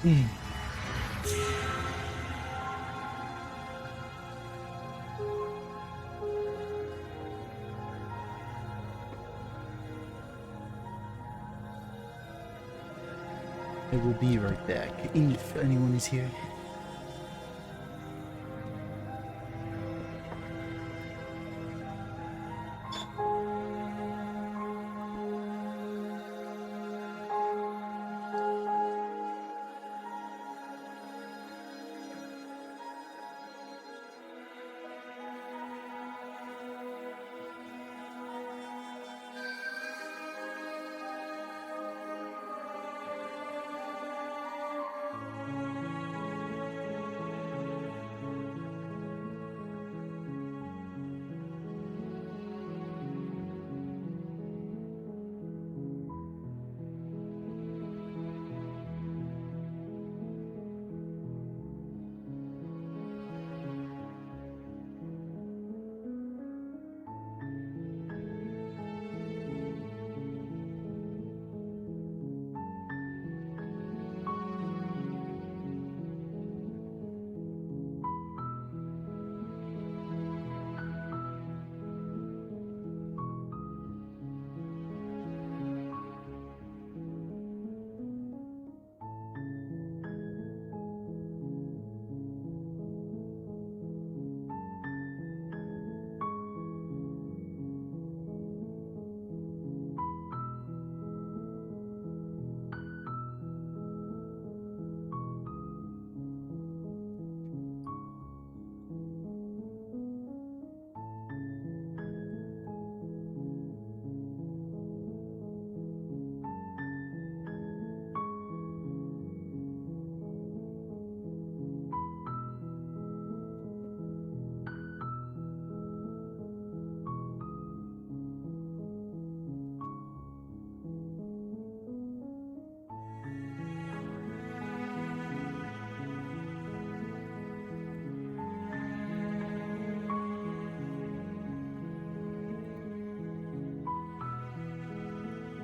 Mm. I will be right back if anyone is here.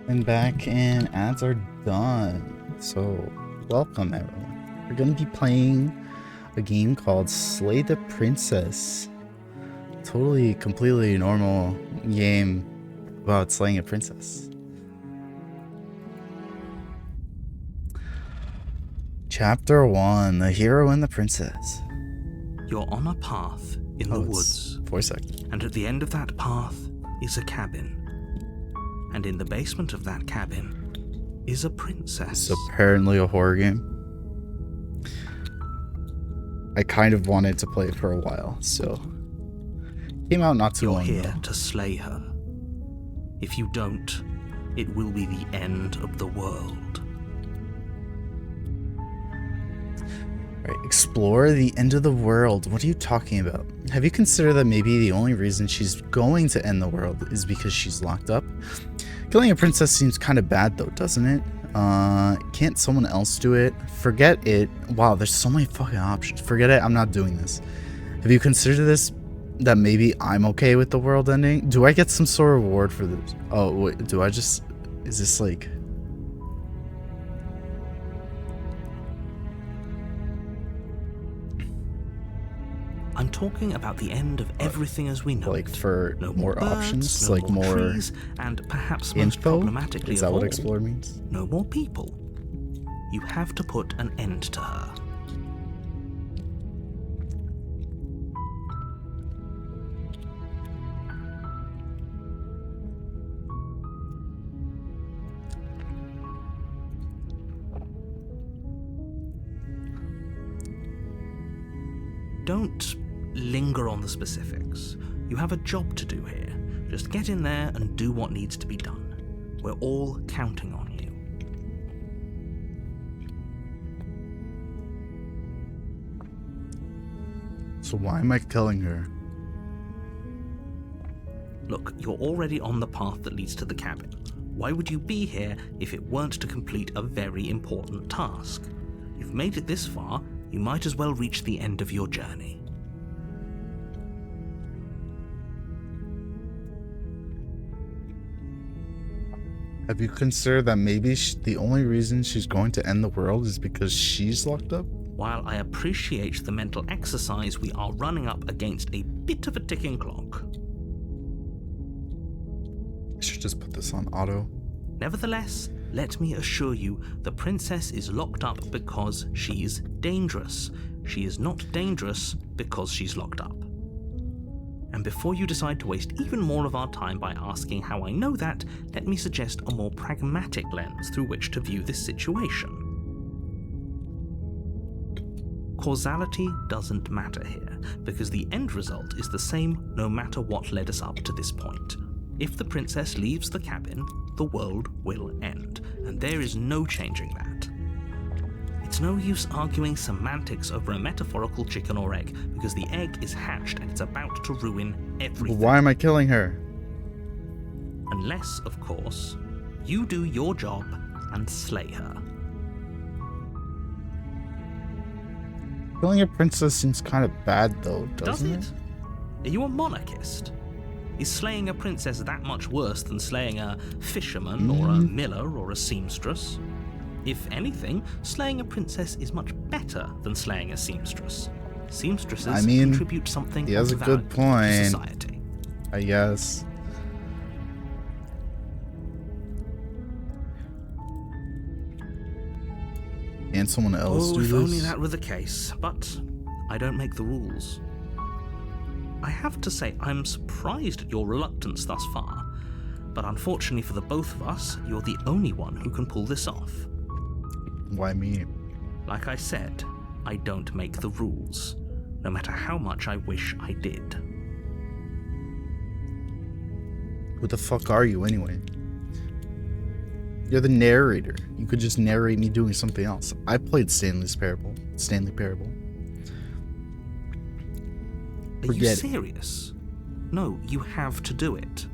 I'm back and ads are done. So, welcome everyone. We're going to be playing a game called Slay the Princess. Totally, completely normal game about slaying a princess. Chapter 1, The Hero and the Princess. You're on a path in the woods. Voice acting. And at the end of that path is a cabin. And in the basement of that cabin is a princess. It's apparently a horror game. I kind of wanted to play it for a while, so came out not too long ago. You're here to slay her. If you don't, it will be the end of the world. Right, explore the end of the world. What are you talking about? Have you considered that maybe the only reason she's going to end the world is because she's locked up? Killing a princess seems kind of bad though, doesn't it? Can't someone else do it? Forget it. Wow, there's so many fucking options. Forget it, I'm not doing this. Have you considered this? That maybe I'm okay with the world ending? Do I get some sort of reward for this? Oh, wait, do I just... Is this like... I'm talking about the end of everything as we know like it. for no more birds, options, no like more trees, and perhaps most info? problematically Is that of what all, explore means? no more people. You have to put an end to her. Don't linger on the specifics. You have a job to do here. Just get in there and do what needs to be done. We're all counting on you. So why am I killing her? Look, you're already on the path that leads to the cabin. Why would you be here if it weren't to complete a very important task? You've made it this far, you might as well reach the end of your journey. Have you considered that maybe the only reason she's going to end the world is because she's locked up? While I appreciate the mental exercise, we are running up against a bit of a ticking clock. I should just put this on auto. Nevertheless, let me assure you, the princess is locked up because she's dangerous. She is not dangerous because she's locked up. And before you decide to waste even more of our time by asking how I know that, let me suggest a more pragmatic lens through which to view this situation. Causality doesn't matter here, because the end result is the same no matter what led us up to this point. If the princess leaves the cabin, the world will end, and there is no changing that. It's no use arguing semantics over a metaphorical chicken or egg, because the egg is hatched and it's about to ruin everything. Why am I killing her? Unless, of course, you do your job and slay her. Killing a princess seems kind of bad, though, doesn't Does it? Are you a monarchist? Is slaying a princess that much worse than slaying a fisherman or a miller or a seamstress? If anything, slaying a princess is much better than slaying a seamstress. Seamstresses contribute something he has a of good value point. to society. I guess. And someone else do if this? only that were the case, but I don't make the rules. I have to say, I'm surprised at your reluctance thus far, but unfortunately for the both of us, you're the only one who can pull this off. Why me? Like I said, I don't make the rules, no matter how much I wish I did. Who the fuck are you, anyway? You're the narrator. You could just narrate me doing something else. I played Stanley Parable. Are you serious? No, you have to do it.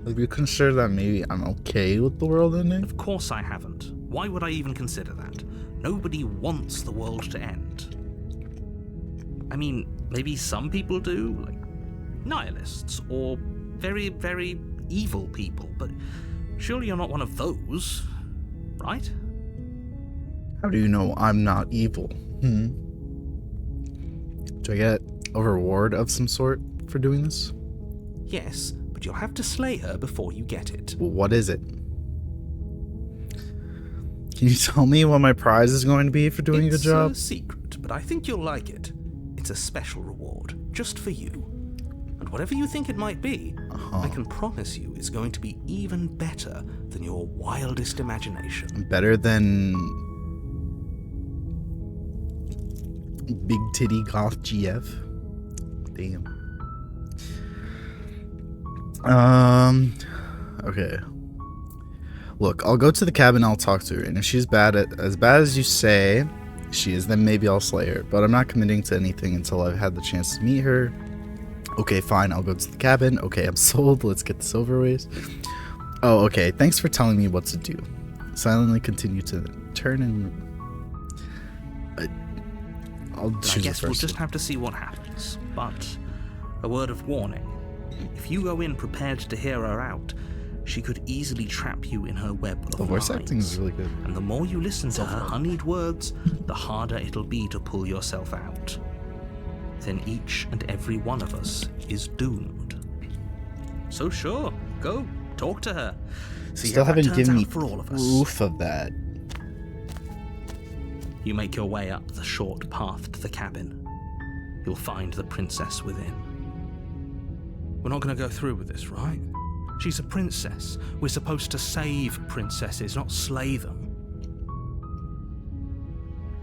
Have you considered that maybe I'm okay with the world ending? Of course I haven't. Why would I even consider that? Nobody wants the world to end. I mean, maybe some people do, like nihilists, or very, very evil people, but surely you're not one of those, right? How do you know I'm not evil? Do I get a reward of some sort for doing this? Yes, but you'll have to slay her before you get it. Well, what is it? Can you tell me what my prize is going to be for doing a good job? It's a secret, but I think you'll like it. It's a special reward, just for you. And whatever you think it might be, I can promise you it's going to be even better than your wildest imagination. Better than Big Titty Goth GF? Damn. Okay. Look, I'll go to the cabin, I'll talk to her, and if she's as bad as you say she is, then maybe I'll slay her. But I'm not committing to anything until I've had the chance to meet her. Okay, fine, I'll go to the cabin. Okay, I'm sold. Let's get this over with. Oh, okay, thanks for telling me what to do. Silently continue to turn and... I guess we'll just have to see what happens. But a word of warning. If you go in prepared to hear her out, she could easily trap you in her web of The voice lies. acting is really good. And the more you listen to her honeyed words, the harder it'll be to pull yourself out. Then each and every one of us is doomed. So sure, go, talk to her. See Still how that haven't turns given out me for all of us. proof of that. You make your way up the short path to the cabin. You'll find the princess within. We're not going to go through with this, right? She's a princess. We're supposed to save princesses, not slay them.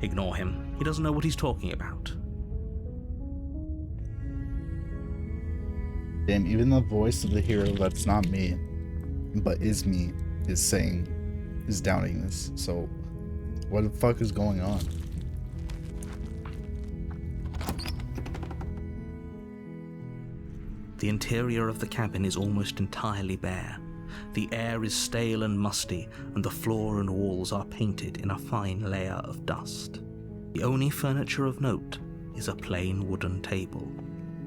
Ignore him. He doesn't know what he's talking about. Damn, even the voice of the hero that's not me, but is me, is doubting this. So, what the fuck is going on? The interior of the cabin is almost entirely bare. The air is stale and musty, and the floor and walls are painted in a fine layer of dust. The only furniture of note is a plain wooden table.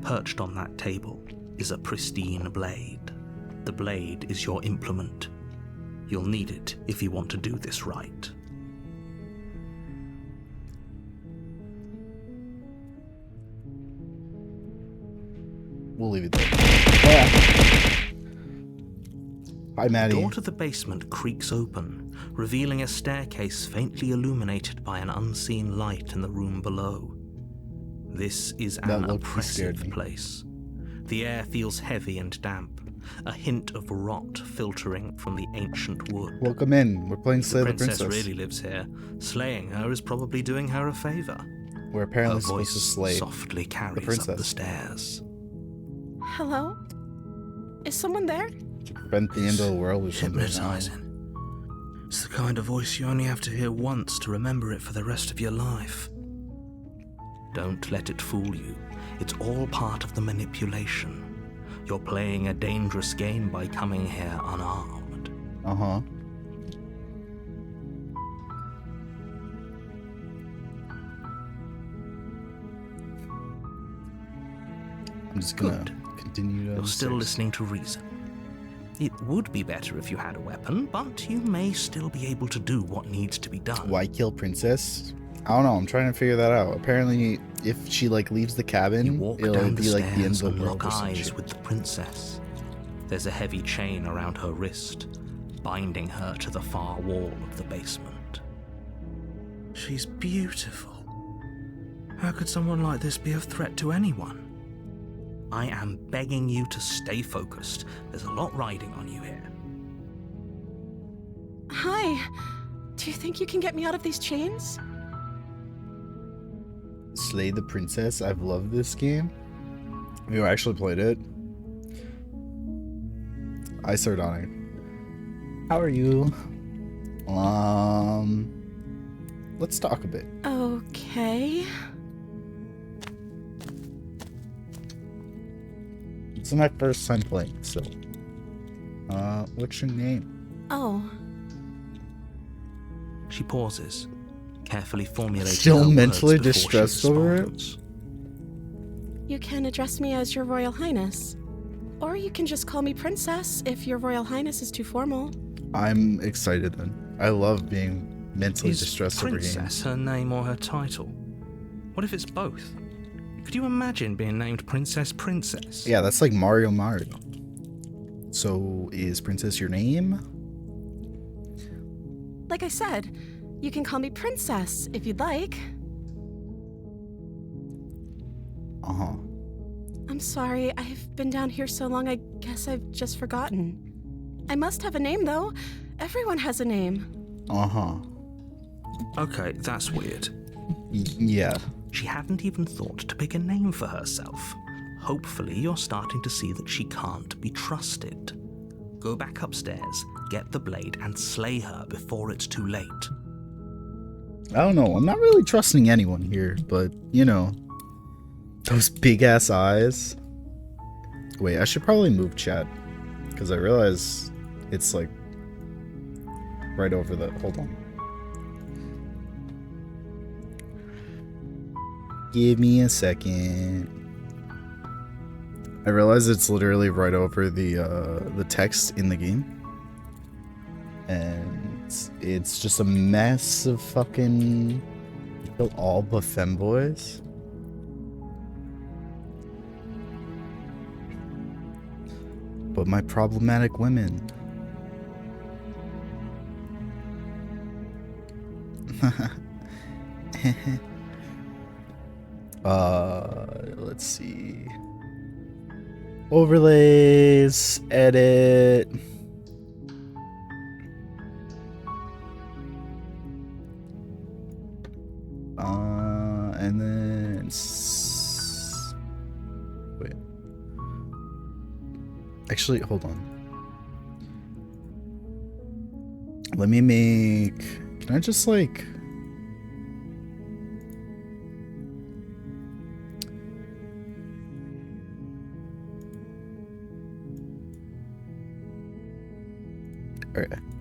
Perched on that table is a pristine blade. The blade is your implement. You'll need it if you want to do this right. We'll leave it there. Ah. Hi, The Maddie. door to the basement creaks open, revealing a staircase faintly illuminated by an unseen light in the room below. This is an That look, he scared oppressive me. place. The air feels heavy and damp, a hint of rot filtering from the ancient wood. Welcome in. We're playing Slay the Princess Princess. really lives here. Slaying her is probably doing her a favor. We're Her apparently supposed voice to slay. softly carries up princess. the stairs. Hello? Is someone there? To prevent the end of the world or something. Hypnotizing. It's the kind of voice you only have to hear once to remember it for the rest of your life. Don't let it fool you. It's all part of the manipulation. You're playing a dangerous game by coming here unarmed. Uh-huh. I'm just gonna continue to... You're still listening to reason. It would be better if you had a weapon, but you may still be able to do what needs to be done. Why kill Princess? I don't know. I'm trying to figure that out. Apparently, if she like leaves the You cabin, walk it'll down the be like the end of stairs the and world lock or some eyes shit. with the princess. There's a heavy chain around her wrist, binding her to the far wall of the basement. She's beautiful. How could someone like this be a threat to anyone? I am begging you to stay focused. There's a lot riding on you here. Hi. Do you think you can get me out of these chains? Slay the Princess. I've loved this game. Have you actually played it? I Sardonic. How are you? Let's talk a bit. Okay. It's my first time playing, so. What's your name? Oh, She pauses, carefully formulating Still her words mentally before she distressed over it? responds. you can address me as Your Royal Highness. Or you can just call me Princess if Your Royal Highness is too formal. I'm excited then. I love being mentally Is distressed over Princess games. her name or her title? What if it's both? Could you imagine being named Princess Princess? Yeah, that's like Mario. So, is Princess your name? Like I said, you can call me Princess if you'd like. Uh-huh. I'm sorry, I've been down here so long, I guess I've just forgotten. I must have a name, though. Everyone has a name. Uh-huh. Okay, that's weird. Yeah. She hadn't even thought to pick a name for herself. Hopefully, you're starting to see that she can't be trusted. Go back upstairs, get the blade, and slay her before it's too late. I don't know. I'm not really trusting anyone here, but, you know. Those big-ass eyes. Wait, I should probably move chat. Because I realize it's, like, right over the... Hold on. Give me a second. I realize it's literally right over the text in the game. And it's just a mess of fucking... all but femboys. But my problematic women. Let's see. Overlays, edit. And then wait. Actually, hold on. Let me make... Can I just, like...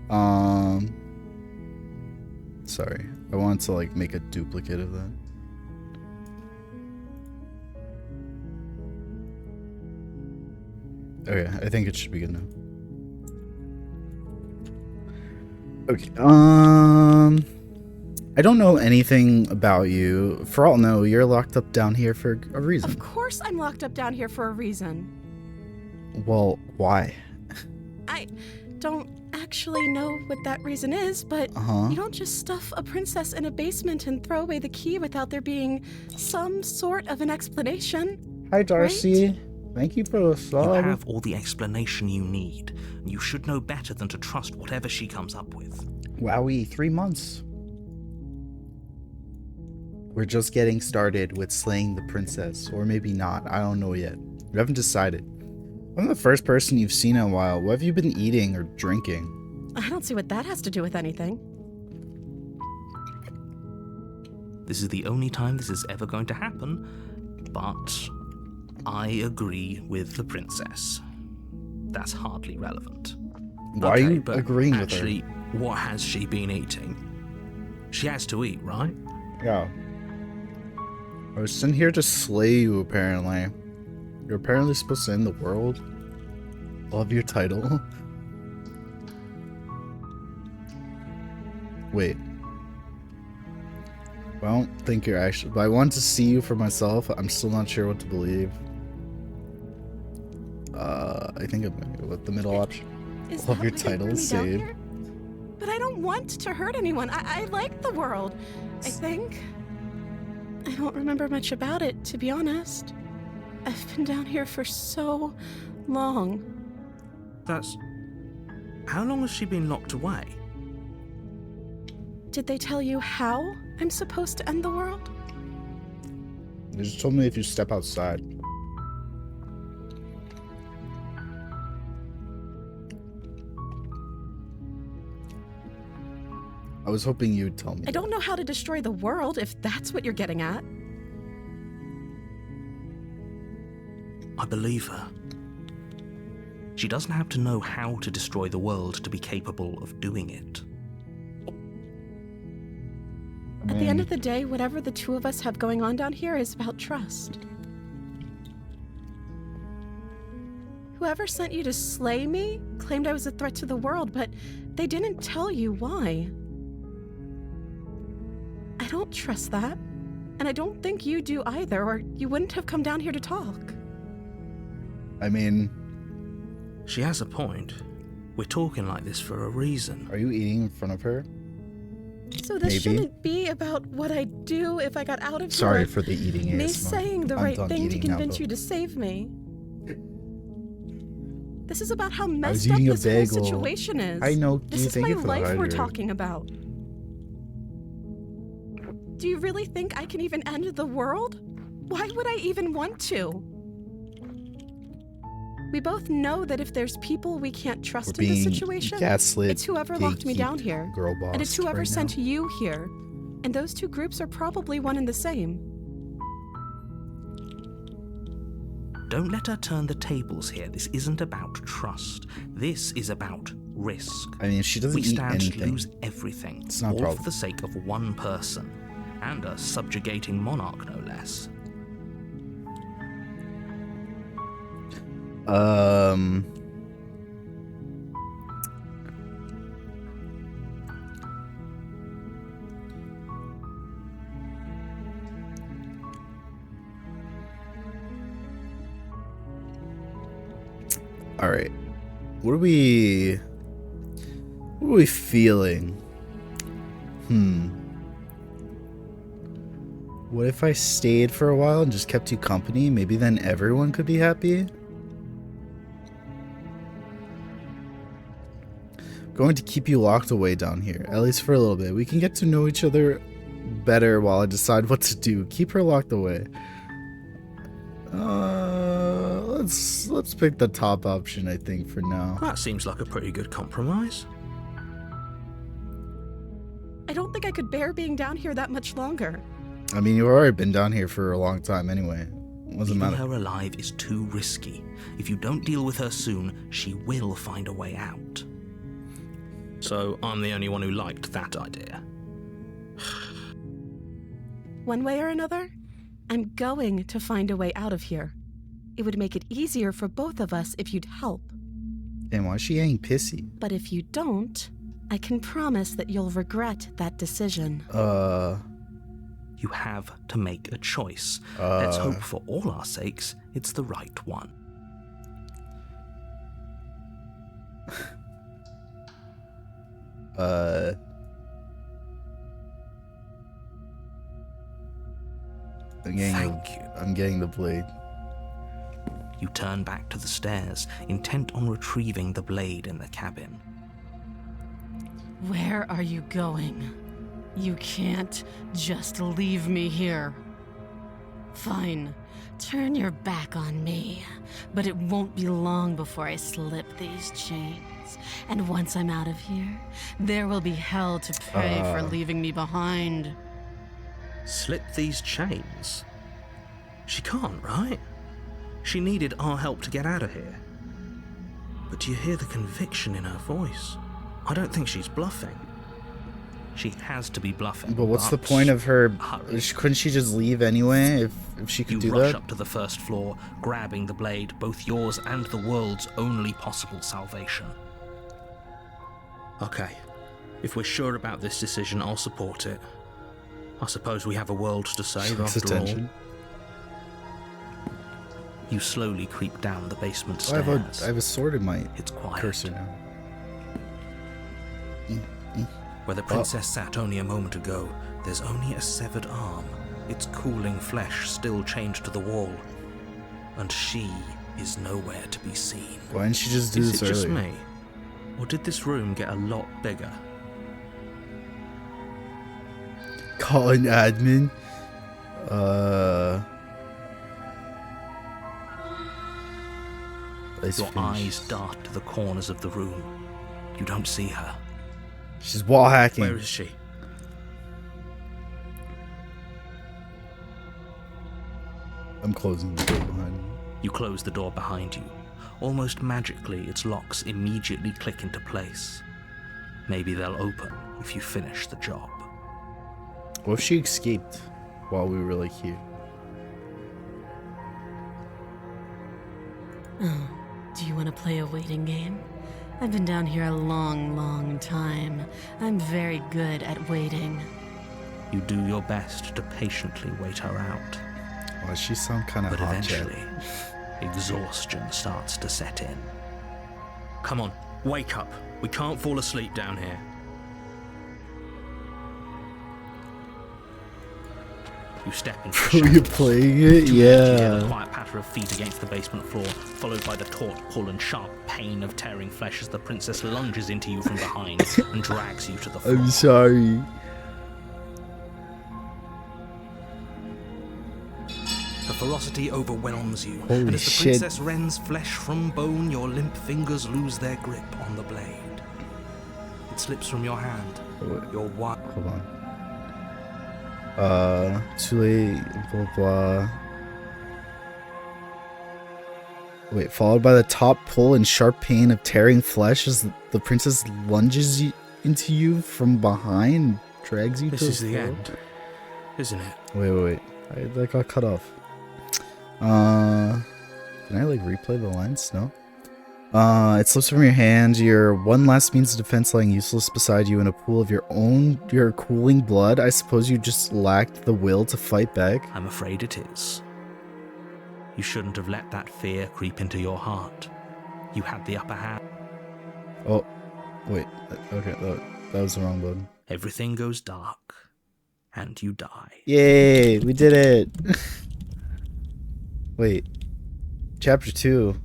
Alright. Sorry. I want to, like, make a duplicate of that. Okay, I think it should be good now. Okay, I don't know anything about you. For all I know, you're locked up down here for a reason. Of course I'm locked up down here for a reason. Well, why? I don't actually know what that reason is, but you don't just stuff a princess in a basement and throw away the key without there being some sort of an explanation. Hi, Darcy. Right? Thank you for the You sub. have all the explanation you need. You should know better than to trust whatever she comes up with. Wowie, 3 months. We're just getting started with slaying the princess, or maybe not. I don't know yet. We haven't decided. I'm the first person you've seen in a while. What have you been eating or drinking? I don't see what that has to do with anything. This is the only time this is ever going to happen, but I agree with the princess. That's hardly relevant. Why are you agreeing with her? Actually, what has she been eating? She has to eat, right? Yeah. I was sent here to slay you, apparently. You're apparently supposed to end the world. Love your title. Wait. I don't think you're actually... But I want to see you for myself. I'm still not sure what to believe. I think I'm gonna go with the middle option. Love your title, save. But I don't want to hurt anyone. I like the world, I think. I don't remember much about it, to be honest. I've been down here for so long. That's... How long has she been locked away? Did they tell you how I'm supposed to end the world? They just told me if you step outside. I was hoping you'd tell me. I don't know how to destroy the world, if that's what you're getting at. I believe her. She doesn't have to know how to destroy the world to be capable of doing it. At the end of the day, whatever the two of us have going on down here is about trust. Whoever sent you to slay me claimed I was a threat to the world, but they didn't tell you why. I don't trust that, and I don't think you do either, or you wouldn't have come down here to talk. I mean... She has a point. We're talking like this for a reason. Are you eating in front of her? So this shouldn't be about what I do if I got out of here. Sorry for the eating ASMR. Me saying the right thing to convince you to save me. This is about how messed up this whole situation is. I know. This is my life we're talking about. Do you really think I can even end the world? Why would I even want to? We both know that if there's people we can't trust in this situation, it's whoever locked me down here. And it's whoever sent you here. And those two groups are probably one and the same. Don't let her turn the tables here. This isn't about trust. This is about risk. I mean, if she doesn't eat anything, we stand to lose everything. It's not a problem. All for the sake of one person. And a subjugating monarch, no less. All right. What are we feeling? What if I stayed for a while and just kept you company? Maybe then everyone could be happy? Going to keep you locked away down here, at least for a little bit. We can get to know each other better while I decide what to do. Keep her locked away. Let's pick the top option, I think, for now. That seems like a pretty good compromise. I don't think I could bear being down here that much longer. I mean, you've already been down here for a long time anyway. Doesn't matter. Keeping her alive is too risky. If you don't deal with her soon, she will find a way out. So I'm the only one who liked that idea. One way or another, I'm going to find a way out of here. It would make it easier for both of us if you'd help. And why is she getting pissy? But if you don't, I can promise that you'll regret that decision. You have to make a choice. Let's hope for all our sakes it's the right one. I'm getting the blade. You turn back to the stairs, intent on retrieving the blade in the cabin. Where are you going? You can't just leave me here. Fine, turn your back on me, but it won't be long before I slip these chains. And once I'm out of here, there will be hell to pay for leaving me behind. Slip these chains? She can't, right? She needed our help to get out of here. But do you hear the conviction in her voice? I don't think she's bluffing. She has to be bluffing. But what's the point of her? Hurry. Couldn't she just leave anyway if she could do You rush that? up to the first floor, grabbing the blade, both yours and the world's only possible salvation. Okay, if we're sure about this decision, I'll support it. I suppose we have a world to save after all. You slowly creep down the basement Oh, stairs. I have a sword in my It's quiet. cursor now. Where the princess sat only a moment ago, there's only a severed arm, its cooling flesh still chained to the wall. And she is nowhere to be seen. Why didn't she just do Is this it just earlier? me? Or did this room get a lot bigger? Call an admin. Your eyes dart to the corners of the room. You don't see her. She's wall hacking. Where is she? I'm closing the door behind me. You close the door behind you. Almost magically, its locks immediately click into place. Maybe they'll open if you finish the job. What if she escaped while we were like here? Oh, do you want to play a waiting game? I've been down here a long, long time. I'm very good at waiting. You do your best to patiently wait her out. Well, she sound kind of But hot, Jet. eventually, exhaustion starts to set in. Come on, wake up. We can't fall asleep down here. You step into the Were you shadows. playing it? You hear the Yeah. quiet patter of feet against the basement floor, followed by the taut pull and sharp pain of tearing flesh as the princess lunges into you from behind and drags you to the floor. I'm sorry. The ferocity overwhelms you, Holy and as the shit. princess rends flesh from bone, your limp fingers lose their grip on the blade. It slips from your hand. Wait, Your one. hold on. Too late, blah, blah. Wait, followed by the top pull and sharp pain of tearing flesh as the princess lunges into you from behind, drags you This to is the floor. end, isn't it? Wait. That got cut off. Can I like replay the lines? No. It slips from your hand. Your one last means of defense lying useless beside you in a pool of your cooling blood. I suppose you just lacked the will to fight back. I'm afraid it is. You shouldn't have let that fear creep into your heart. You had the upper hand. Oh, wait. Okay, that was the wrong button. Everything goes dark, and you die. Yay, we did it. Wait. Chapter 2.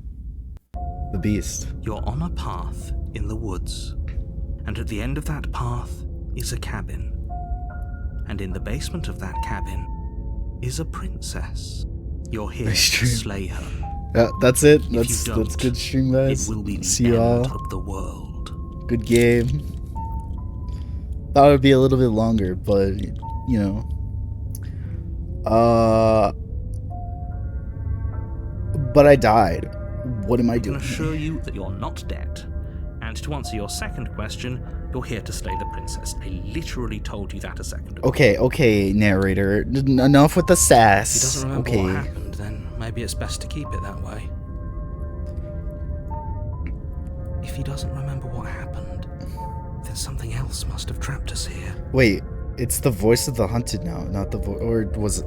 The Beast. You're on a path in the woods, and at the end of that path is a cabin. And in the basement of that cabin is a princess. You're here to Nice stream. slay her. Yeah, that's it. you That's don't, good stream, guys. It will be the See you end all. of the world. Good game. Thought it would be a little bit longer, but you know. But I died. What am I I can doing? assure you that you're not dead. And to answer your second question, you're here to slay the princess. I literally told you that a second ago. Okay, narrator. Enough with the sass. If he doesn't remember okay. what happened, then maybe it's best to keep it that way. If he doesn't remember what happened, then something else must have trapped us here. Wait, it's the voice of the hunted now, not the voice, or was it?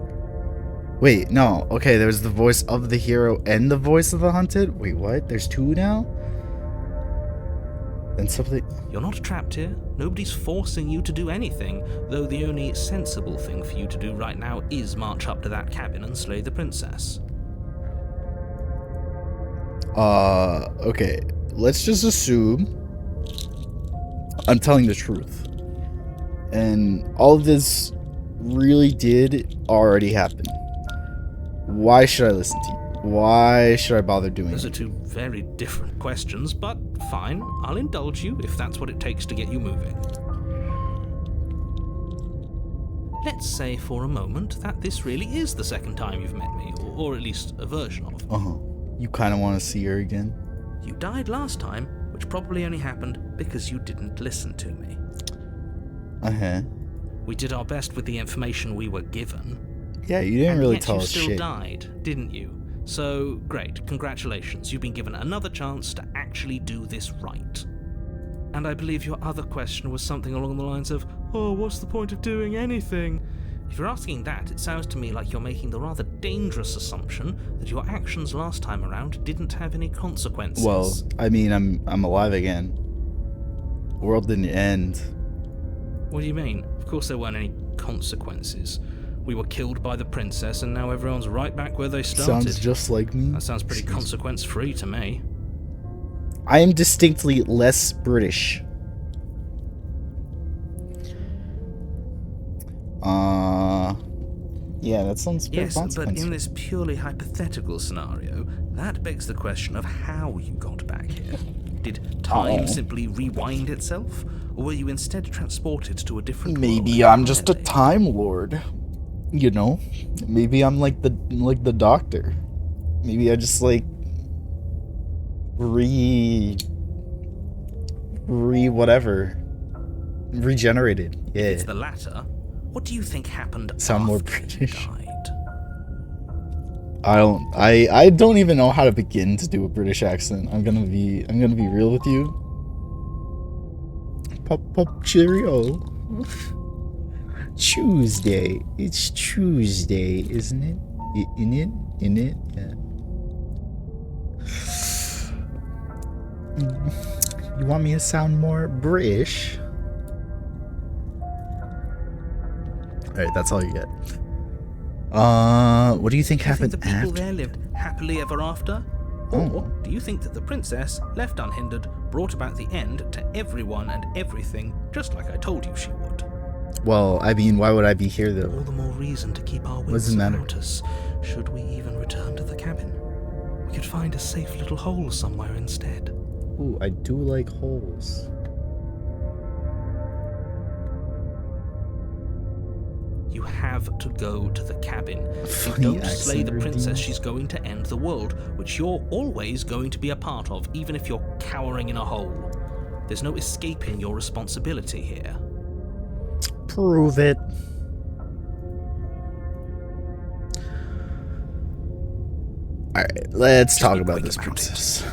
Wait, no. Okay, there's the voice of the hero and the voice of the hunted. Wait, what? There's two now? Then something. You're not trapped here. Nobody's forcing you to do anything, though the only sensible thing for you to do right now is march up to that cabin and slay the princess. Okay. Let's just assume I'm telling the truth. And all of this really did already happen. Why should I listen to you? Why should I bother doing Those are it? two very different questions, but fine, I'll indulge you if that's what it takes to get you moving. Let's say for a moment that this really is the second time you've met me, or at least a version of. Uh-huh. You kind of want to see her again? You died last time, which probably only happened because you didn't listen to me. Uh-huh. We did our best with the information we were given. Yeah, you didn't and really yet tell you us still shit. died, didn't you? So, great, congratulations, you've been given another chance to actually do this right. And I believe your other question was something along the lines of, oh, what's the point of doing anything? If you're asking that, it sounds to me like you're making the rather dangerous assumption that your actions last time around didn't have any consequences. Well, I mean, I'm alive again. The world didn't end. What do you mean? Of course there weren't any consequences. We were killed by the princess and now everyone's right back where they started. Sounds just like me. That sounds pretty consequence-free to me. I am distinctly less British. Yeah, that sounds pretty Yes, but consequential. in this purely hypothetical scenario, that begs the question of how you got back here. Did time simply rewind itself? Or were you instead transported to a different world Maybe I'm just a entirely? time lord. You know? Maybe I'm like the doctor. Maybe I just like regenerated. Yeah. If it's the latter, what do you think happened Sound more after you British. died? I don't even know how to begin to do a British accent. I'm gonna be real with you. Pop cheerio. Tuesday. It's Tuesday, isn't it? In it? Yeah. You want me to sound more British? Alright, that's all you get. What do you think Do you think happened the people after? there lived happily ever after? Or do you think that the princess, left unhindered, brought about the end to everyone and everything, just like I told you she would? Well, I mean, why would I be here All though? the more reason to keep our wits Doesn't matter. about us, should we even return to the cabin. We could find a safe little hole somewhere instead. Ooh, I do like holes. You have to go to the cabin. If you Funny don't slay accent the princess, redeemed. she's going to end the world, which you're always going to be a part of, even if you're cowering in a hole. There's no escaping your responsibility here. Prove it. Alright, let's talk be about quick this about it. princess.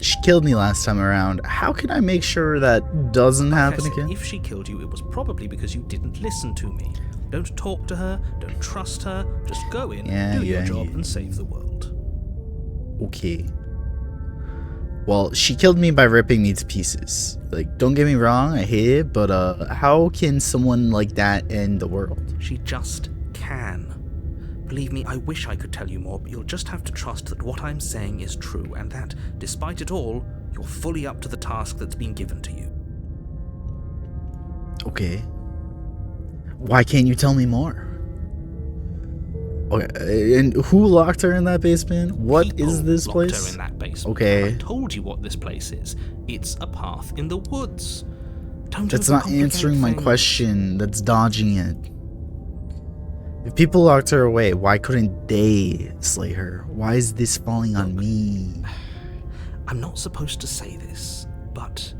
She killed me last time around. How can I make sure that doesn't Like I happen said, again? if she killed you, it was probably because you didn't listen to me. Don't talk to her, don't trust her, just go in, do your job, and save the world. Okay. Well, she killed me by ripping me to pieces. Like, don't get me wrong, I hate it, but how can someone like that end the world? She just can. Believe me, I wish I could tell you more, but you'll just have to trust that what I'm saying is true, and that, despite it all, you're fully up to the task that's been given to you. Okay. Why can't you tell me more? Okay, and who locked her in that basement? What is People this locked place? her in that basement. Okay. I told you what this place is. It's a path in the woods. Don't That's not overcomplicate answering my things. question. That's dodging it. If people locked her away, why couldn't they slay her? Why is this falling on me? I'm not supposed to say this, but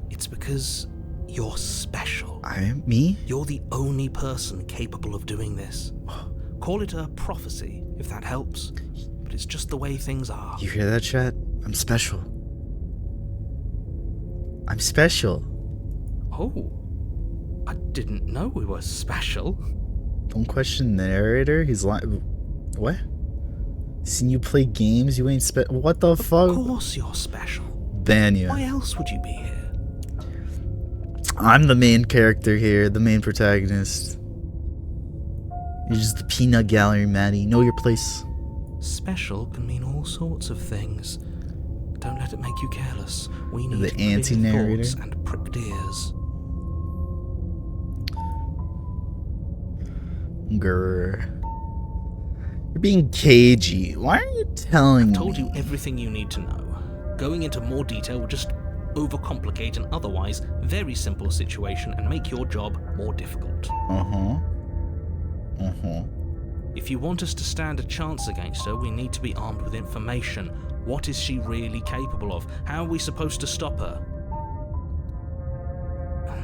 it's because You're special. Me? You're the only person capable of doing this. Call it a prophecy, if that helps. But it's just the way things are. You hear that, chat? I'm special. I'm special. Oh, I didn't know we were special. Don't question the narrator. He's like, what? Seen you play games? You ain't what the fuck? Of course you're special. Ban you. Why else would you be here? I'm the main character here, the main protagonist. You're just the peanut gallery, Maddie. Know your place. Special can mean all sorts of things. Don't let it make you careless. We need The anti-narrator. thoughts and pricked ears. Grr. You're being cagey. Why are you telling me? I've told you everything you need to know. Going into more detail will just overcomplicate an otherwise very simple situation and make your job more difficult. If you want us to stand a chance against her, we need to be armed with information. What is she really capable of? How are we supposed to stop her?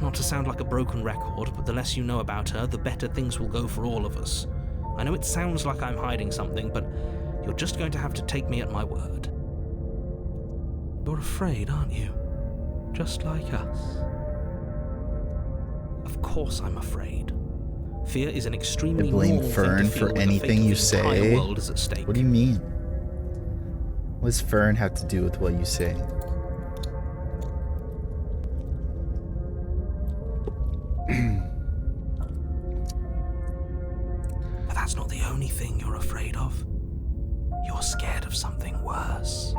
Not to sound like a broken record, but the less you know about her, the better things will go for all of us. I know it sounds like I'm hiding something, but you're just going to have to take me at my word. You're afraid, aren't you? Just like us. Of course I'm afraid. Fear is an extremely I blame normal Fern thing to feel for when the anything fate of you the entire say. world is at stake. What do you mean? What does Fern have to do with what you say? But that's not the only thing you're afraid of. You're scared of something worse.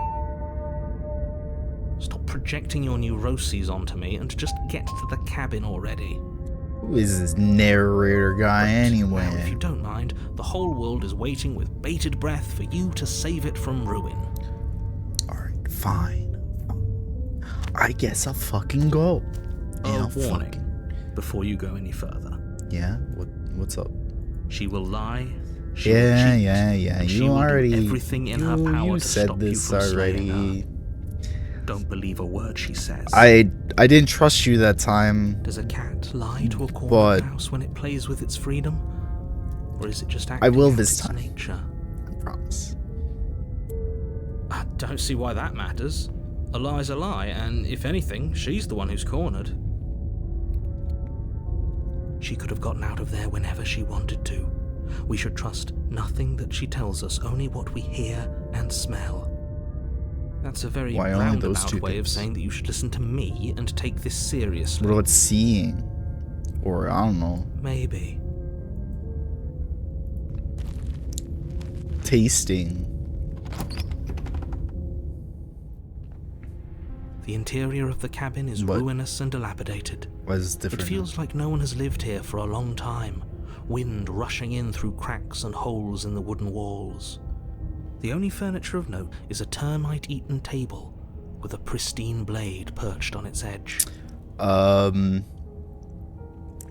Stop projecting your neuroses onto me and just get to the cabin already. Who is this narrator guy Now, if anyway? you don't mind, the whole world is waiting with bated breath for you to save it from ruin. Alright, fine. I guess I'll fucking go. A warning before you go any further. Yeah? What's up? She will lie. She will Yeah, cheat, yeah. and she You will do already everything in her power you to said stop this you from slaying already. her. Don't believe a word she says. I didn't trust you that time. Does a cat lie to a But- cornered mouse when it plays with its freedom? Or is it just acting will out this its time. nature? I promise. I don't see why that matters. A lie's a lie, and if anything, she's the one who's cornered. She could have gotten out of there whenever she wanted to. We should trust nothing that she tells us, only what we hear and smell. That's a very Why only those roundabout two way of things? saying that you should listen to me and take this seriously. What about seeing? Or, I don't know, Maybe. tasting? The interior of the cabin is What? ruinous and dilapidated. Why is it It different? feels like no one has lived here for a long time, wind rushing in through cracks and holes in the wooden walls. The only furniture of note is a termite-eaten table with a pristine blade perched on its edge.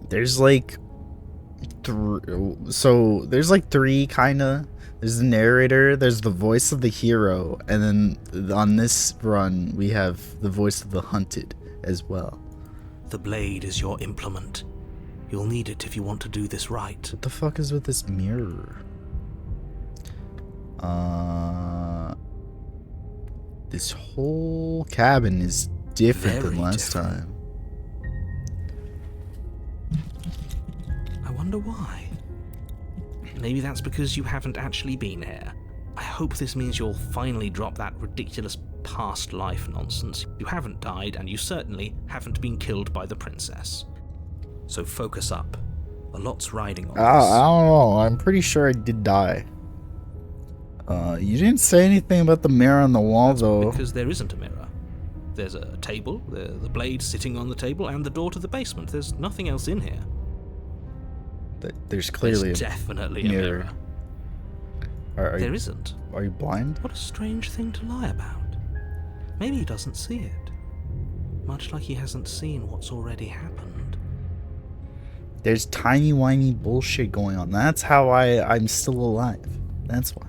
There's like there's like three kinda. There's the narrator, there's the voice of the hero, and then on this run we have the voice of the hunted as well. The blade is your implement. You'll need it if you want to do this right. What the fuck is with this mirror? This whole cabin is different than Very last different. time. I wonder why. Maybe that's because you haven't actually been here. I hope this means you'll finally drop that ridiculous past life nonsense. You haven't died, and you certainly haven't been killed by the princess. So focus up. A lot's riding on I this. don't know. I'm pretty sure I did die. You didn't say anything about the mirror on the wall, though. Because there isn't a mirror. There's a table, the blade sitting on the table, and the door to the basement. There's nothing else in here. There's clearly There's definitely a mirror. mirror. Are There you, isn't. are you blind? What a strange thing to lie about. Maybe he doesn't see it. Much like he hasn't seen what's already happened. There's tiny whiny bullshit going on. That's how I'm still alive. That's why.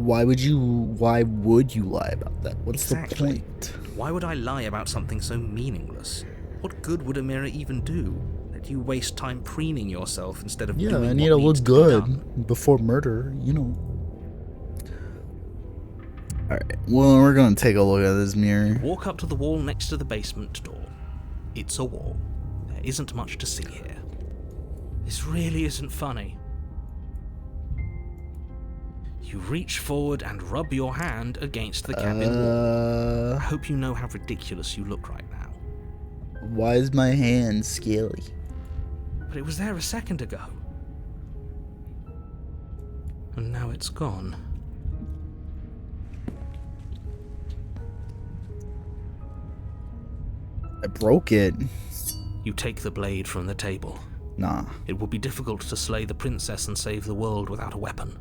Why would you lie about that? What's Exactly. the point? Why would I lie about something so meaningless? What good would a mirror even do? That you waste time preening yourself instead of Yeah, doing I need what to needs look to be done. good before murder, you know. Alright, well, we're gonna take a look at this mirror. Walk up to the wall next to the basement door. It's a wall. There isn't much to see here. This really isn't funny. You reach forward and rub your hand against the cabin wall. I hope you know how ridiculous you look right now. Why is my hand scaly? But it was there a second ago. And now it's gone. I broke it. You take the blade from the table. Nah. It would be difficult to slay the princess and save the world without a weapon.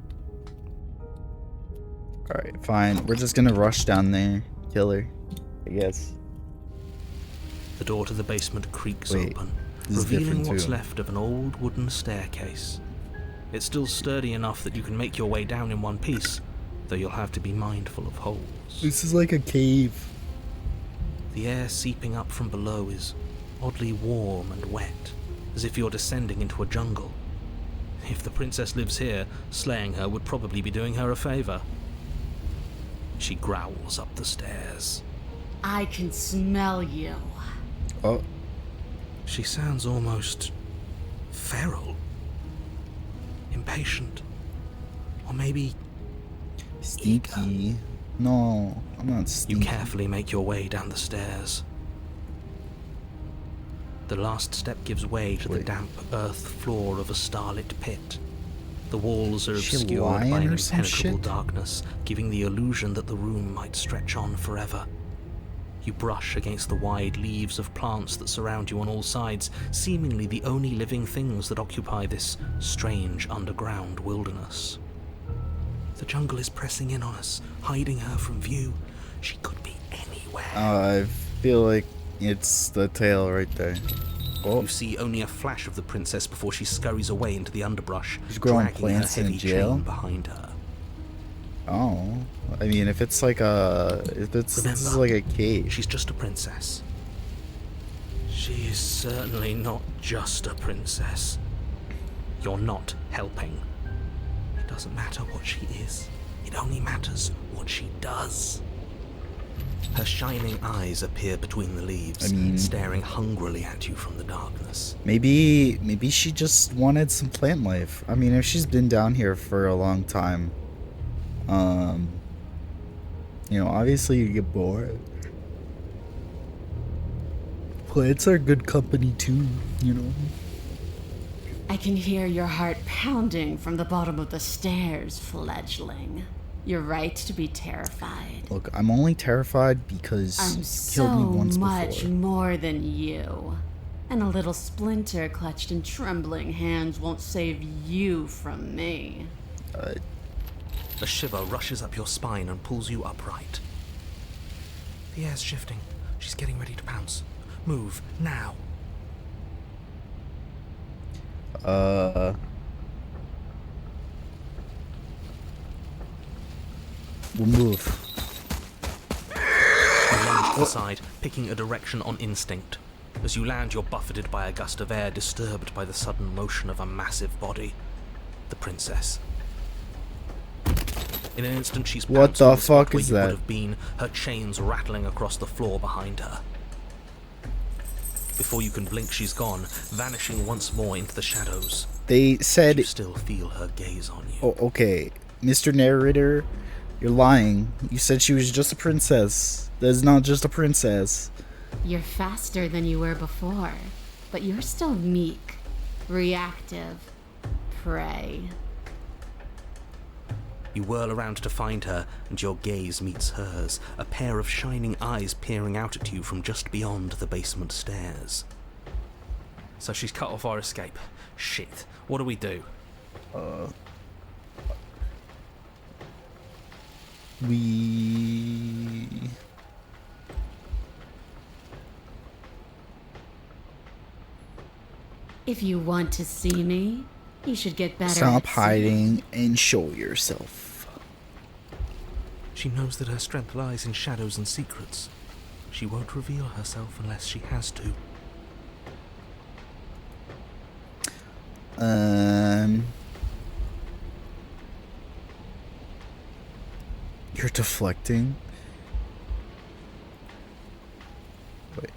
Alright, fine. We're just gonna rush down there. Kill her, I guess. The door to the basement creaks Wait, open, this is revealing different what's too. left of an old wooden staircase. It's still sturdy enough that you can make your way down in one piece, though you'll have to be mindful of holes. This is like a cave. The air seeping up from below is oddly warm and wet, as if you're descending into a jungle. If the princess lives here, slaying her would probably be doing her a favor. She growls up the stairs. I can smell you. Oh, She sounds almost feral, impatient, or maybe sneaky. No, I'm not you sneaky. carefully make your way down the stairs. The last step gives way to the Wait. damp earth floor of a starlit pit. The walls are Is she obscured lying by an or some impenetrable shit? darkness, giving the illusion that the room might stretch on forever. You brush against the wide leaves of plants that surround you on all sides, seemingly the only living things that occupy this strange underground wilderness. The jungle is pressing in on us, hiding her from view. She could be anywhere. I feel like it's the tail right there. Oh, You see only a flash of the princess before she scurries away into the underbrush, She's growing dragging plants her in heavy jail? chain behind her. oh. I mean, if it's like this is Remember, like a cave. She's just a princess. She is certainly not just a princess. You're not helping. It doesn't matter what she is. It only matters what she does. Her shining eyes appear between the leaves, I mean- staring hungrily at you from the darkness. Maybe she just wanted some plant life. I mean, if she's been down here for a long time, you know, obviously you get bored. Plants are good company too, you know. I can hear your heart pounding from the bottom of the stairs, fledgling. You're right to be terrified. Look, I'm only terrified because I'm you so killed me once much before. more than you. And a little splinter clutched in trembling hands won't save you from me. A shiver rushes up your spine and pulls you upright. The air's shifting. She's getting ready to pounce. Move, now. We'll move. You lunge to the side, picking a direction on instinct. As you land, you're buffeted by a gust of air, disturbed by the sudden motion of a massive body. The princess. In an instant, she's What pounced on the spot fuck where is you that? would have been, her chains rattling across the floor behind her. Before you can blink, she's gone, vanishing once more into the shadows. They said, You still feel her gaze on you. oh, okay, Mr. Narrator, you're lying. You said she was just a princess. That's not just a princess. You're faster than you were before, but you're still meek, reactive, prey. You whirl around to find her, and your gaze meets hers, a pair of shining eyes peering out at you from just beyond the basement stairs. So she's cut off our escape. Shit, what do we do? We... If you want to see me, you should get better Stop at seeing. hiding and show yourself. She knows that her strength lies in shadows and secrets. She won't reveal herself unless she has to. You're deflecting? Wait.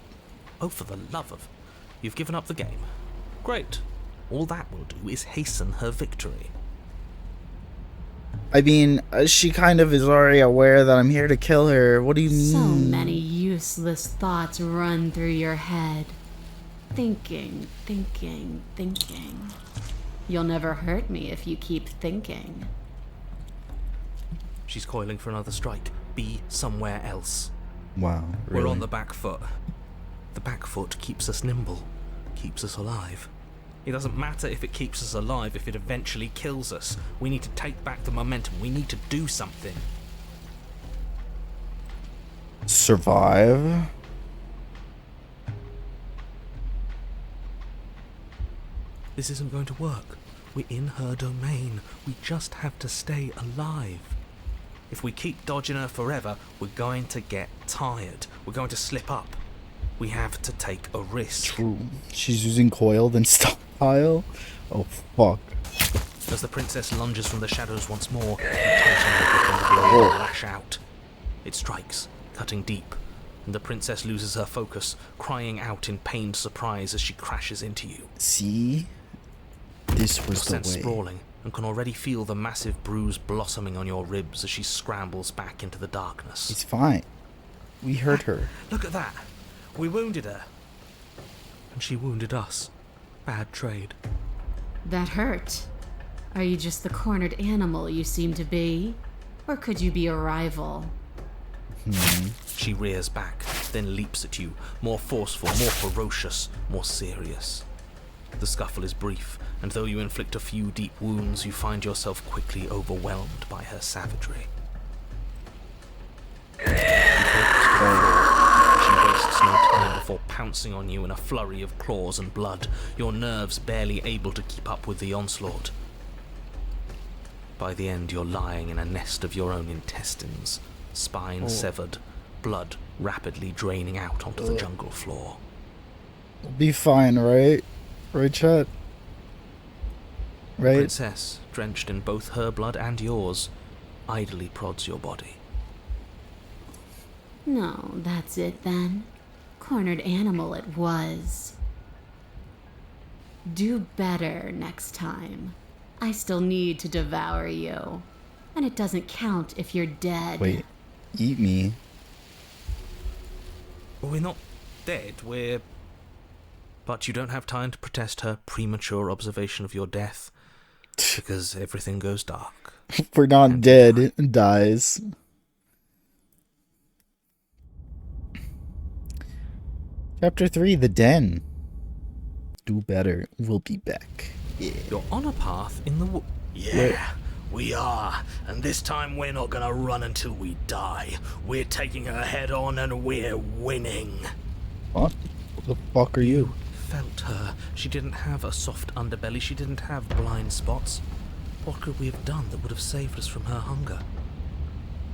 Oh, for the love of... You've given up the game. Great. All that will do is hasten her victory. I mean, she kind of is already aware that I'm here to kill her. What do you mean? So many useless thoughts run through your head. Thinking, thinking, thinking. You'll never hurt me if you keep thinking. She's coiling for another strike. Be somewhere else. Wow, really? We're on the back foot. The back foot keeps us nimble, keeps us alive. It doesn't matter if it keeps us alive if it eventually kills us. We need to take back the momentum. We need to do something. Survive? This isn't going to work. We're in her domain. We just have to stay alive. If we keep dodging her forever, we're going to get tired. We're going to slip up. We have to take a risk. True. She's using coiled and stockpile? Oh, fuck. As the princess lunges from the shadows once more, you tighten your grip on the blade and lash out. It strikes, cutting deep, and the princess loses her focus, crying out in pained surprise as she crashes into you. See? This You're was the sent way. sprawling, and can already feel the massive bruise blossoming on your ribs as she scrambles back into the darkness. It's fine. We hurt her. Look at that! We wounded her. And she wounded us. Bad trade. That hurt. Are you just the cornered animal you seem to be? Or could you be a rival? She rears back, then leaps at you, more forceful, more ferocious, more serious. The scuffle is brief, and though you inflict a few deep wounds, you find yourself quickly overwhelmed by her savagery. She wastes no time before pouncing on you in a flurry of claws and blood, your nerves barely able to keep up with the onslaught. By the end, you're lying in a nest of your own intestines, spine severed, blood rapidly draining out onto the jungle floor. We'll be fine, right? Right, chat? Right? Princess, drenched in both her blood and yours, idly prods your body. No, that's it then. Cornered animal it was. Do better next time. I still need to devour you. And it doesn't count if you're dead. Wait. Eat me. Well, we're not dead, we're... But you don't have time to protest her premature observation of your death, because everything goes dark. We're not dead. It dies. Chapter 3, The Den. Do better. We'll be back. Yeah. You're on a path in the wood. Yeah, we are. And this time we're not gonna run until we die. We're taking her head on and we're winning. What? What the fuck are you? Felt her. She didn't have a soft underbelly. She didn't have blind spots. What could we have done that would have saved us from her hunger?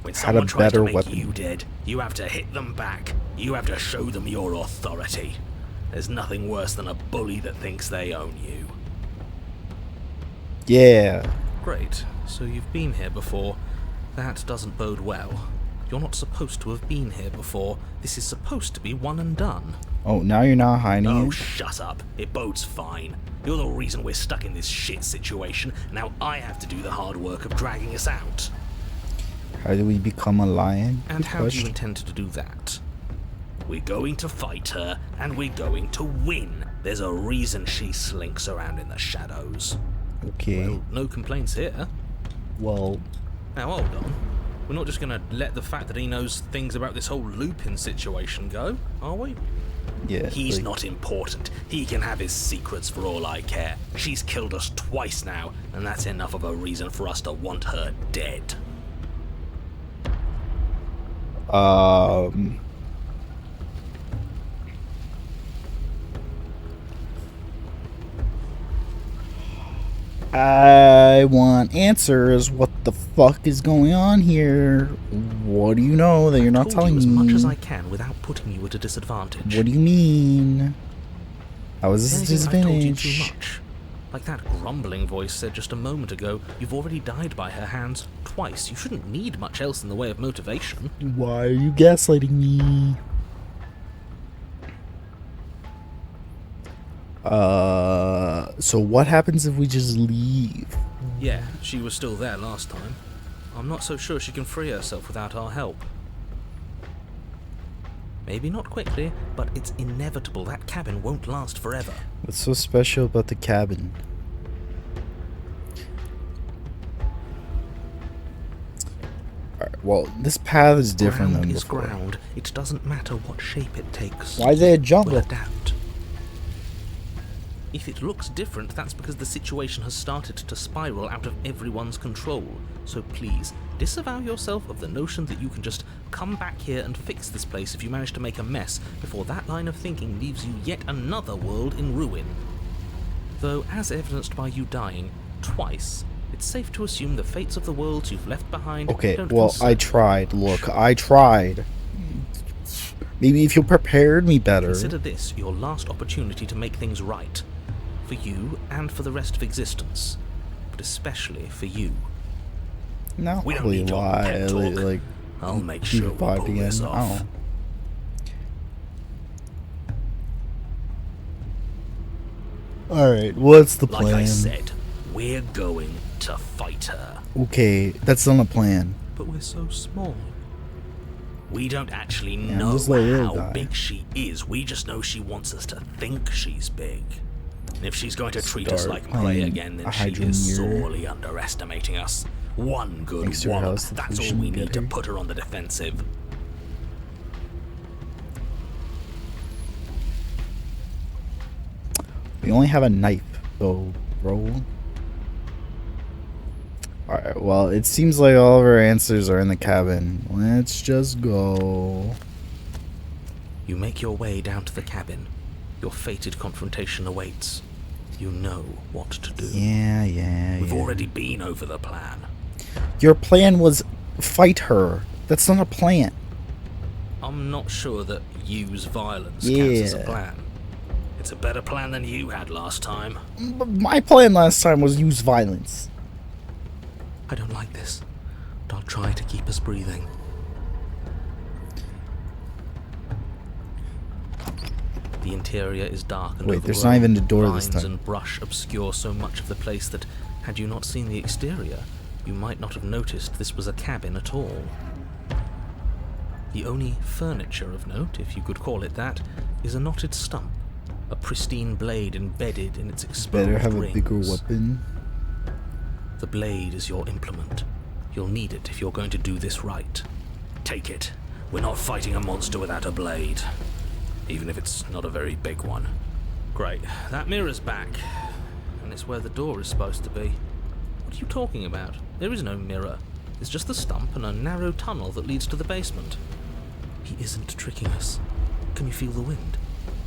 When Had a someone tries better to make weapon. you dead, you have to hit them back. You have to show them your authority. There's nothing worse than a bully that thinks they own you. Yeah. Great. So you've been here before. That doesn't bode well. You're not supposed to have been here before. This is supposed to be one and done. Oh, now you're not hiding Oh, it? shut up. It bodes fine. You're the reason we're stuck in this shit situation. Now I have to do the hard work of dragging us out. How do we become a lion? And Good how do you question. intend to do that? We're going to fight her, and we're going to win. There's a reason she slinks around in the shadows. Okay. Well, no complaints here. Well, Now hold on. We're not just gonna let the fact that he knows things about this whole Lupin situation go, are we? yeah. He's like, not important. He can have his secrets for all I care. She's killed us twice now, and that's enough of a reason for us to want her dead. I want answers. What the fuck is going on here? What do you know that you're not Told telling you as me? much as I can without putting you at a disadvantage. What do you mean? How is this a Anything I've told you too disadvantage? much. Like that grumbling voice said just a moment ago, you've already died by her hands twice. You shouldn't need much else in the way of motivation. Why are you gaslighting me? So what happens if we just leave? Yeah, she was still there last time. I'm not so sure she can free herself without our help. Maybe not quickly, but it's inevitable. That cabin won't last forever. What's so special about the cabin? Alright, well, this path is different Ground than is before. ground. It doesn't matter what shape it takes. Why is there a We'll jungle? adapt. If it looks different, that's because the situation has started to spiral out of everyone's control. So please, disavow yourself of the notion that you can just come back here and fix this place if you manage to make a mess before that line of thinking leaves you yet another world in ruin. Though, as evidenced by you dying twice, it's safe to assume the fates of the worlds you've left behind Okay, don't well, concern I you. tried. Look, I tried. Maybe if you prepared me better. Consider this your last opportunity to make things right. For you and for the rest of existence. But especially for you. Not We don't really need your lie. pep talk. Like, I'll make we sure we vibed pull again. this off. Alright, what's the plan? Like I said, we're going to fight her. Okay, that's not a plan. But we're so small. We don't actually Yeah, know just let her how die. big she is. We just know she wants us to think she's big. And if she's going to treat us Start like prey playing again, then a she Hydra is mirror. sorely underestimating us. One good Thanks to your wallop, house, the that's all solution we will need get to her. put her on the defensive. We only have a knife, though, bro. Alright, well, it seems like all of our answers are in the cabin. Let's just go. You make your way down to the cabin. Your fated confrontation awaits. You know what to do. Yeah. We've already been over the plan. Your plan was fight her. That's not a plan. I'm not sure that use violence counts as a Yeah. plan. It's a better plan than you had last time. But my plan last time was use violence. I don't like this, but I'll try to keep us breathing. The interior is dark and Wait, there's overgrown. not even a door this Vines time. and brush obscure so much of the place that, had you not seen the exterior, you might not have noticed this was a cabin at all. The only furniture of note, if you could call it that, is a knotted stump, a pristine blade embedded in its exposed Better have a bigger rings. weapon. The blade is your implement. You'll need it if you're going to do this right. Take it. We're not fighting a monster without a blade. Even if it's not a very big one. Great. That mirror's back. And it's where the door is supposed to be. What are you talking about? There is no mirror. It's just the stump and a narrow tunnel that leads to the basement. He isn't tricking us. Can you feel the wind?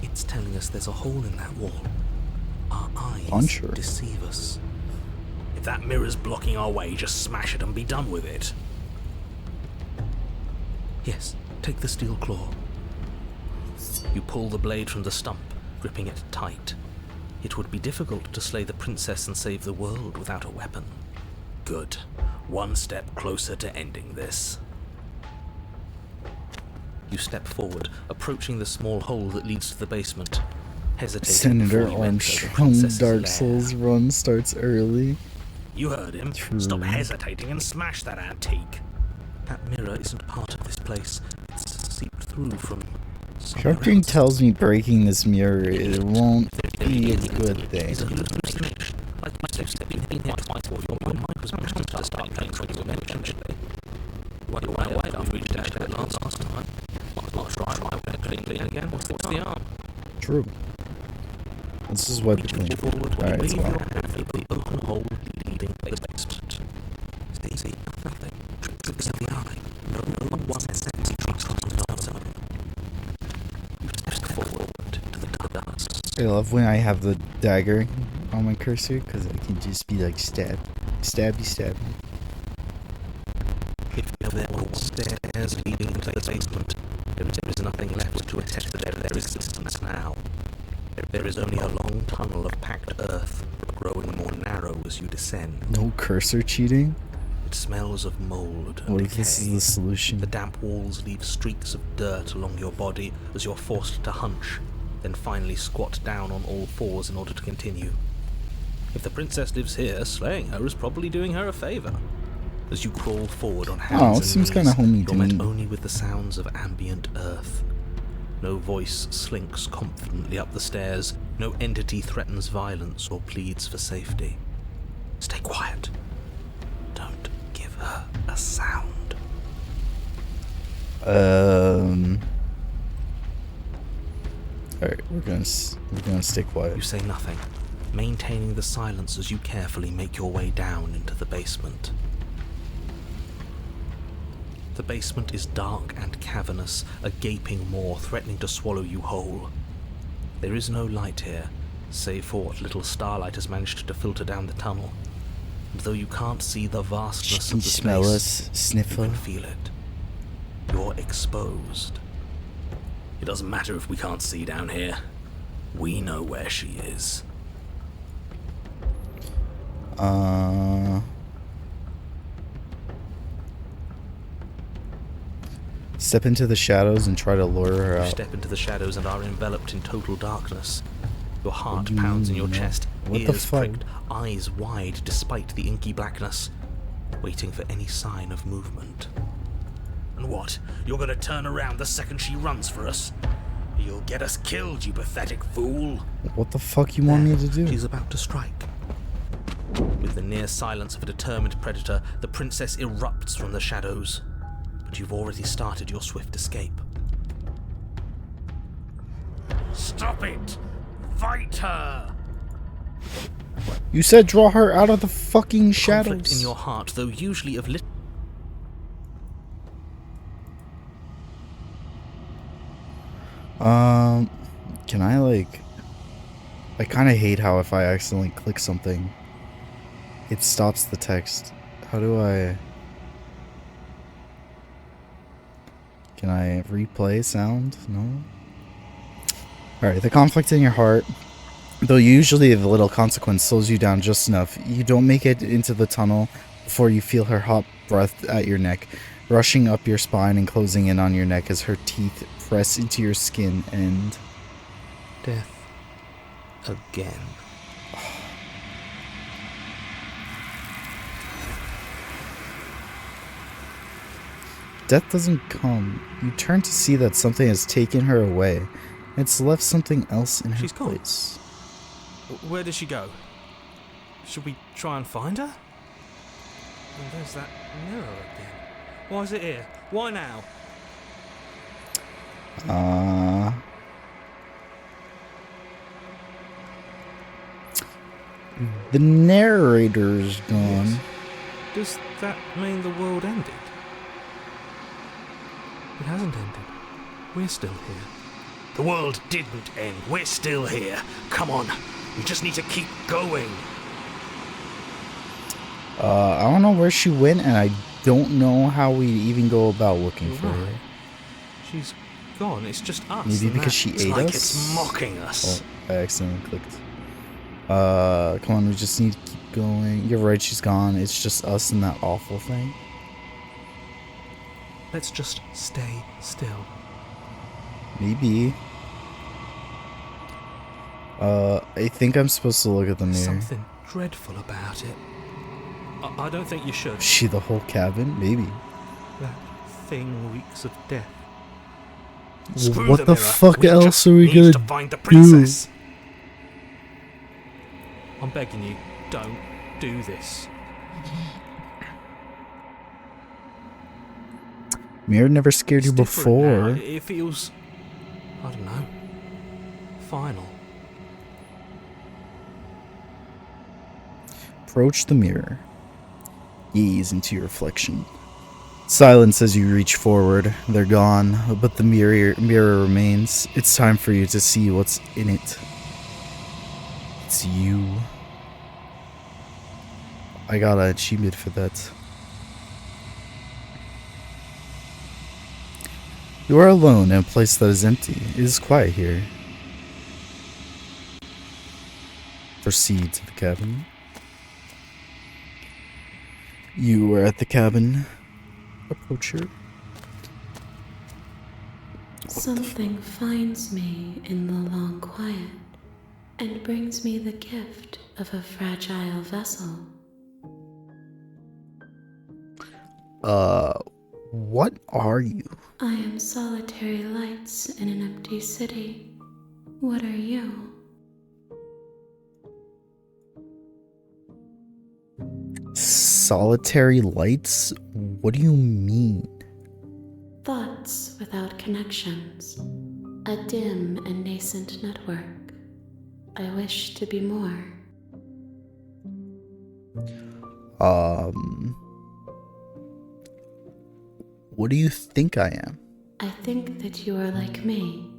It's telling us there's a hole in that wall. Our eyes Unsure. deceive us. If that mirror's blocking our way, just smash it and be done with it. Yes, take the steel claw. You pull the blade from the stump, gripping it tight. It would be difficult to slay the princess and save the world without a weapon. Good. One step closer to ending this. You step forward, approaching the small hole that leads to the basement. Hesitating Senator before you enter the Armstrong princess's Dark lair. Souls run starts early. You heard him. True. Stop hesitating and smash that antique. That mirror isn't part of this place. It's seeped through from somewhere Sharping else. tells me breaking this mirror it won't be a good thing. It's a hallucination. Like you said, stepping in here twice before your mind was pushed to start playing when you were eventually. Why after we reached that last time? I'll try clean again. What's the arm? True. This is what Reaching forward when Alright, you it's leave fine. your hand at the open hole leading to the basement. See, nothing. Tricks of the eye. No one sense trust on its own. You step forward to the dust. I love when I have the dagger on my cursor because I can just be like stabby. If there were stairs leading into the basement, there is nothing left to attest to their existence now. There is only a long tunnel of packed earth, growing more narrow as you descend. No cursor cheating? It smells of mold and What if decay. this is the solution? The damp walls leave streaks of dirt along your body as you're forced to hunch, then finally squat down on all fours in order to continue. If the princess lives here, slaying her is probably doing her a favor. As you crawl forward on hands and seems knees, kinda homey to you're met me. only with the sounds of ambient earth. No voice slinks confidently up the stairs, no entity threatens violence or pleads for safety. Stay quiet. Don't give her a sound. Alright, we're gonna stay quiet. You say nothing, maintaining the silence as you carefully make your way down into the basement. The basement is dark and cavernous, a gaping maw threatening to swallow you whole. There is no light here, save for what little starlight has managed to filter down the tunnel. And though you can't see the vastness Can of you the smell space, us, you sniffer? can feel it. You're exposed. It doesn't matter if we can't see down here. We know where she is. Step into the shadows and try to lure her You out. step into the shadows and are enveloped in total darkness. Your heart do you pounds in mean, your what? chest, What the ears fuck? pricked, eyes wide despite the inky blackness, waiting for any sign of movement. And what? You're gonna turn around the second she runs for us? You'll get us killed, you pathetic fool. What the fuck you want me to do? She's about to strike. With the near silence of a determined predator, the princess erupts from the shadows. But you've already started your swift escape. Stop it! Fight her! You said draw her out of the fucking shadows. Conflict in your heart, though usually of little. Can I like... I kind of hate how if I accidentally click something, it stops the text. How do I... Can I replay sound? No? Alright, the conflict in your heart, though usually the little consequence slows you down just enough, you don't make it into the tunnel before you feel her hot breath at your neck, rushing up your spine and closing in on your neck as her teeth press into your skin and... Death. Again. Death doesn't come. You turn to see that something has taken her away. It's left something else in her She's gone. place. Where did she go? Should we try and find her? And there's that mirror again. Why is it here? Why now? The narrator's gone. Yes. Does that mean the world ended? It hasn't ended. We're still here. The world didn't end. We're still here. Come on. We just need to keep going. I don't know where she went, and I don't know how we even go about looking You're for her. right. She's gone. It's just us. Maybe and because that. she It's ate like us? it's mocking us. Oh, I accidentally clicked. Come on, we just need to keep going. You're right, she's gone. It's just us and that awful thing. Let's just stay still. Maybe. I think I'm supposed to look at the mirror. Something dreadful about it. I don't think you should. Is she the whole cabin? Maybe. That thing reeks of death. Screw What the mirror. fuck We else just are we need gonna to find the princess. I'm begging you, don't do this. Mirror never scared you It's different now. before. It feels, I don't know, final. Approach the mirror. Gaze into your reflection. Silence as you reach forward. They're gone, but the mirror remains. It's time for you to see what's in it. It's you. I got an achievement for that. You are alone in a place that is empty. It is quiet here. Proceed to the cabin. You are at the cabin. Approach her. Something finds me in the long quiet and brings me the gift of a fragile vessel. What are you? I am solitary lights in an empty city. What are you? Solitary lights? What do you mean? Thoughts without connections. A dim and nascent network. I wish to be more. What do you think I am? I think that you are like me.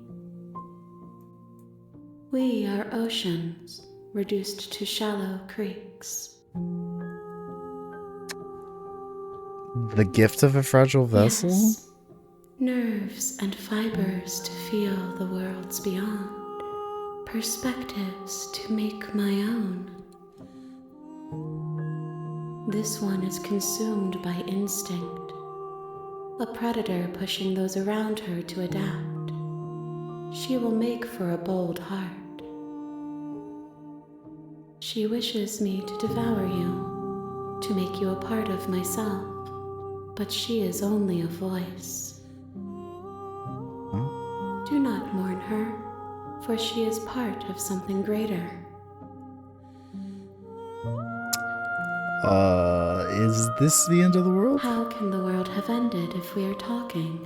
We are oceans, reduced to shallow creeks. The gift of a fragile vessel? Yes. Nerves and fibers to feel the worlds beyond. Perspectives to make my own. This one is consumed by instinct. A predator pushing those around her to adapt. She will make for a bold heart. She wishes me to devour you, to make you a part of myself. But she is only a voice. Do not mourn her, for she is part of something greater. Is this the end of the world? How can the world have ended if we are talking?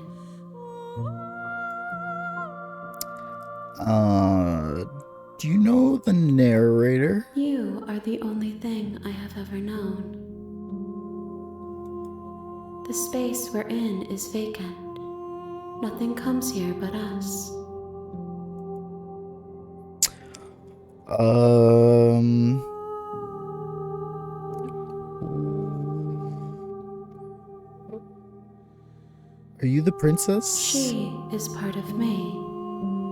Do you know the narrator? You are the only thing I have ever known. The space we're in is vacant. Nothing comes here but us. Are you the princess? She is part of me,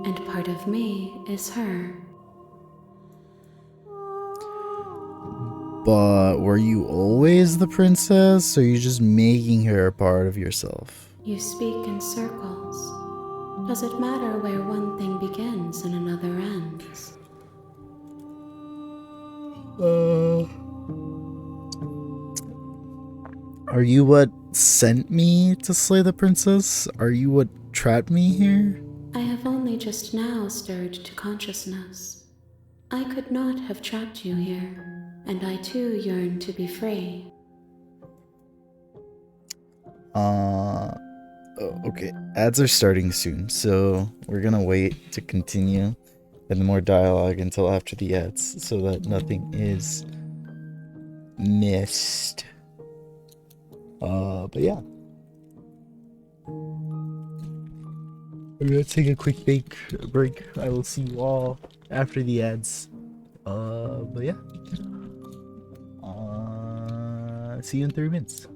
and part of me is her. But were you always the princess, or are you just making her a part of yourself? You speak in circles. Does it matter where one thing begins and another ends? Are you what sent me to slay the princess? Are you what trapped me here? I have only just now stirred to consciousness. I could not have trapped you here, and I too yearn to be free. Okay. Ads are starting soon, so we're gonna wait to continue and more dialogue until after the ads so that nothing is missed. But yeah. I'm gonna take a quick break. I will see you all after the ads. But yeah. See you in 3 minutes.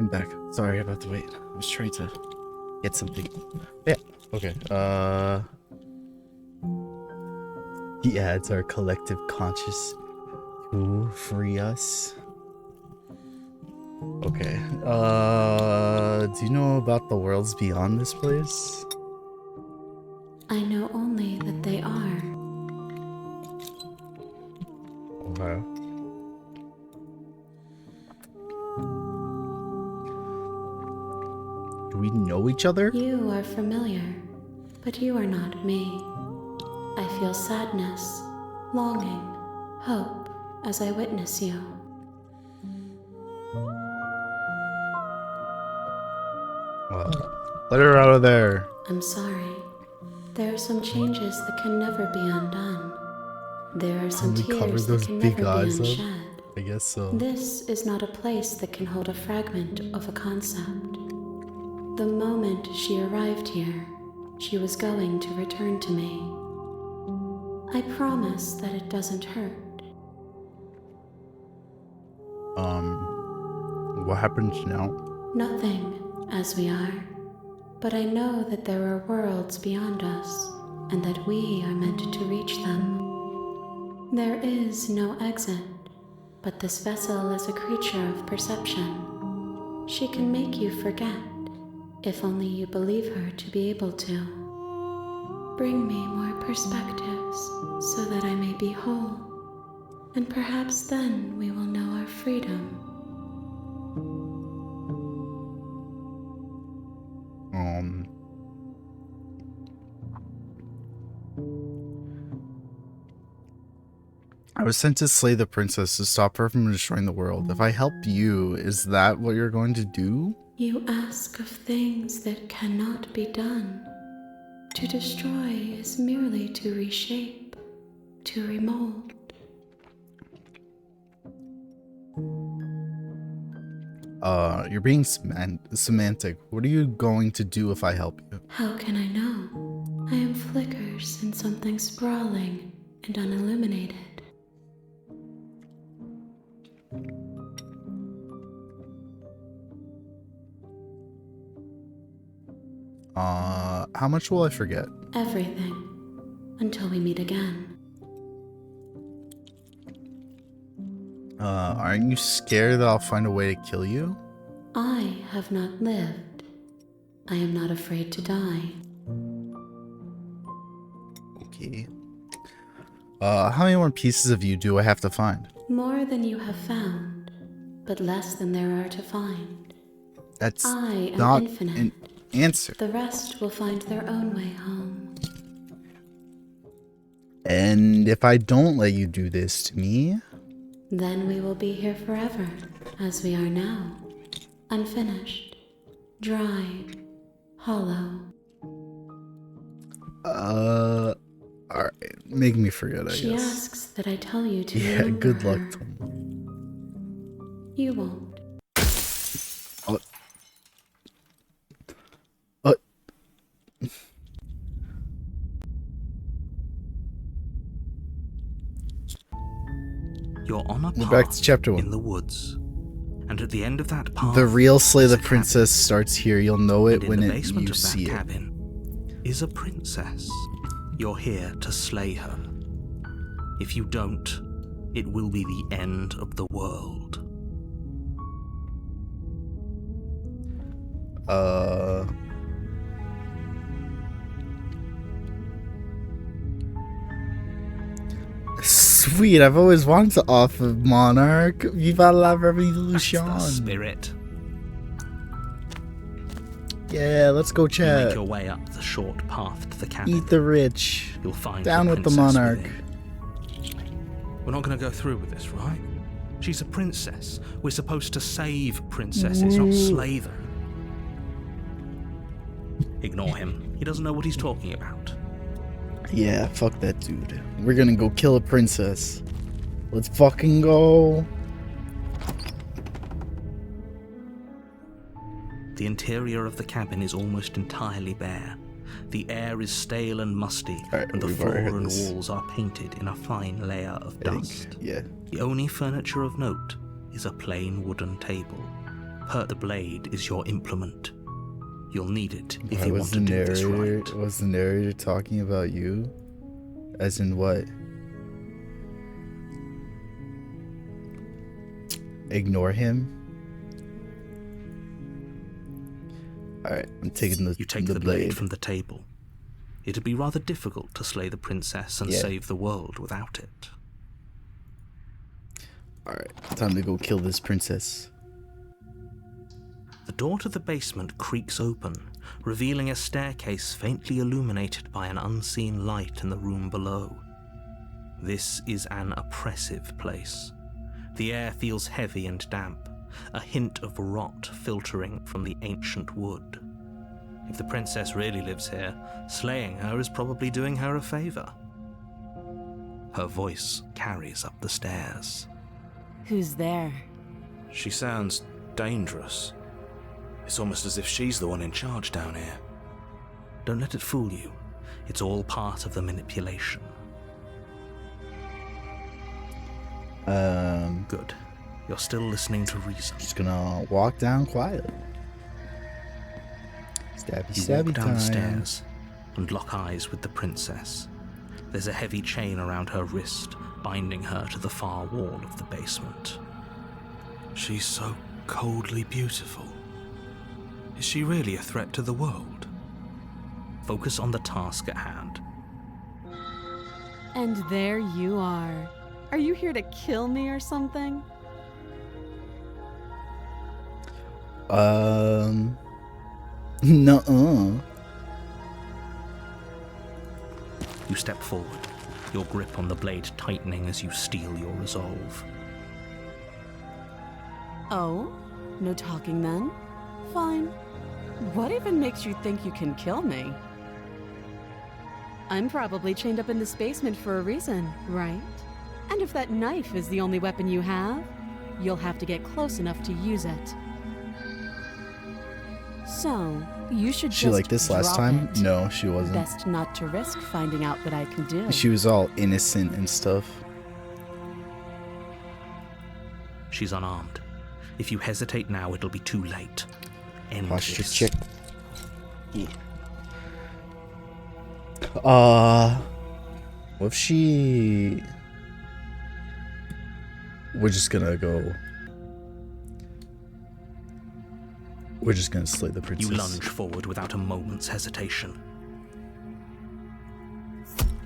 I'm back. Sorry about the wait. I was trying to get something. Yeah. Okay. The ads are collective conscious to free us. Okay. Do you know about the worlds beyond this place? I know only that they are. Okay. Do we know each other? You are familiar, but you are not me. I feel sadness, longing, hope as I witness you. Let her out of there. I'm sorry. There are some changes that can never be undone. There are some we cover tears those that can big never be eyes up? unshed. I guess so. This is not a place that can hold a fragment of a concept. The moment she arrived here, she was going to return to me. I promise that it doesn't hurt. What happens now? Nothing, as we are. But I know that there are worlds beyond us, and that we are meant to reach them. There is no exit, but this vessel is a creature of perception. She can make you forget, if only you believe her to be able to. Bring me more perspectives, so that I may be whole, and perhaps then we will know our freedom. I was sent to slay the princess to stop her from destroying the world. If I help you, is that what you're going to do? You ask of things that cannot be done. To destroy is merely to reshape, to remold. You're being semantic. What are you going to do if I help you? How can I know? I am flickers in something sprawling and unilluminated. How much will I forget? Everything. Until we meet again. Aren't you scared that I'll find a way to kill you? I have not lived. I am not afraid to die. Okay. How many more pieces of you do I have to find? More than you have found, but less than there are to find. That's I am not infinite. an answer. The rest will find their own way home. And if I don't let you do this to me? Then we will be here forever, as we are now. Unfinished, dry, hollow. Alright. Make me forget, I She guess. asks that I tell you to Yeah, remember good luck, her. Tom. You won't. You're on a We're path back to chapter 1. in the woods. And at the end of that path, The real Slay is the a cabin. Princess starts here. You'll know it And when in the basement you of that see it. cabin is a princess. You're here to slay her. If you don't, it will be the end of the world. Sweet, I've always wanted to off of Monarch. Viva la That's revolution. the spirit. Yeah, let's go You make chat. your way up the short path to the cabin. Eat the rich. You'll find Down with the princess monarch. within. We're not going to go through with this, right? She's a princess. We're supposed to save princesses, not slay them. Ignore him. He doesn't know what he's talking about. Yeah, fuck that dude. We're gonna go kill a princess. Let's fucking go. The interior of the cabin is almost entirely bare. The air is stale and musty, Alright, and the we've already floor heard and this. walls are painted in a fine layer of I think, dust. yeah. The only furniture of note is a plain wooden table. The blade is your implement. You'll need it if Why you was want the to do this narrator right. was the narrator talking about you? As in what? Ignore him? Alright, I'm taking You take the blade. blade from the table. It'd be rather difficult to slay the princess and Yeah. save the world without it. Alright, time to go kill this princess. The door to the basement creaks open, revealing a staircase faintly illuminated by an unseen light in the room below. This is an oppressive place. The air feels heavy and damp, a hint of rot filtering from the ancient wood. If the princess really lives here, slaying her is probably doing her a favor. Her voice carries up the stairs. Who's there? She sounds dangerous. It's almost as if she's the one in charge down here. Don't let it fool you. It's all part of the manipulation. Good. You're still listening to reason. Just gonna walk down quiet. Stabby, You stabby walk down the time. stairs and lock eyes with the princess. There's a heavy chain around her wrist, binding her to the far wall of the basement. She's so coldly beautiful. Is she really a threat to the world? Focus on the task at hand. And there you are. Are you here to kill me or something? Nuh-uh. You step forward, your grip on the blade tightening as you steel your resolve. Oh? No talking then? Fine. What even makes you think you can kill me? I'm probably chained up in this basement for a reason, right? And if that knife is the only weapon you have, you'll have to get close enough to use it. So, you should She just like this last drop time? it. No, she wasn't. Best not to risk finding out what I can do. She was all innocent and stuff. She's unarmed. If you hesitate now, it'll be too late. End Posture this. check. What if she... We're just gonna go... We're just gonna slay the princess. You lunge forward without a moment's hesitation.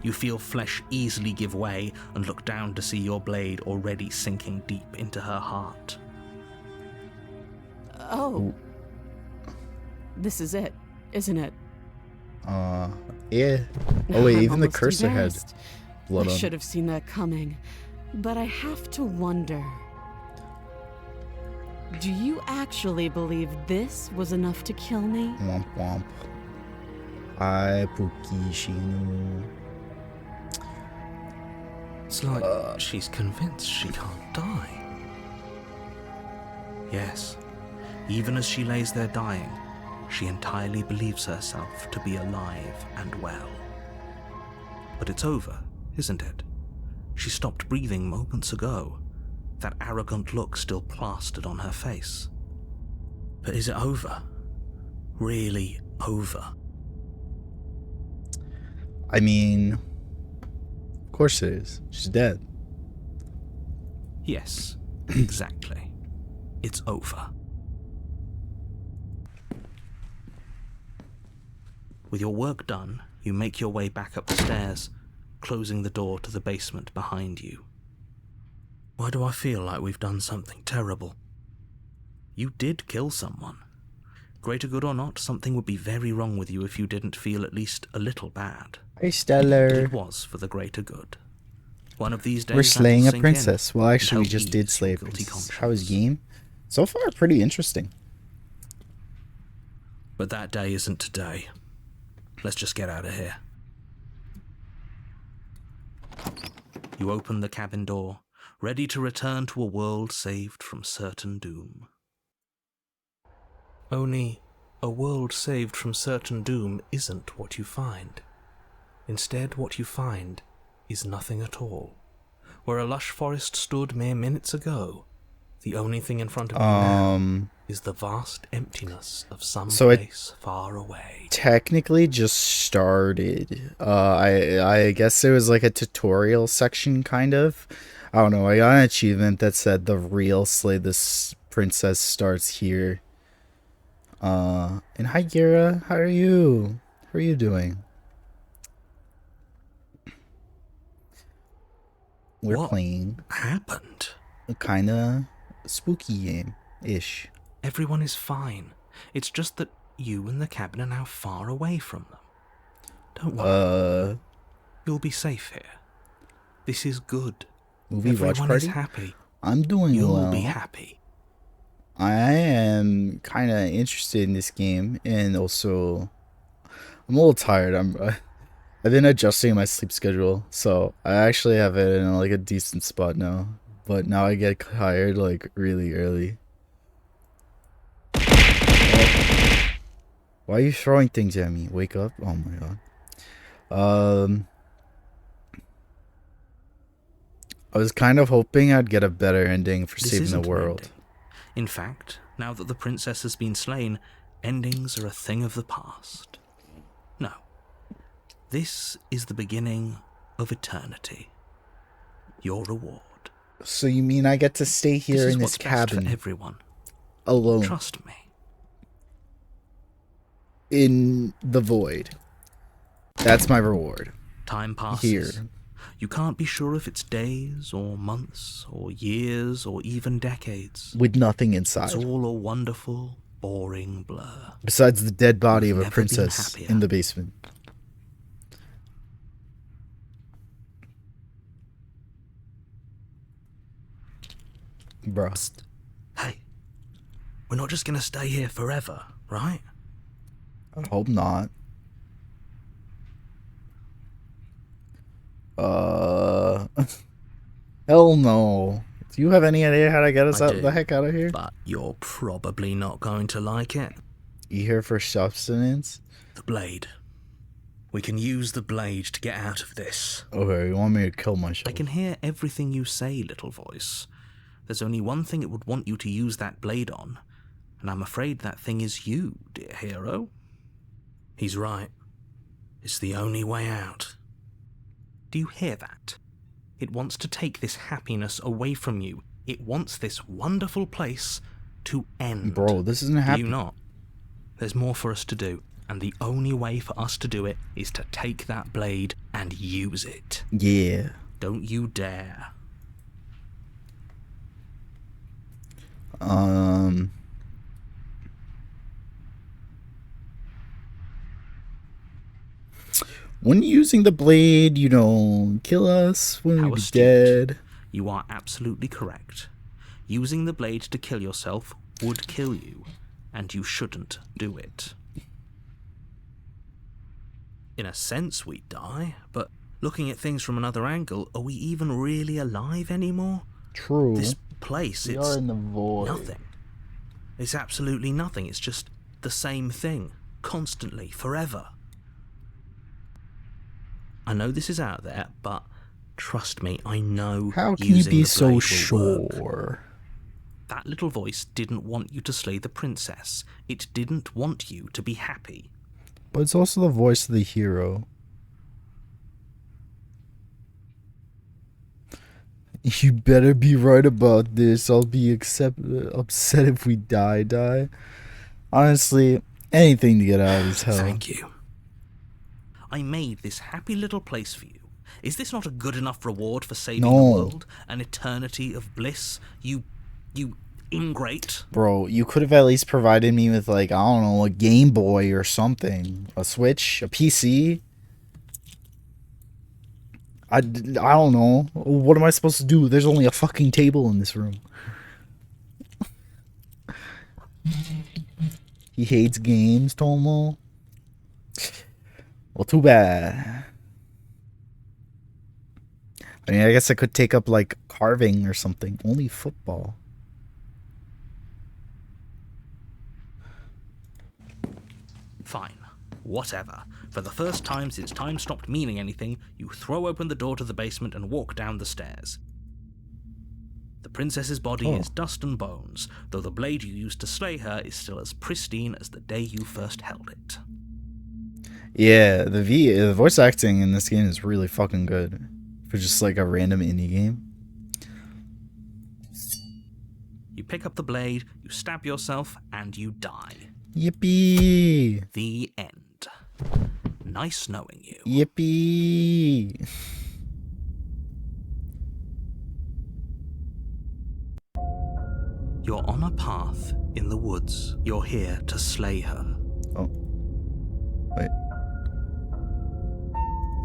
You feel flesh easily give way and look down to see your blade already sinking deep into her heart. Oh. This is it, isn't it? Yeah. Oh wait, I'm even the almost cursor had embarrassed. blood I on should it. have seen that coming. But I have to wonder. Do you actually believe this was enough to kill me? Womp womp. Ai, Pukishinu. It's like she's convinced she can't die. Yes, even as she lays there dying, she entirely believes herself to be alive and well. But it's over, isn't it? She stopped breathing moments ago, that arrogant look still plastered on her face. But is it over? Really over? I mean, of course it is. She's dead. Yes, exactly. It's over. With your work done, you make your way back up the stairs, closing the door to the basement behind you. Why do I feel like we've done something terrible? You did kill someone. Greater good or not, something would be very wrong with you if you didn't feel at least a little bad. Hey, But Stellar. it was for the greater good. One of these days, We're that'll slaying a sink in princess. Well, and actually, we help just did ease slay a your guilty princess. conscience. How was game? So far, pretty interesting. But that day isn't today. Let's just get out of here. You open the cabin door, ready to return to a world saved from certain doom. Only, a world saved from certain doom isn't what you find. Instead, what you find is nothing at all. Where a lush forest stood mere minutes ago, The only thing in front of you now is the vast emptiness of some place far away. Technically just started. I guess there was like a tutorial section, kind of. I don't know. I got an achievement that said the real Slay This Princess starts here. And hi, Gira. How are you? How are you doing? We're playing happened? a kind of spooky game-ish. Everyone is fine. It's just that you and the cabin are now far away from them. Don't worry. You'll be safe here. This is good. Movie watch Everyone party? is happy. I'm doing You'll well. be happy. I am kind of interested in this game, and also I'm a little tired. I've been adjusting my sleep schedule, so I actually have it in like a decent spot now. But now I get tired like really early. Why are you throwing things at me? Wake up! Oh my god. I was kind of hoping I'd get a better ending for saving the world. In fact, now that the princess has been slain, endings are a thing of the past. No. This is the beginning of eternity. Your reward. So you mean I get to stay here in this cabin for everyone. alone Trust me. in the void? That's my reward. Time passes. Here. You can't be sure if it's days or months or years or even decades. With nothing inside. It's all a wonderful, boring blur. Besides the dead body of a Never been princess happier. in the basement. Bruh. Psst. Hey, we're not just gonna stay here forever, right? I hope not. Hell no. Do you have any idea how to get us I out do, the heck out of here? But you're probably not going to like it. You here for sustenance? The blade. We can use the blade to get out of this. Okay, you want me to kill myself? I can hear everything you say, little voice. There's only one thing it would want you to use that blade on, and I'm afraid that thing is you, dear hero. He's right. It's the only way out. Do you hear that? It wants to take this happiness away from you. It wants this wonderful place to end. Bro, this isn't Do happening. you not? There's more for us to do, and the only way for us to do it is to take that blade and use it. Yeah. Don't you dare. When using the blade, you don't kill us when How we're astute. dead. You are absolutely correct. Using the blade to kill yourself would kill you, and you shouldn't do it. In a sense, we'd die, but looking at things from another angle, are we even really alive anymore? True. This place, We it's are in the void. nothing. It's absolutely nothing. It's just the same thing, constantly, forever. I know this is out there, but trust me, I know How can you using be the so blade will sure? work. That little voice didn't want you to slay the princess. It didn't want you to be happy. But it's also the voice of the hero. You better be right about this. I'll be upset if we die. Honestly, anything to get out of this hell. Thank you. I made this happy little place for you. Is this not a good enough reward for saving the world? An eternity of bliss? You ingrate. Bro, you could have at least provided me with, like, I don't know, a Game Boy or something. A Switch? A PC? I don't know. What am I supposed to do? There's only a fucking table in this room. He hates games, Tomo. Well, too bad. I mean, I guess I could take up, like, carving or something. Only football. Fine. Whatever. For the first time since time stopped meaning anything, you throw open the door to the basement and walk down the stairs. The princess's body Oh. is dust and bones, though the blade you used to slay her is still as pristine as the day you first held it. Yeah, the voice acting in this game is really fucking good for just like a random indie game. You pick up the blade, you stab yourself, and you die. Yippee! The end. Nice knowing you. Yippee! You're on a path in the woods. You're here to slay her. Oh. Wait.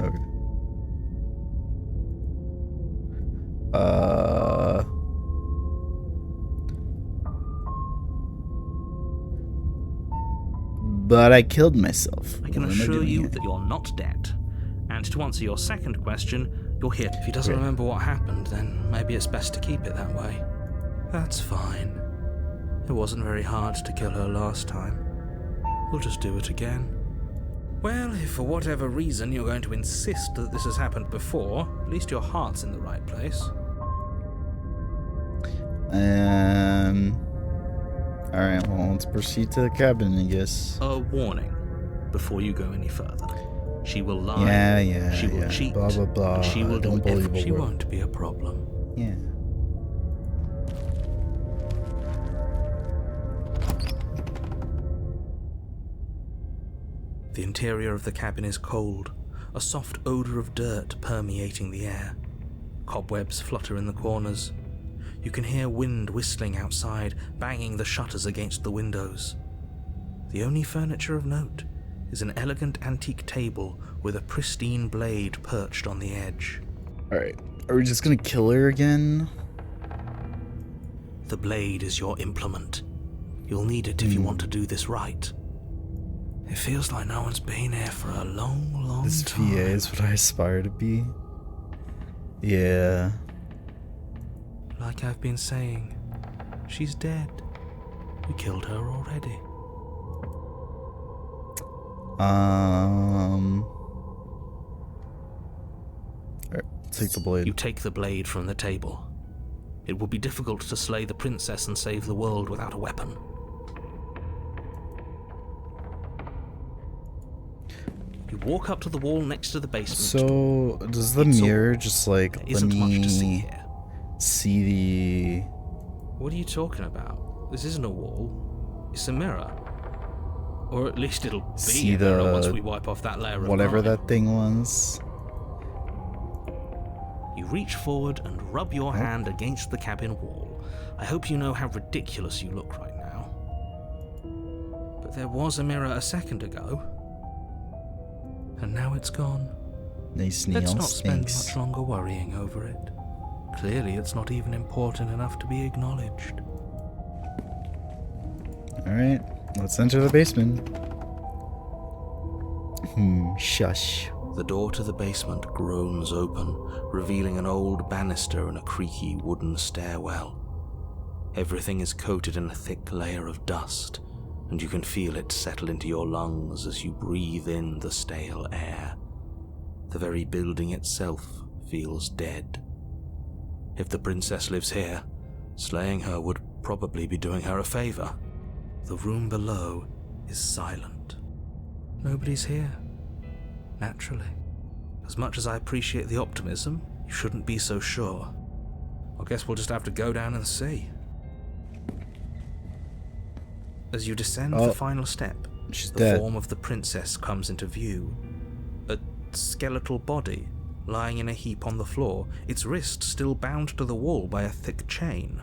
Okay. But I killed myself. I can What am assure doing you here? that you're not dead. And to answer your second question, you're here. If he doesn't Great. remember what happened, then maybe it's best to keep it that way. That's fine. It wasn't very hard to kill her last time. We'll just do it again. Well, if for whatever reason you're going to insist that this has happened before, at least your heart's in the right place. Alright, well, let's proceed to the cabin, I guess. A warning before you go any further. She will lie. Yeah, She will yeah. cheat. Blah, blah, blah. And she will Don't do believe everything. a She word. won't be a problem. Yeah. The interior of the cabin is cold, a soft odor of dirt permeating the air. Cobwebs flutter in the corners. You can hear wind whistling outside, banging the shutters against the windows. The only furniture of note is an elegant antique table with a pristine blade perched on the edge. Alright, are we just gonna kill her again? The blade is your implement. You'll need it if you want to do this right. It feels like no one's been here for a long, long This time. VA is what I aspire to be. Yeah. Like I've been saying, she's dead. We killed her already. Alright, take the blade. You take the blade from the table. It will be difficult to slay the princess and save the world without a weapon. You walk up to the wall next to the basement. So, does the It's all- mirror just like There let isn't much to see me here. see the... What are you talking about? This isn't a wall. It's a mirror. Or at least it'll be See a mirror the- once we wipe off that layer of whatever grime. that thing was? You reach forward and rub your hand against the cabin wall. I hope you know how ridiculous you look right now. But there was a mirror a second ago. And now it's gone. Nice Let's Neil, not spend thanks. much longer worrying over it. Clearly it's not even important enough to be acknowledged. Alright, let's enter the basement. Shush. The door to the basement groans open, revealing an old banister and a creaky wooden stairwell. Everything is coated in a thick layer of dust, and you can feel it settle into your lungs as you breathe in the stale air. The very building itself feels dead. If the princess lives here, slaying her would probably be doing her a favor. The room below is silent. Nobody's here. Naturally. As much as I appreciate the optimism, you shouldn't be so sure. I guess we'll just have to go down and see. As you descend Oh, the final step, she's the dead. form of the princess comes into view. A skeletal body lying in a heap on the floor, its wrist still bound to the wall by a thick chain.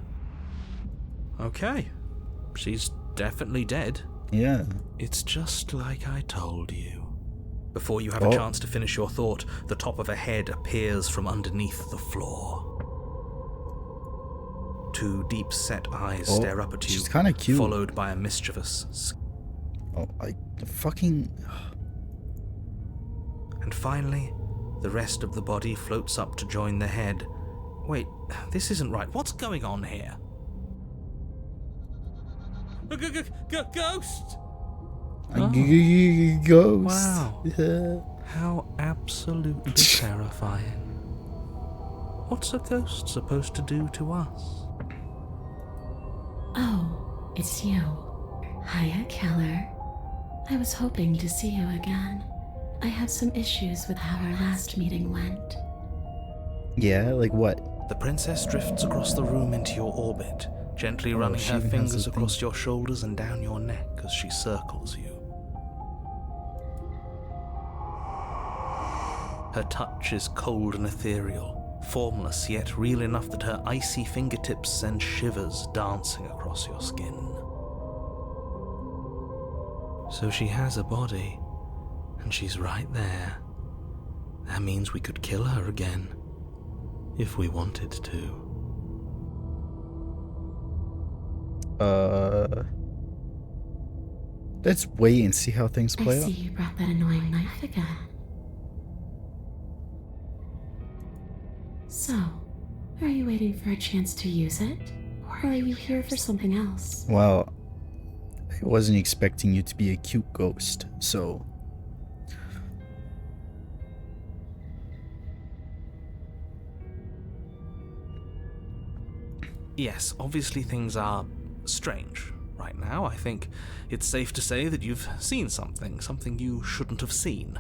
Okay, she's definitely dead. Yeah. It's just like I told you. Before you have a Oh. chance to finish your thought, the top of a head appears from underneath the floor. Two deep-set eyes Oh, stare up at you, she's kinda cute. followed by a mischievous. Oh, I fucking... And finally, the rest of the body floats up to join the head. Wait, this isn't right. What's going on here? Ghost! Ghost. Wow. Yeah. How absolutely terrifying. What's a ghost supposed to do to us? Oh, it's you. Hiya, Keller. I was hoping to see you again. I have some issues with how our last meeting went. Yeah, like what? The princess drifts across the room into your orbit, gently running she her even has fingers a across thing. your shoulders and down your neck as she circles you. Her touch is cold and ethereal, formless yet real enough that her icy fingertips send shivers dancing across your skin. So she has a body, and she's right there. That means we could kill her again, if we wanted to. Let's wait and see how things I play see out. you brought that annoying knife again. So, are you waiting for a chance to use it? Or are you here for something else? Well, I wasn't expecting you to be a cute ghost, so... Yes, obviously things are strange right now. I think it's safe to say that you've seen something you shouldn't have seen.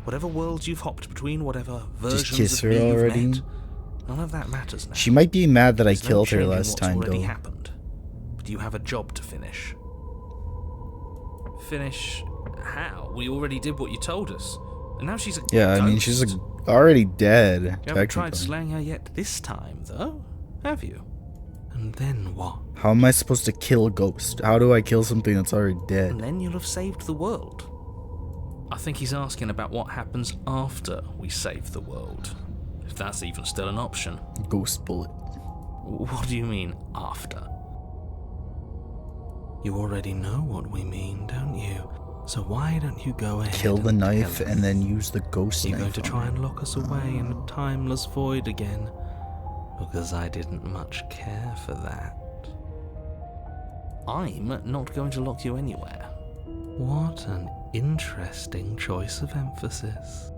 Whatever worlds you've hopped between, whatever versions kiss of her me you've already? met, none of that matters now. She might be mad that I There's no killed her changing last what's time, already though. happened. But you have a job to finish. Finish how? We already did what you told us. And now she's a Yeah, I mean, ghost. she's already dead, You haven't tried technically. slaying her yet this time, though, have you? And then what? How am I supposed to kill a ghost? How do I kill something that's already And dead? then you'll have saved the world. I think he's asking about what happens after we save the world. If that's even still an option. Ghost bullet. What do you mean, after? You already know what we mean, don't you? So why don't you go ahead Kill the and knife tell and us? then use the ghost You're knife going to on try her. and lock us away in a timeless void again? Because I didn't much care for that. I'm not going to lock you anywhere. What an interesting choice of emphasis.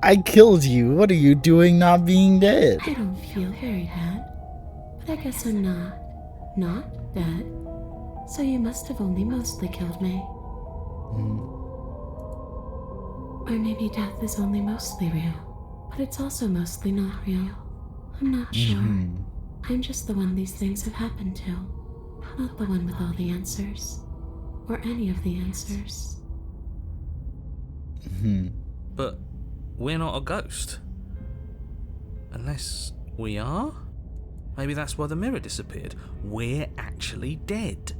I killed you. What are you doing not being dead? I don't feel very dead. But I guess I'm not dead. So you must have only mostly killed me. Or maybe death is only mostly real, but it's also mostly not real. I'm not sure. I'm just the one these things have happened to, not the one with all the answers, or any of the answers. But we're not a ghost. Unless we are? Maybe that's why the mirror disappeared. We're actually dead.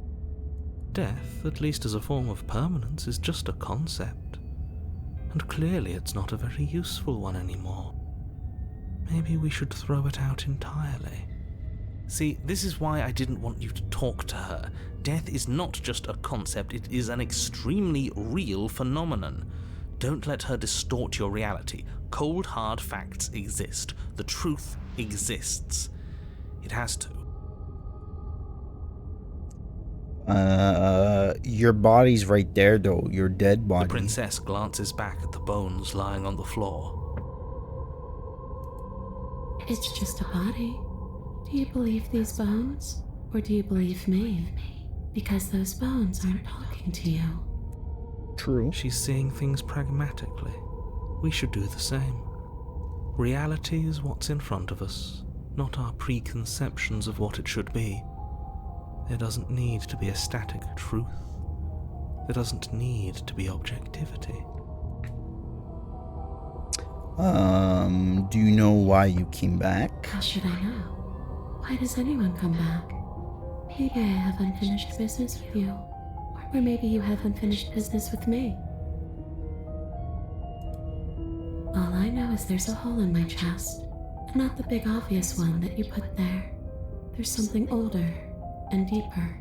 Death, at least as a form of permanence, is just a concept. And clearly it's not a very useful one anymore. Maybe we should throw it out entirely. See, this is why I didn't want you to talk to her. Death is not just a concept, it is an extremely real phenomenon. Don't let her distort your reality. Cold, hard facts exist. The truth exists. It has to. Your body's right there, though. Your dead body. The princess glances back at the bones lying on the floor. It's just a body. Do you believe these bones? Or do you believe me? Because those bones aren't talking to you. True. She's seeing things pragmatically. We should do the same. Reality is what's in front of us, not our preconceptions of what it should be. There doesn't need to be a static truth. There doesn't need to be objectivity. Do you know why you came back? How should I know? Why does anyone come back? Maybe I have unfinished business with you. Or maybe you have unfinished business with me. All I know is there's a hole in my chest. And not the big obvious one that you put there. There's something older and deeper.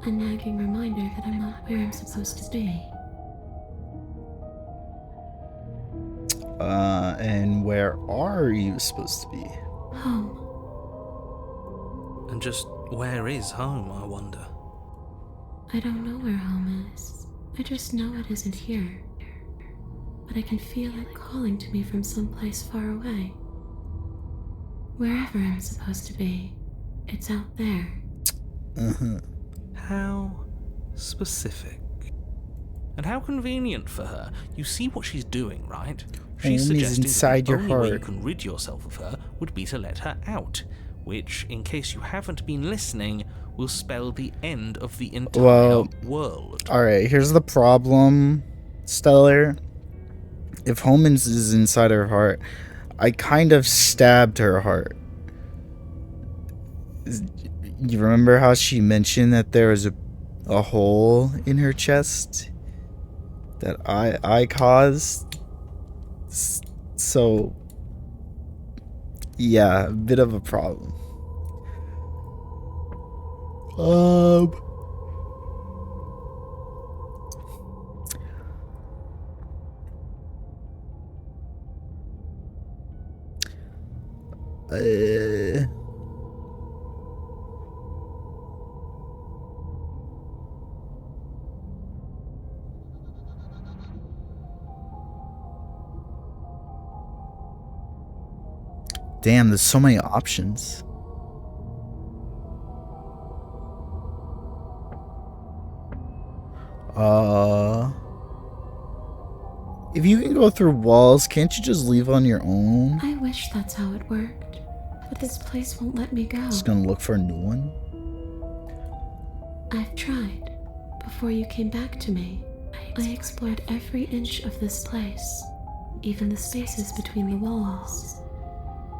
A nagging reminder that I'm not where I'm supposed to be. And where are you supposed to be? Home. And just where is home, I wonder? I don't know where home is. I just know it isn't here. But I can feel it calling to me from someplace far away. Wherever I'm supposed to be, it's out there. Uh-huh. How specific. And how convenient for her. You see what she's doing, right? She's Home is suggesting inside that your the only way you heart. can rid yourself of her would be to let her out, which, in case you haven't been listening, will spell the end of the entire world. Alright, here's the problem, Stellar. If Homans is inside her heart, I kind of stabbed her heart. You remember how she mentioned that there was a hole in her chest that I caused? So, yeah, a bit of a problem. Damn, there's so many options. If you can go through walls, can't you just leave on your own? I wish that's how it worked, but this place won't let me go. Just gonna look for a new one? I've tried. Before you came back to me, I explored every inch of this place, even the spaces between the walls.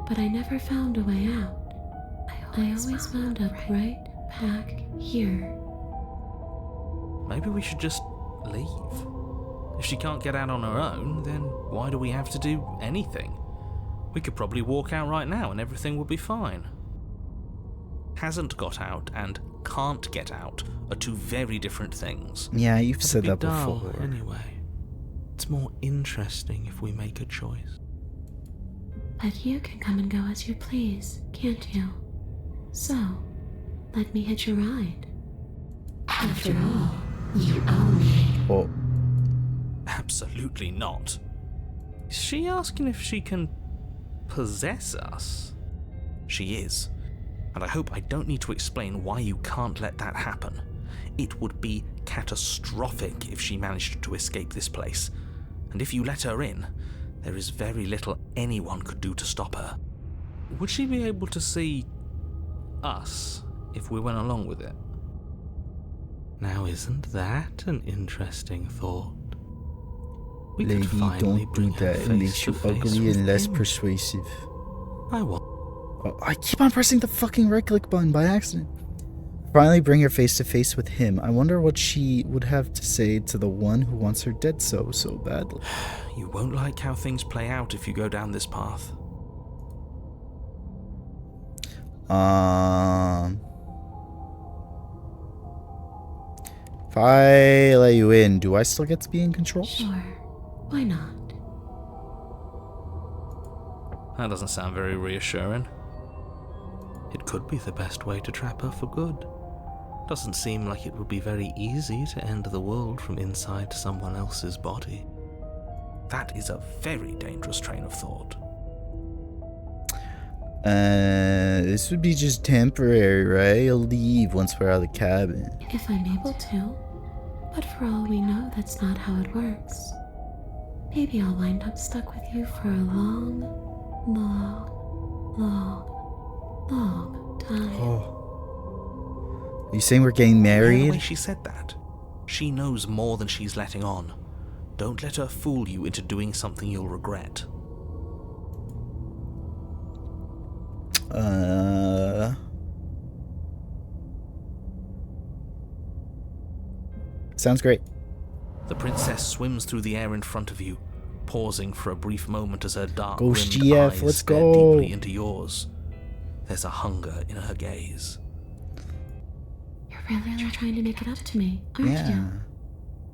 But I never found a way out. I always wound up right back here. Maybe we should just leave. If she can't get out on her own, then why do we have to do anything? We could probably walk out right now and everything will be fine. Hasn't got out and can't get out are two very different things. Yeah, you've That'd said be that dull, before. anyway. It's more interesting if we make a choice. But you can come and go as you please, can't you? So, let me hitch a ride. After all, you own me. Well, Absolutely not. Is she asking if she can possess us? She is. And I hope I don't need to explain why you can't let that happen. It would be catastrophic if she managed to escape this place. And if you let her in, there is very little anyone could do to stop her. Would she be able to see us if we went along with it? Now, isn't that an interesting thought? We could lady, finally don't do bring her that. It makes face you to face ugly with and less him. persuasive. I want. Oh, I keep on pressing the fucking right click button by accident. Finally bring her face to face with him. I wonder what she would have to say to the one who wants her dead so badly. You won't like how things play out if you go down this path. If I let you in, do I still get to be in control? Sure, why not? That doesn't sound very reassuring. It could be the best way to trap her for good. Doesn't seem like it would be very easy to end the world from inside someone else's body. That is a very dangerous train of thought. This would be just temporary, right? You'll leave once we're out of the cabin. If I'm able to. But for all we know, that's not how it works. Maybe I'll wind up stuck with you for a long time. Oh. Are you saying we're getting Yeah, the way married? she said that. She knows more than she's letting on. Don't let her fool you into doing something you'll regret. Sounds great. The princess swims through the air in front of you, pausing for a brief moment as her dark Ghost rimmed GF, eyes let's stare go. deeply into yours. There's a hunger in her gaze. You're really trying to make it up to me, aren't Yeah. you?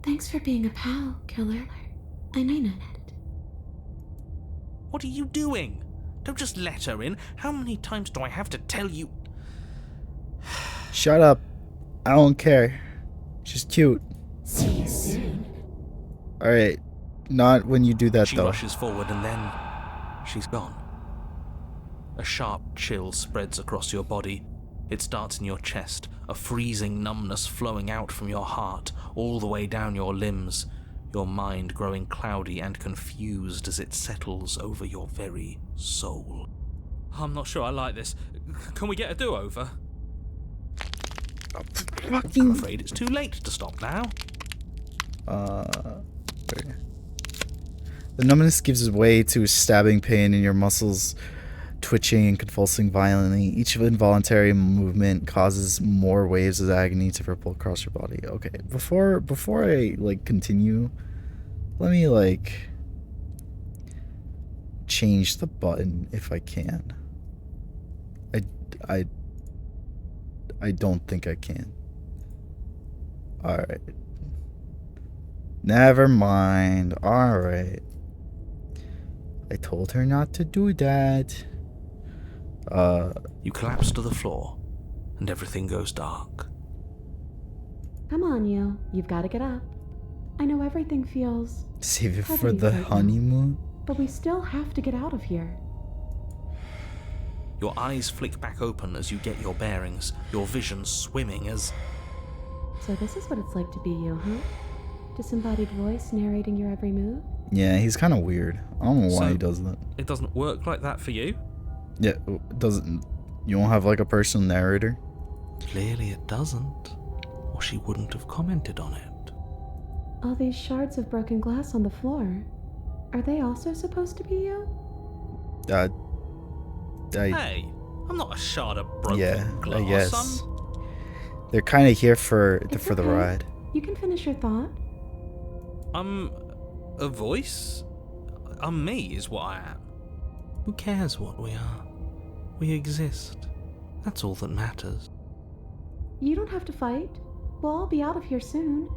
Thanks for being a pal, killer. I mean it. What are you doing? Don't just let her in. How many times do I have to tell you? Shut up. I don't care. She's cute. See you soon. Alright. Not when you do that She though. rushes forward and then she's gone. A sharp chill spreads across your body. It starts in your chest, a freezing numbness flowing out from your heart, all the way down your limbs, your mind growing cloudy and confused as it settles over your very soul. I'm not sure I like this. Can we get a do-over? I'm afraid it's too late to stop now. Okay. The numbness gives way to a stabbing pain in your muscles, twitching and convulsing violently. Each involuntary movement causes more waves of agony to ripple across your body. Okay, before I continue, let me change the button if I can. I don't think I can. Alright. Never mind. Alright. I told her not to do that. You collapse to the floor, and everything goes dark. Come on, you. You've got to get up. I know everything feels Save it for heavy the right now, honeymoon. but we still have to get out of here. Your eyes flick back open as you get your bearings, your vision swimming as... So this is what it's like to be you, huh? Disembodied voice narrating your every move? Yeah, he's kind of weird. I don't know why So- he does that. It doesn't work like that for you? Yeah, doesn't. You don't have a personal narrator? Clearly it doesn't, or she wouldn't have commented on it. All these shards of broken glass on the floor. Are they also supposed to be you? Hey, I'm not a shard of broken Yeah, glass. I guess. I'm... They're kind of here for It's the okay. ride. You can finish your thought. I'm a voice? I'm me is what I am. Who cares what we are? We exist. That's all that matters. You don't have to fight. We'll all be out of here soon.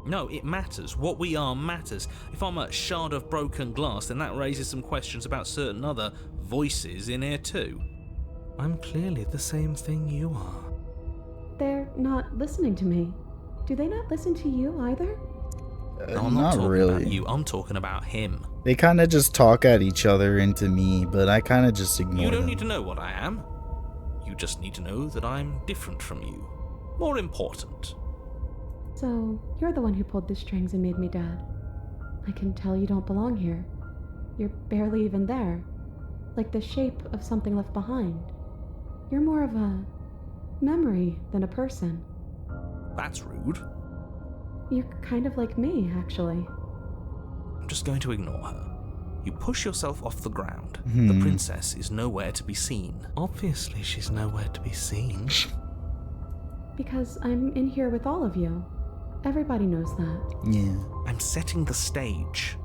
No, it matters. What we are matters. If I'm a shard of broken glass, then that raises some questions about certain other voices in here too. I'm clearly the same thing you are. They're not listening to me. Do they not listen to you either? No, I'm not talking really. about you. I'm talking about him. They kind of just talk at each other into me, but I kind of just ignore You don't them. need to know what I am. You just need to know that I'm different from you. More important. So, you're the one who pulled the strings and made me dead. I can tell you don't belong here. You're barely even there. Like the shape of something left behind. You're more of a memory than a person. That's rude. You're kind of like me, actually. I'm just going to ignore her. You push yourself off the ground. Hmm. The princess is nowhere to be seen. Obviously, she's nowhere to be seen. Because I'm in here with all of you. Everybody knows that. Yeah. I'm setting the stage.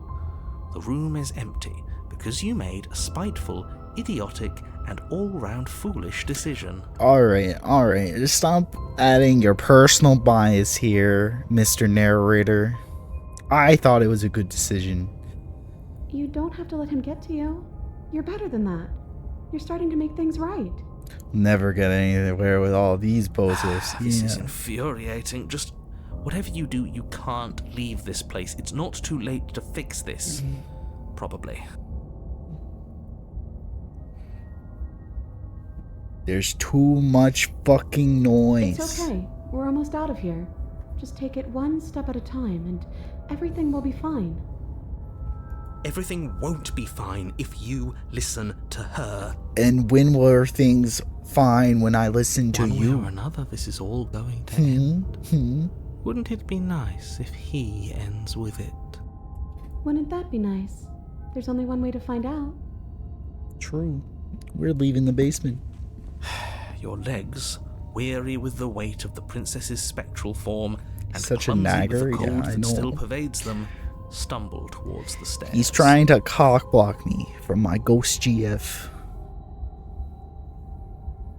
The room is empty because you made a spiteful, idiotic, and all-round foolish decision. Alright. Just stop adding your personal bias here, Mr. Narrator. I thought it was a good decision. You don't have to let him get to you. You're better than that. You're starting to make things right. Never get anywhere with all these bozos. This is Yeah. infuriating. Just whatever you do, you can't leave this place. It's not too late to fix this. Probably. There's too much fucking noise. It's okay. We're almost out of here. Just take it one step at a time and everything will be fine. Everything won't be fine if you listen to her. And when were things fine when I listened to One way or you? another, this is all going to end. Hmm. Wouldn't it be nice if he ends with it? Wouldn't that be nice? There's only one way to find out. True. We're leaving the basement. Your legs, weary with the weight of the princess's spectral form and Such a clumsy nagger, with the cold yeah, I that still know. pervades them, stumble towards the stairs. He's trying to cock block me from my ghost GF.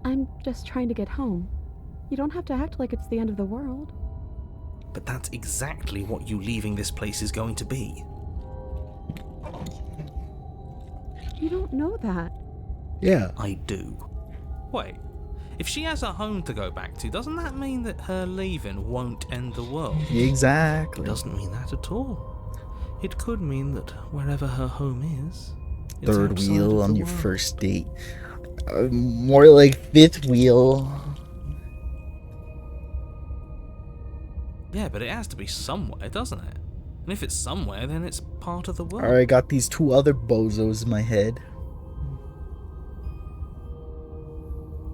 I'm just trying to get home. You don't have to act like it's the end of the world. But that's exactly what you leaving this place is going to be. You don't know that. Yeah. I do. Wait, if she has a home to go back to, doesn't that mean that her leaving won't end the world? It Exactly. doesn't mean that at all. It could mean that wherever her home is, It's third outside wheel of on the your world. first date. More like fifth wheel. Yeah, but it has to be somewhere, doesn't it? And if it's somewhere, then it's part of the world. Alright, I got these two other bozos in my head.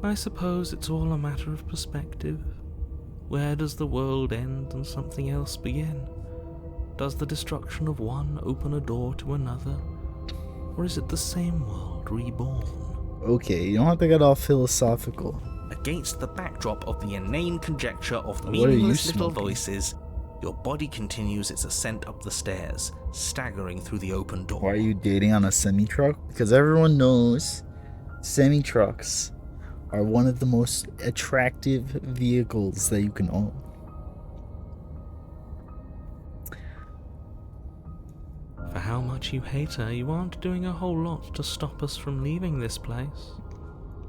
I suppose it's all a matter of perspective. Where does the world end and something else begin? Does the destruction of one open a door to another? Or is it the same world reborn? Okay, you don't have to get all philosophical. Against the backdrop of the inane conjecture of What are you meaningless little smoking? voices, your body continues its ascent up the stairs, staggering through the open door. Why are you dating on a semi-truck? Because everyone knows semi-trucks are one of the most attractive vehicles that you can own. For how much you hate her, you aren't doing a whole lot to stop us from leaving this place.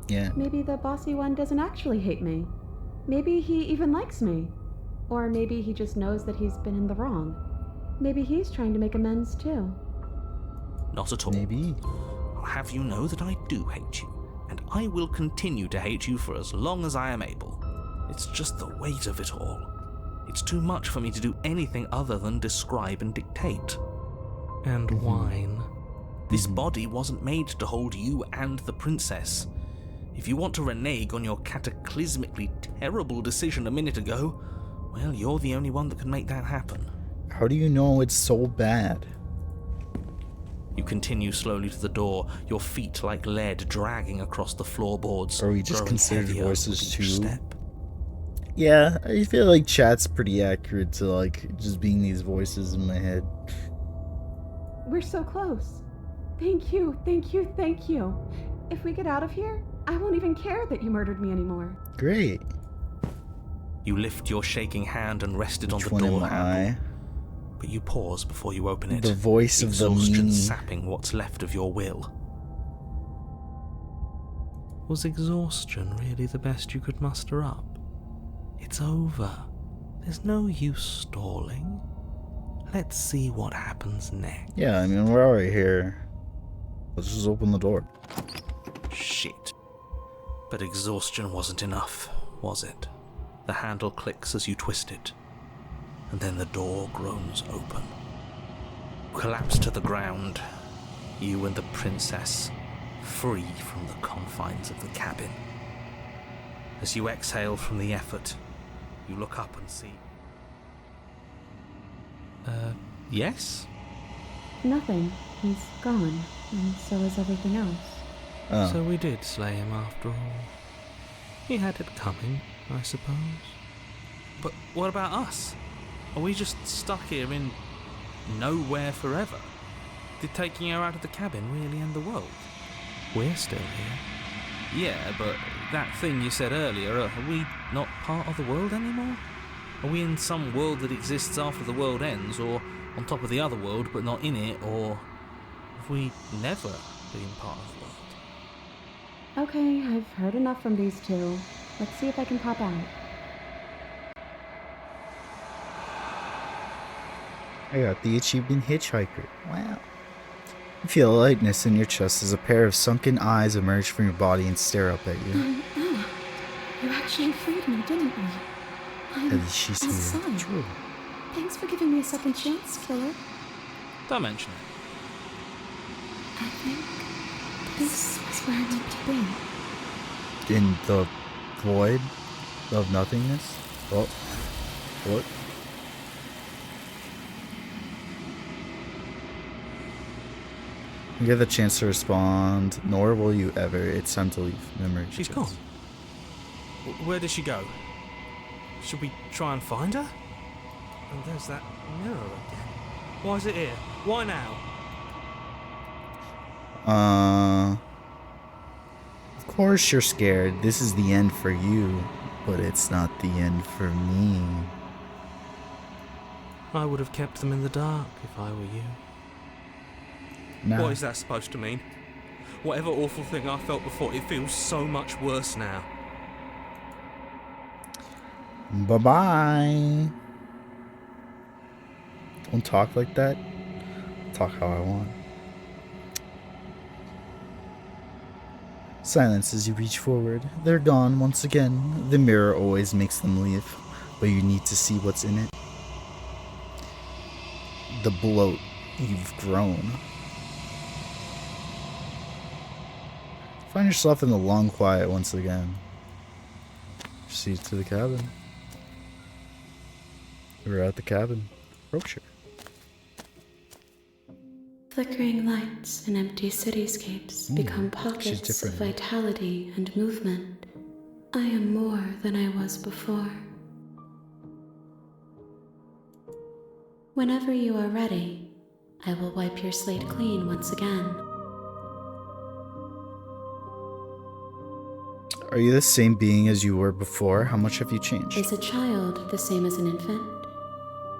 Yeah. Maybe the bossy one doesn't actually hate me. Maybe he even likes me. Or maybe he just knows that he's been in the wrong. Maybe he's trying to make amends too. Not at all. Maybe. I'll have you know that I do hate you, and I will continue to hate you for as long as I am able. It's just the weight of it all. It's too much for me to do anything other than describe and dictate. And whine. This body wasn't made to hold you and the princess. If you want to renege on your cataclysmically terrible decision a minute ago, well, you're the only one that can make that happen. How do you know it's so bad? You continue slowly to the door, your feet like lead dragging across the floorboards. Are we just growing considered heavier voices with each too? step. Yeah, I feel like chat's pretty accurate to like just being these voices in my head. We're so close. Thank you, thank you, thank you. If we get out of here, I won't even care that you murdered me anymore. Great. You lift your shaking hand and rest it Which on one the am door handle, I? but you pause before you open it. The voice of the exhaustion mean. sapping what's left of your will. Was exhaustion really the best you could muster up? It's over. There's no use stalling. Let's see what happens next. Yeah, I mean, we're already here. Let's just open the door. Shit. But exhaustion wasn't enough, was it? The handle clicks as you twist it, and then the door groans open. Collapse to the ground, you and the princess, free from the confines of the cabin. As you exhale from the effort, you look up and see... yes? Nothing. He's gone, and so is everything else. Oh. So we did slay him after all. He had it coming, I suppose. But what about us? Are we just stuck here in nowhere forever? Did taking her out of the cabin really end the world? We're still here. Yeah, but that thing you said earlier, are we not part of the world anymore? Are we in some world that exists after the world ends, or on top of the other world but not in it, or have we never been part of the world? Okay, I've heard enough from these two. Let's see if I can pop out. I got the achievement Hitchhiker. Wow. You feel a lightness in your chest as a pair of sunken eyes emerge from your body and stare up at you. You actually freed me, didn't you? At least she's I'm here. sorry. True. Thanks for giving me a second chance, Killer. Don't mention it. I think this is where I meant to be. In the void of nothingness? Oh. What? You get the chance to respond, nor will you ever. It's time to leave. Memory. She's gone. Where did she go? Should we try and find her? And there's that mirror again. Why is it here? Why now? Of course you're scared. This is the end for you, but it's not the end for me. I would have kept them in the dark if I were you. Nah. What is that supposed to mean? Whatever awful thing I felt before, it feels so much worse now. Bye-bye. Don't talk like that. Talk how I want. Silence as you reach forward. They're gone once again. The mirror always makes them leave, but you need to see what's in it. The bloat. You've grown. Find yourself in the long quiet once again. Proceed to the cabin. We're at the cabin. Rocher. Flickering lights and empty cityscapes become pockets of vitality and movement. I am more than I was before. Whenever you are ready, I will wipe your slate clean once again. Are you the same being as you were before? How much have you changed? Is a child the same as an infant?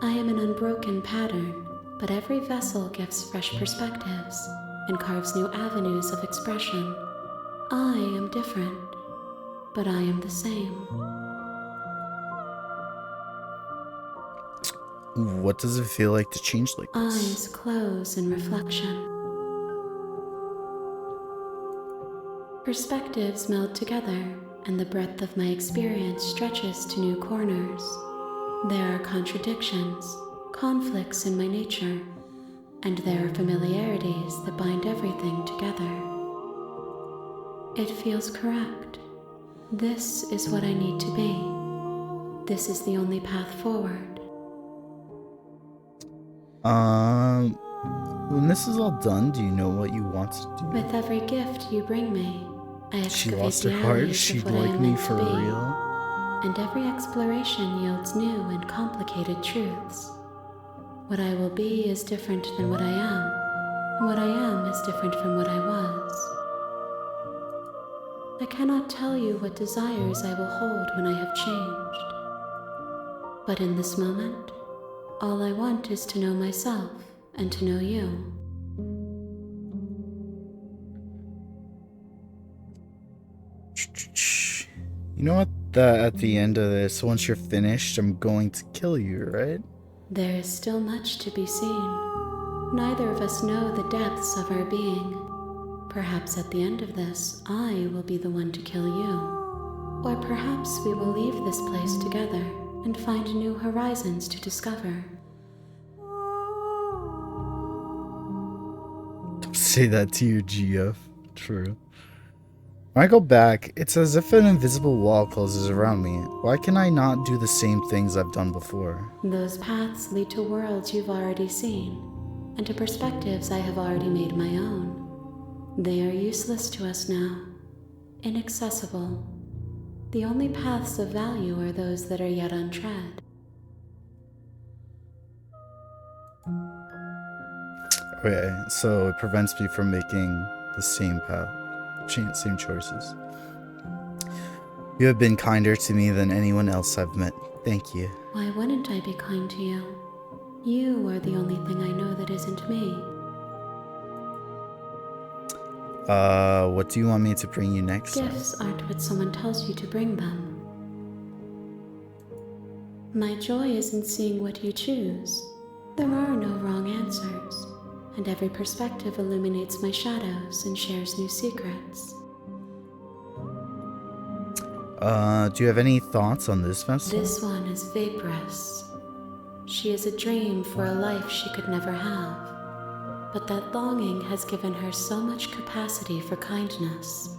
I am an unbroken pattern, but every vessel gives fresh perspectives and carves new avenues of expression. I am different, but I am the same. What does it feel like to change like this? Eyes close in reflection. Perspectives meld together, and the breadth of my experience stretches to new corners. There are contradictions, conflicts in my nature, and there are familiarities that bind everything together. It feels correct. This is what I need to be. This is the only path forward. When this is all done, do you know what you want to do? With every gift you bring me, I She excavate lost the her heart. alleys She'd of what I like am me meant for to be. real. And every exploration yields new and complicated truths. What I will be is different than what I am, and what I am is different from what I was. I cannot tell you what desires I will hold when I have changed. But in this moment, all I want is to know myself and to know you. You know what? At the end of this, once you're finished, I'm going to kill you, right? There is still much to be seen. Neither of us know the depths of our being. Perhaps at the end of this, I will be the one to kill you. Or perhaps we will leave this place together and find new horizons to discover. Don't say that to you, GF. True. When I go back, it's as if an invisible wall closes around me. Why can I not do the same things I've done before? Those paths lead to worlds you've already seen, and to perspectives I have already made my own. They are useless to us now, inaccessible. The only paths of value are those that are yet untread. Okay, so it prevents me from making the same path, same choices. You have been kinder to me than anyone else I've met. Thank you. Why wouldn't I be kind to you? You are the only thing I know that isn't me. What do you want me to bring you next? Gifts aren't what someone tells you to bring them. My joy is in seeing what you choose. There are no wrong answers, and every perspective illuminates my shadows and shares new secrets. Do you have any thoughts on this vessel? This one is vaporous. She is a dream for a life she could never have. But that longing has given her so much capacity for kindness.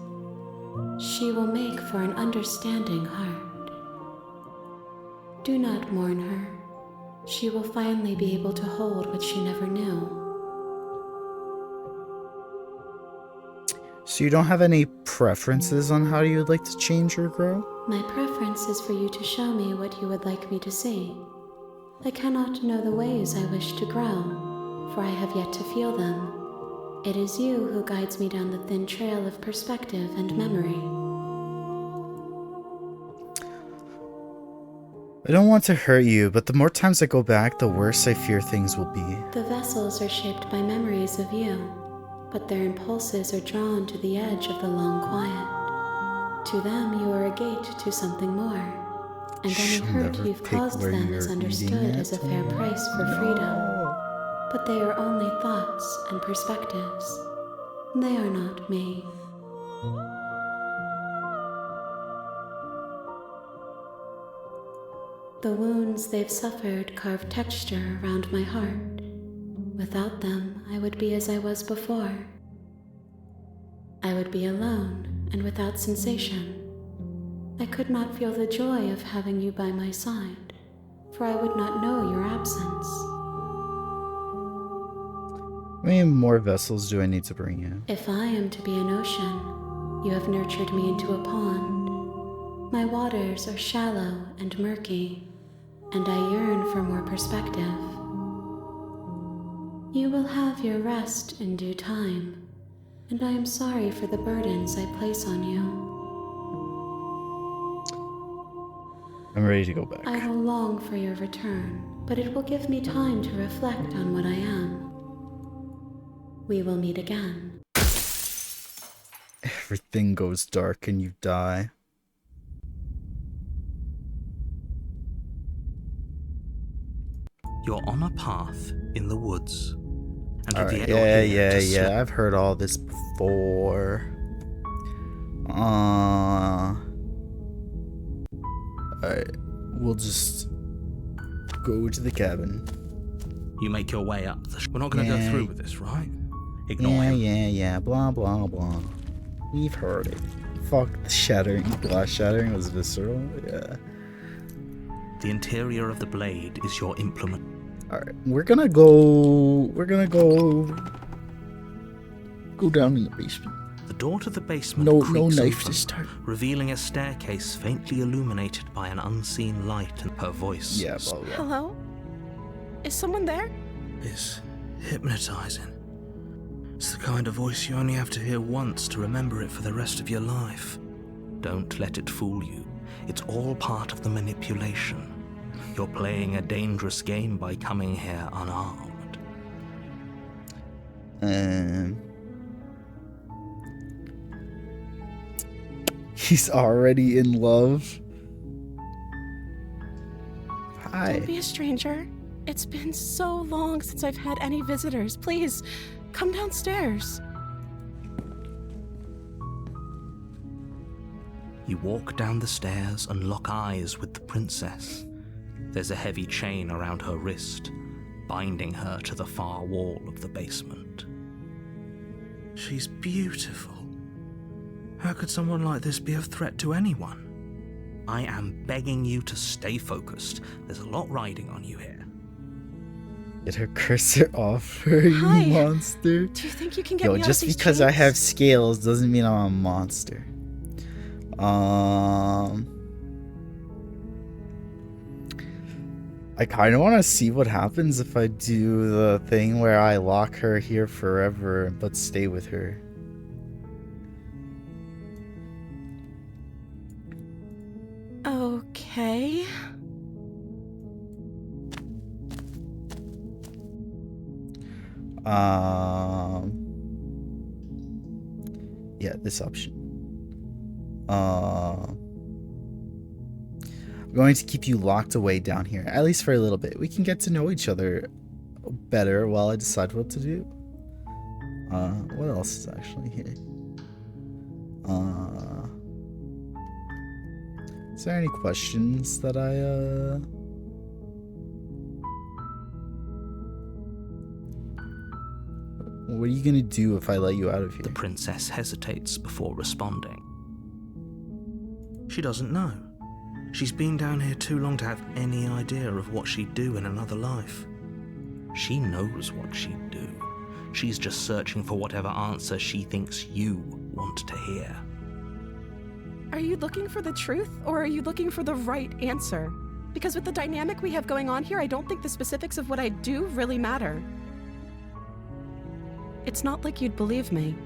She will make for an understanding heart. Do not mourn her. She will finally be able to hold what she never knew. So you don't have any preferences on how you'd like to change or grow? My preference is for you to show me what you would like me to see. I cannot know the ways I wish to grow, for I have yet to feel them. It is you who guides me down the thin trail of perspective and memory. I don't want to hurt you, but the more times I go back, the worse I fear things will be. The vessels are shaped by memories of you, but their impulses are drawn to the edge of the long quiet. To them, you are a gate to something more, and any She'll hurt never you've pick caused where them you're is eating understood at. as a fair price for freedom. But they are only thoughts and perspectives. They are not me. The wounds they've suffered carve texture around my heart. Without them, I would be as I was before. I would be alone and without sensation. I could not feel the joy of having you by my side, for I would not know your absence. How many more vessels do I need to bring in? If I am to be an ocean, you have nurtured me into a pond. My waters are shallow and murky, and I yearn for more perspective. You will have your rest in due time, and I am sorry for the burdens I place on you. I'm ready to go back. I will long for your return, but it will give me time to reflect on what I am. We will meet again. Everything goes dark and you die. You're on a path in the woods. And with Alright, the Edel here to yeah. I've heard all this before. Alright, we'll just go to the cabin. You make your way up. We're not going to go through with this, right? Ignore him. Yeah, blah, blah, blah. We've heard it. Fuck the shattering. Glass shattering was visceral, yeah. The interior of the blade is your implement. Alright, we're gonna go down in the basement. The door to the basement No creaks knife open, this time. revealing a staircase faintly illuminated by an unseen light, and her voice Yeah, blah, blah. Hello? Is someone there? It's hypnotizing. It's the kind of voice you only have to hear once to remember it for the rest of your life. Don't let it fool you. It's all part of the manipulation. You're playing a dangerous game by coming here unarmed. He's already in love. Hi. Don't be a stranger. It's been so long since I've had any visitors. Please, come downstairs. You walk down the stairs and lock eyes with the princess. There's a heavy chain around her wrist, binding her to the far wall of the basement. She's beautiful. How could someone like this be a threat to anyone? I am begging you to stay focused. There's a lot riding on you here. Get her cursor off her, you Hi. monster. Do you think you can get Yo, me out just of these because I chains? have scales doesn't mean I'm a monster. I kind of want to see what happens if I do the thing where I lock her here forever but stay with her. Okay. Yeah, this option. I'm going to keep you locked away down here, at least for a little bit. We can get to know each other better while I decide what to do. What else is actually here? Is there any questions that What are you gonna do if I let you out of here? The princess hesitates before responding. She doesn't know. She's been down here too long to have any idea of what she'd do in another life. She knows what she'd do. She's just searching for whatever answer she thinks you want to hear. Are you looking for the truth, or are you looking for the right answer? Because with the dynamic we have going on here, I don't think the specifics of what I do really matter. It's not like you'd believe me.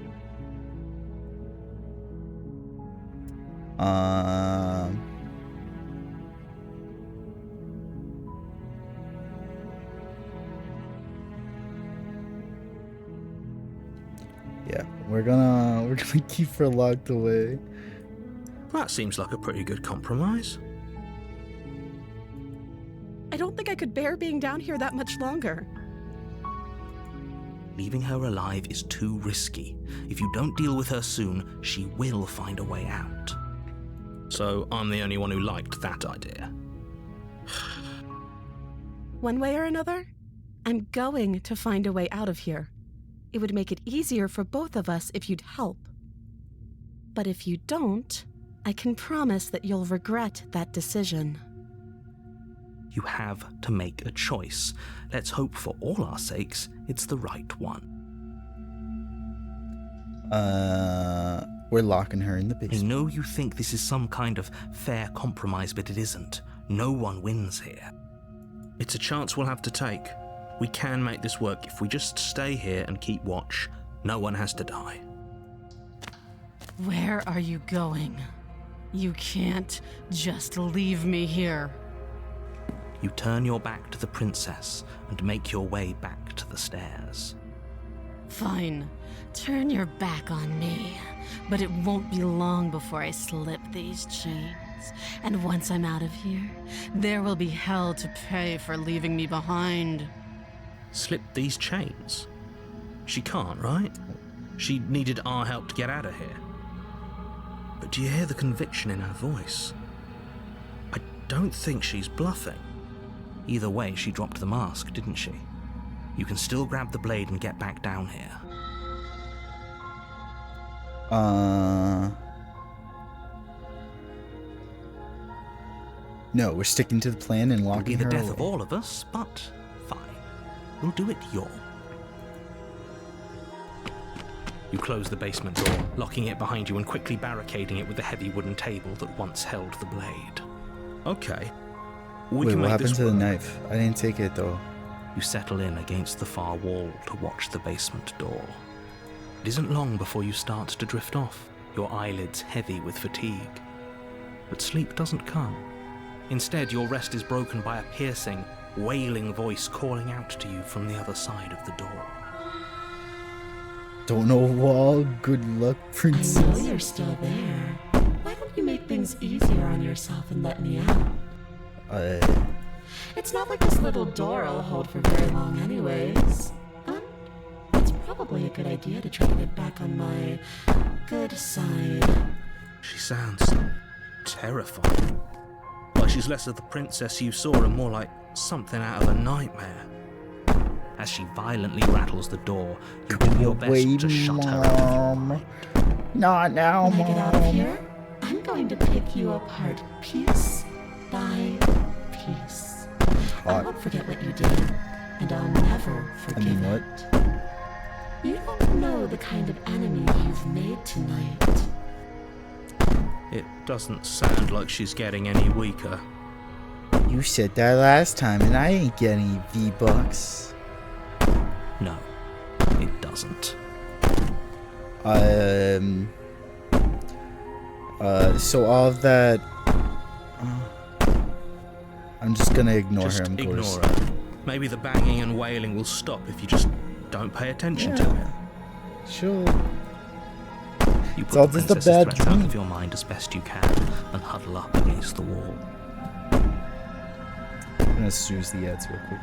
Yeah, we're gonna keep her locked away. That seems like a pretty good compromise. I don't think I could bear being down here that much longer. Leaving her alive is too risky. If you don't deal with her soon, she will find a way out. So I'm the only one who liked that idea. One way or another, I'm going to find a way out of here. It would make it easier for both of us if you'd help. But if you don't, I can promise that you'll regret that decision. You have to make a choice. Let's hope for all our sakes it's the right one. We're locking her in the I basement. know you think this is some kind of fair compromise, but it isn't. No one wins here. It's a chance we'll have to take. We can make this work if we just stay here and keep watch. No one has to die. Where are you going? You can't just leave me here. You turn your back to the princess and make your way back to the stairs. Fine. Turn your back on me. But it won't be long before I slip these chains. And once I'm out of here, there will be hell to pay for leaving me behind. Slip these chains? She can't, right? She needed our help to get out of here. But do you hear the conviction in her voice? I don't think she's bluffing. Either way, she dropped the mask, didn't she? You can still grab the blade and get back down here. No, we're sticking to the plan and It'll be locking the her death away. of all of us, but fine. We'll do it your. You close the basement door, locking it behind you and quickly barricading it with the heavy wooden table that once held the blade. Okay. We Wait, can what make happened this to the work. knife? I didn't take it though. You settle in against the far wall to watch the basement door. It isn't long before you start to drift off, your eyelids heavy with fatigue. But sleep doesn't come. Instead, your rest is broken by a piercing, wailing voice calling out to you from the other side of the door. Don't know wall. Good luck, I know princess. you're still there. Why don't you make things easier on yourself and let me out? It's not like this little door will hold for very long anyways. It's probably a good idea to try to get back on my good side. She sounds terrifying. Like she's less of the princess you saw and more like something out of a nightmare. As she violently rattles the door, you do your best to shut her out of your mind. Not now, When I get out of Mom. here, I'm going to pick you apart piece by piece. I Hot. won't forget what you did, and I'll never forgive what? it. You don't know the kind of enemy you've made tonight. It doesn't sound like she's getting any weaker. You said that last time, and I ain't getting V-Bucks. No, it doesn't. So all of that. I'm just gonna ignore Just her. I'm going to ignore her. Maybe the banging and wailing will stop if you just don't pay attention to it. Sure. You It's put all the just a princess's bad threats out dream. of your mind as best you can and huddle up against the wall. I'm gonna snooze the ads real quick.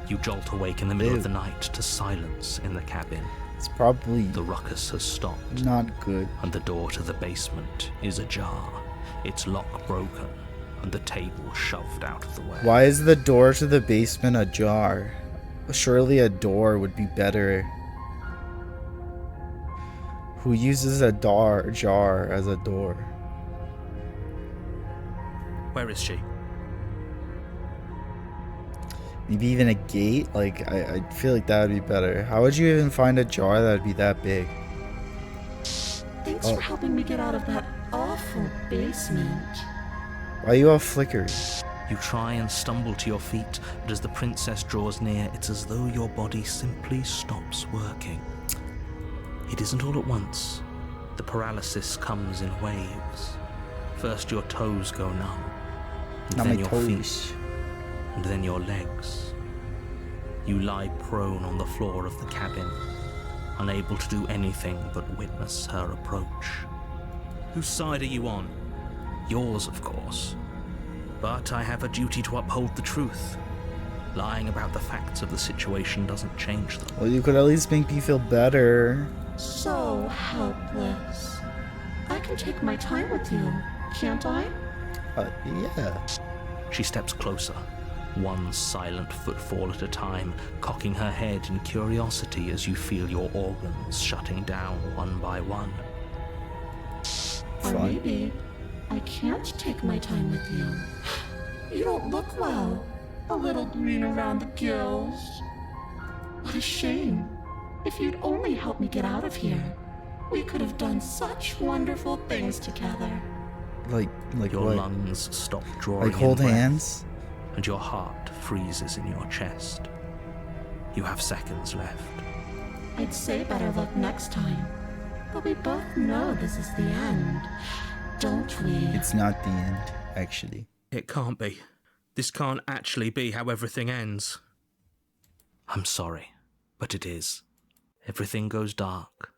You jolt awake in the middle Ew. of the night to silence in the cabin. It's probably The ruckus has stopped, not good. and the door to the basement is ajar, its lock broken, and the table shoved out of the way. Why is the door to the basement ajar? Surely a door would be better. Who uses a jar as a door? Where is she? Maybe even a gate? Like, I feel like that would be better. How would you even find a jar that would be that big? Thanks Oh. for helping me get out of that awful basement. Why are you all flickery? You try and stumble to your feet, but as the princess draws near, it's as though your body simply stops working. It isn't all at once. The paralysis comes in waves. First your toes go numb, and Not then my your toes. feet, and then your legs. You lie prone on the floor of the cabin, unable to do anything but witness her approach. Whose side are you on? Yours, of course. But I have a duty to uphold the truth. Lying about the facts of the situation doesn't change them. Well, you could at least make me feel better. So helpless. I can can take my time with you, can't I? Yeah. She steps closer, one silent footfall at a time, cocking her head in curiosity as you feel your organs shutting down one by one. Or maybe I can't take my time with you. You don't look well. A little green around the gills. What a shame. If you'd only helped me get out of here, we could have done such wonderful things together. Like Your what? lungs stop drawing Like hold in breath, hands? and your heart freezes in your chest. You have seconds left. I'd say better luck next time. But we both know this is the end, don't we? It's not the end, actually. It can't be. This can't actually be how everything ends. I'm sorry, but it is. Everything goes dark,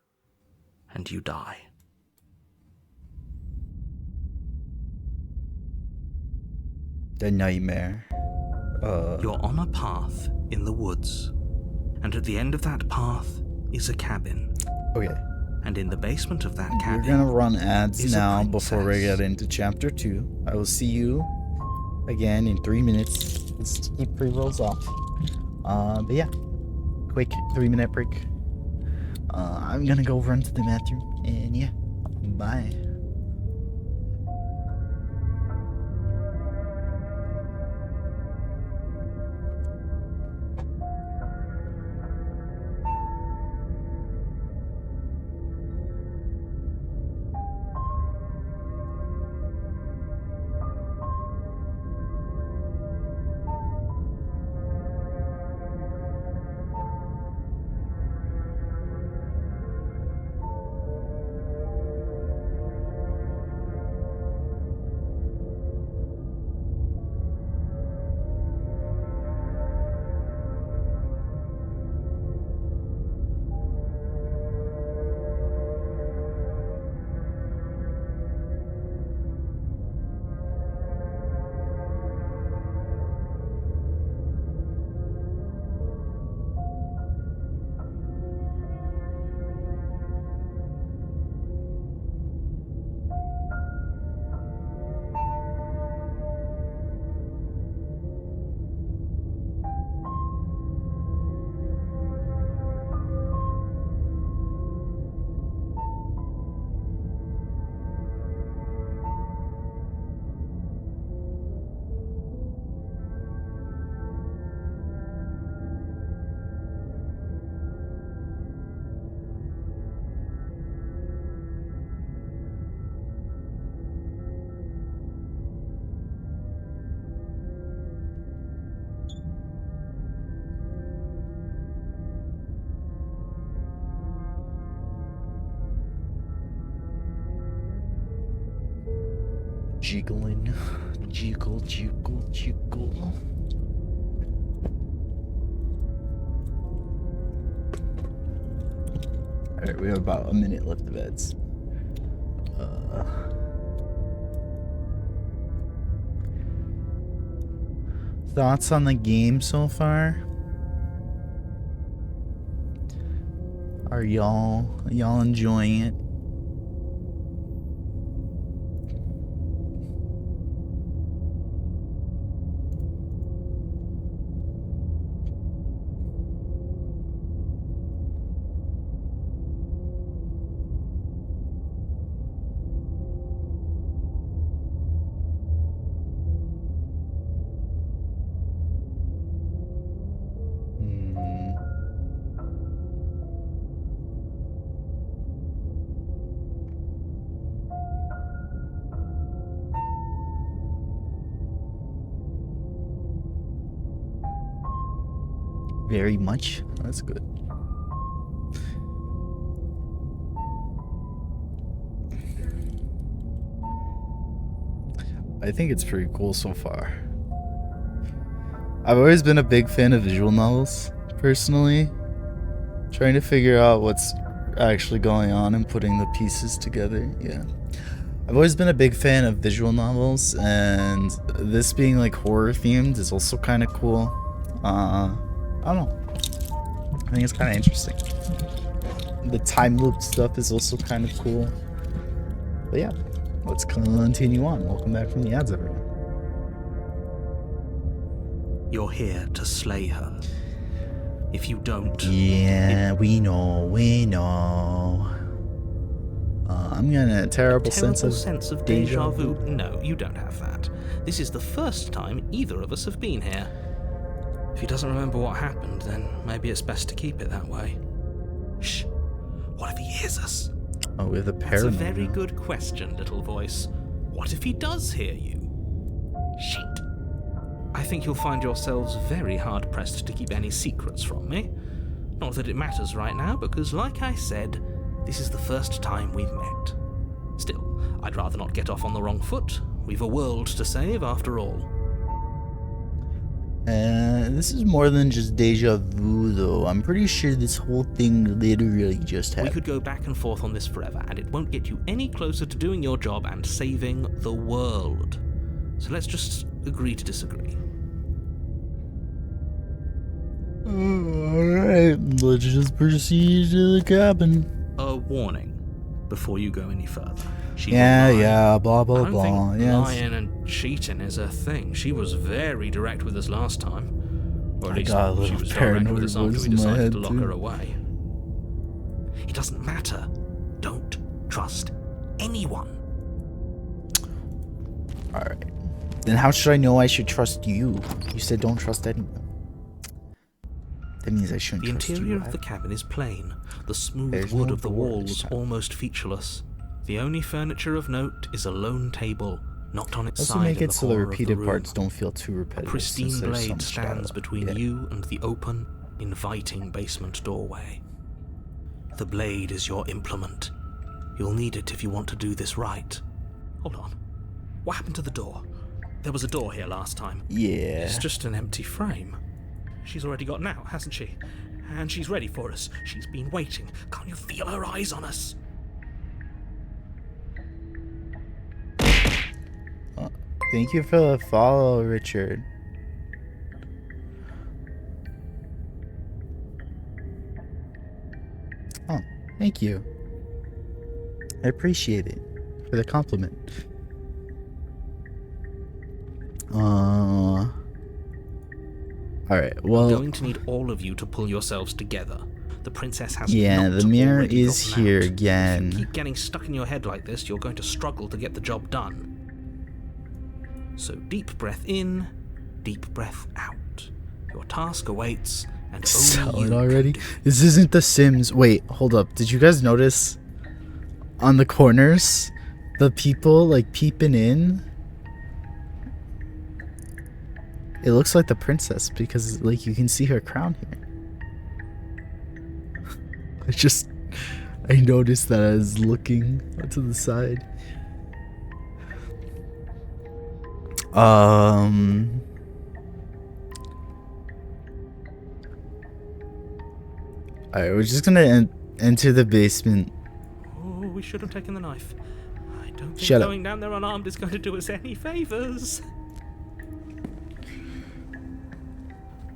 and you die. The nightmare. You're on a path in the woods, and at the end of that path is a cabin. Okay. And in the basement of that We're cabin, gonna run ads is a now before we princess. get into chapter 2. I will see you again in 3 minutes. Let's keep pre-rolls off. But yeah. Quick 3-minute break. I'm gonna go run to the bathroom, and yeah. Bye. Jiggling. Jiggle, jiggle, jiggle. Alright, we have about a minute left of ads. Thoughts on the game so far? Are y'all enjoying it? Very much. That's good. I think it's pretty cool so far. I've always been a big fan of visual novels, personally. Trying to figure out what's actually going on and putting the pieces together. Yeah. I've always been a big fan of visual novels, and this being like horror themed is also kind of cool. I don't know. I think it's kind of interesting. The time loop stuff is also kind of cool. But yeah, let's continue on. Welcome back from the ads, everyone. You're here to slay her. If you don't... Yeah, we know. I'm getting a terrible sense of deja vu. No, you don't have that. This is the first time either of us have been here. If he doesn't remember what happened, then maybe it's best to keep it that way. Shh. What if he hears us? Oh, with a That's a paranoid. very good question, little voice. What if he does hear you? Shit. I think you'll find yourselves very hard-pressed to keep any secrets from me. Not that it matters right now, because like I said, this is the first time we've met. Still, I'd rather not get off on the wrong foot. We've a world to save, after all. This is more than just deja vu, though. I'm pretty sure this whole thing literally just We happened. could go back and forth on this forever, and it won't get you any closer to doing your job and saving the world. So let's just agree to disagree. Alright, let's just proceed to the cabin. A warning before you go any further. She Yeah, will lie. yeah, blah, I blah, don't blah. think Yes. lying and cheating is a thing. She was very direct with us last time. Or at I least got a she little was direct paranoid with us after voice we in my decided head, to lock too. her away. It doesn't matter. Don't trust anyone. Alright. Then how should I know I should trust you? You said don't trust anyone. That means I shouldn't The trust interior you. of the cabin is plain, the smooth There's wood no of the door walls this time. almost featureless. The only furniture of note is a lone table, knocked on its Also side make in it the so the corner of repeated room. parts don't feel too A repetitive. pristine since there's so blade much stands dialogue. between Yeah. you and the open, inviting basement doorway. The blade is your implement. You'll need it if you want to do this right. Hold on. What happened to the door? There was a door here last time. Yeah. It's just an empty frame. She's already gotten out, hasn't she? And she's ready for us. She's been waiting. Can't you feel her eyes on us? Thank you for the follow, Richard. Oh, thank you. I appreciate it for the compliment. Alright, I'm well, going to need all of you to pull yourselves together. The princess has yeah, not the mirror already is gotten here out. again. If you keep getting stuck in your head like this, you're going to struggle to get the job done. So deep breath in, deep breath out. Your task awaits, and only Sell you it can already? do it. This isn't The Sims. Wait, hold up. Did you guys notice on the corners the people like peeping in? It looks like the princess because like you can see her crown here. I noticed that I was looking to the side. Alright, we're just gonna enter the basement. Oh, we should have taken the knife. I don't think Shut up. going down there unarmed is going to do us any favors.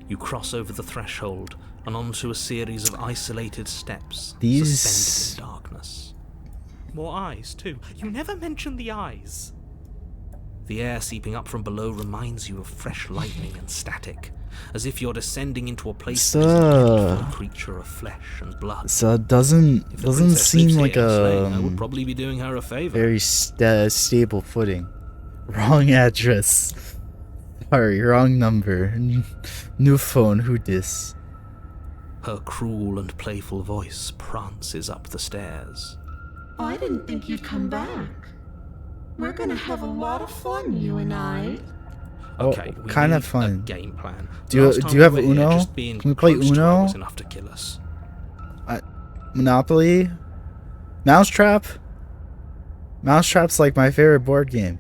You cross over the threshold and onto a series of isolated steps These- suspended in darkness. More eyes, too. You never mention the eyes. The air seeping up from below reminds you of fresh lightning and static, as if you're descending into a place that isn't meant for a creature of flesh and blood. So it doesn't If the doesn't princess seem lives like here, a slaying her would probably be doing her a favor. very stable footing. Wrong address. Sorry, wrong number. New phone, who dis? Her cruel and playful voice prances up the stairs. I didn't think you'd come back. We're gonna have a lot of fun, you and I. Okay, we kind need of fun. a game plan. Do you- Last do time you we have were here, Uno? just being Can we play close to her Uno? was enough to kill us. Monopoly? Mousetrap? Mousetrap's like my favorite board game.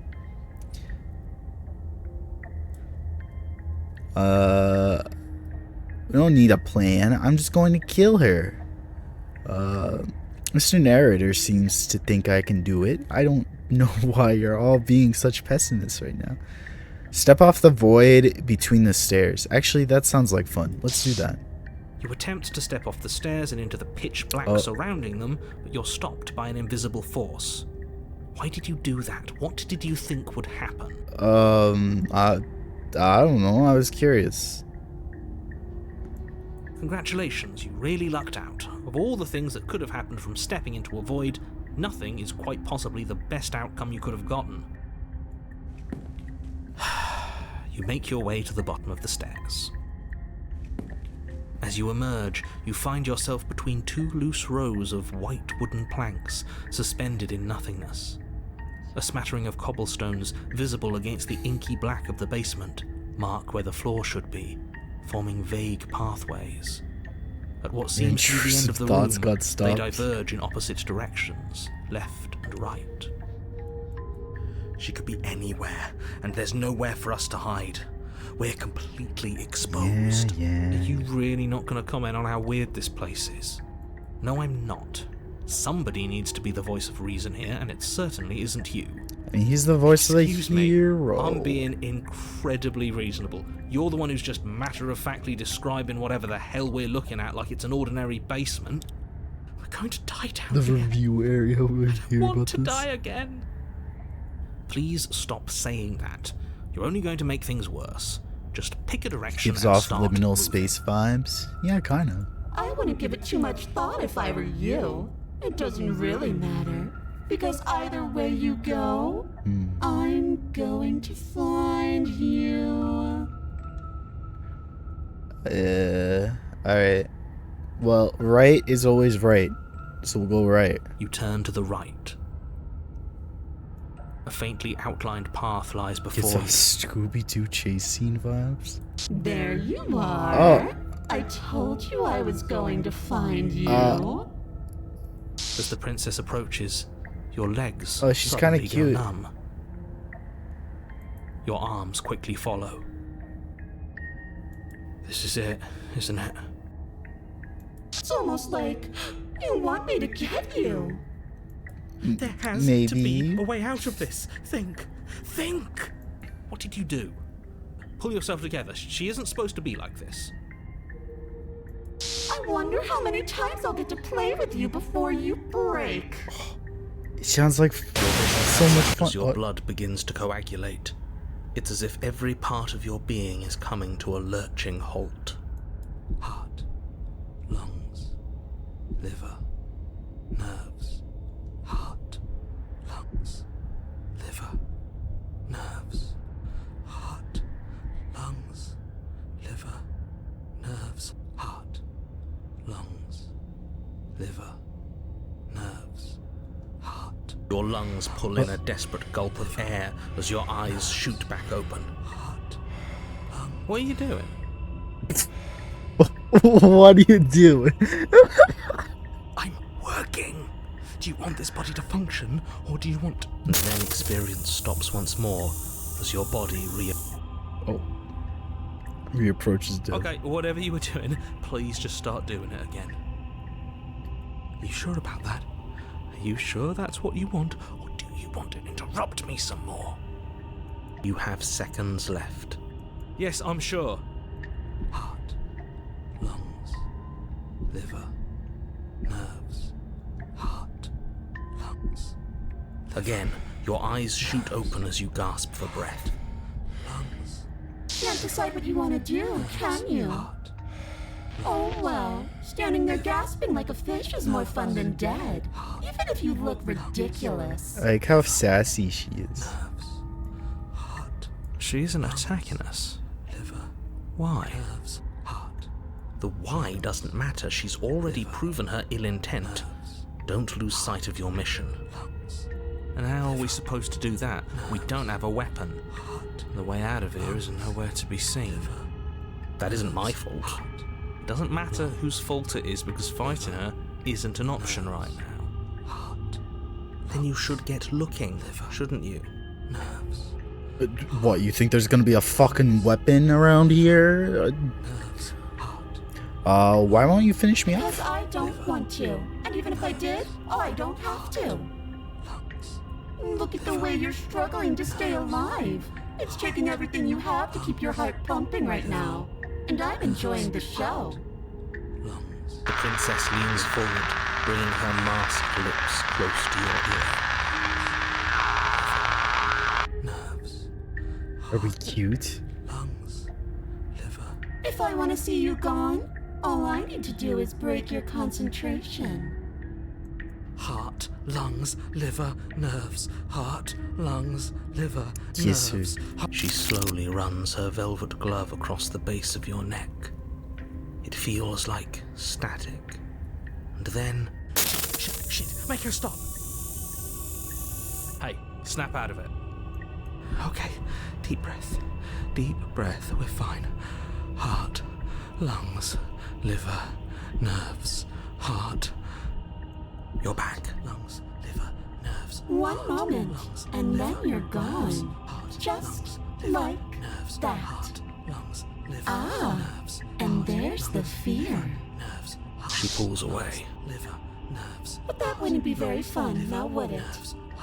We don't need a plan. I'm just going to kill her. Mr. Narrator seems to think I can do it. I don't know why you're all being such pessimists right now. Step off the void between the stairs. Actually, that sounds like fun. Let's do that. You attempt to step off the stairs and into the pitch black Oh. surrounding them, but you're stopped by an invisible force. Why did you do that? What did you think would happen? I don't know. I was curious. Congratulations, you really lucked out. Of all the things that could have happened from stepping into a void, nothing is quite possibly the best outcome you could have gotten. You make your way to the bottom of the stairs. As you emerge, you find yourself between two loose rows of white wooden planks suspended in nothingness. A smattering of cobblestones visible against the inky black of the basement mark where the floor should be, forming vague pathways. At what seems to be the end of the room, they diverge in opposite directions, left and right. She could be anywhere, and there's nowhere for us to hide. We're completely exposed. Yeah. Are you really not going to comment on how weird this place is? No, I'm not. Somebody needs to be the voice of reason here, and it certainly isn't you. I mean, he's the voice of the hero. I'm being incredibly reasonable. You're the one who's just matter-of-factly describing whatever the hell we're looking at like it's an ordinary basement. We're going to die down The here. review area over here. I want to die again. Please stop saying that. You're only going to make things worse. Just pick a direction Gives and off start liminal moving. space vibes. Yeah, kind of. I wouldn't give it too much thought if I were you. It doesn't really matter. Because either way you go, I'm going to find you. Alright. Well, right is always right. So we'll go right. You turn to the right. A faintly outlined path lies before Gives you. off Scooby-Doo chase scene vibes. There you are. Oh. I told you I was going to find you. As the princess approaches, your legs Oh, she's suddenly kinda cute. go numb. Your arms quickly follow. This is it, isn't it? It's almost like you want me to get you. There has Maybe. to be a way out of this. Think! What did you do? Pull yourself together. She isn't supposed to be like this. I wonder how many times I'll get to play with you before you break. It sounds like so much fun. As your blood begins to coagulate, it's as if every part of your being is coming to a lurching halt. Heart, lungs, liver, nerves. Heart, lungs, liver, nerves. Heart, lungs, liver, nerves. Heart, lungs, liver, nerves. Heart. Your lungs pull in a desperate gulp of air as your eyes shoot back open. Heart, lungs. What are you doing? What do you do? I'm working. Do you want this body to function, or do you want... And then experience stops once more as your body Reapproaches death. Okay, whatever you were doing, please just start doing it again. Are you sure about that? Are you sure that's what you want, or do you want to interrupt me some more? You have seconds left. Yes, I'm sure. Heart, lungs, liver, nerves, heart, lungs. Again, your eyes shoot open as you gasp for breath. Lungs, Can't decide what you want to do, can you? heart. Oh well, standing there gasping like a fish is more fun than dead. Even if you look ridiculous. I like how sassy she is. Nerves, heart. She isn't attacking us. Liver. Why? Nerves, heart. The why doesn't matter. She's already proven her ill intent. Don't lose sight of your mission. Lungs. And how are we supposed to do that? We don't have a weapon. The way out of here is nowhere to be seen. That isn't my fault. It doesn't matter whose fault it is because fighting her isn't an option right now. Then you should get looking, shouldn't you? What, you think there's gonna be a fucking weapon around here? Why won't you finish me Because off? I don't want to. And even if I did, I don't have to. Look at the way you're struggling to stay alive. It's taking everything you have to keep your heart pumping right now. And I'm enjoying the show. The princess leans forward, bringing her masked lips close to your ear. Are we cute? lungs, liver. If I want to see you gone, all I need to do is break your concentration. Heart, lungs, liver, nerves. Heart, lungs, liver, Kiss her. nerves. She slowly runs her velvet glove across the base of your neck. It feels like static. And then... Shit, make her stop. Hey, snap out of it. Okay, deep breath, we're fine. Heart, lungs, liver, nerves, heart. You're back. Lungs, liver, nerves. One moment, Lungs, and then liver, you're nerves, gone. heart, Just lungs, liver, like nerves, that. Heart, lungs, liver, Ah, nerves, and heart, there's the lungs, fear. liver, nerves, heart, She pulls away. liver, nerves. But that wouldn't be very fun, now would it?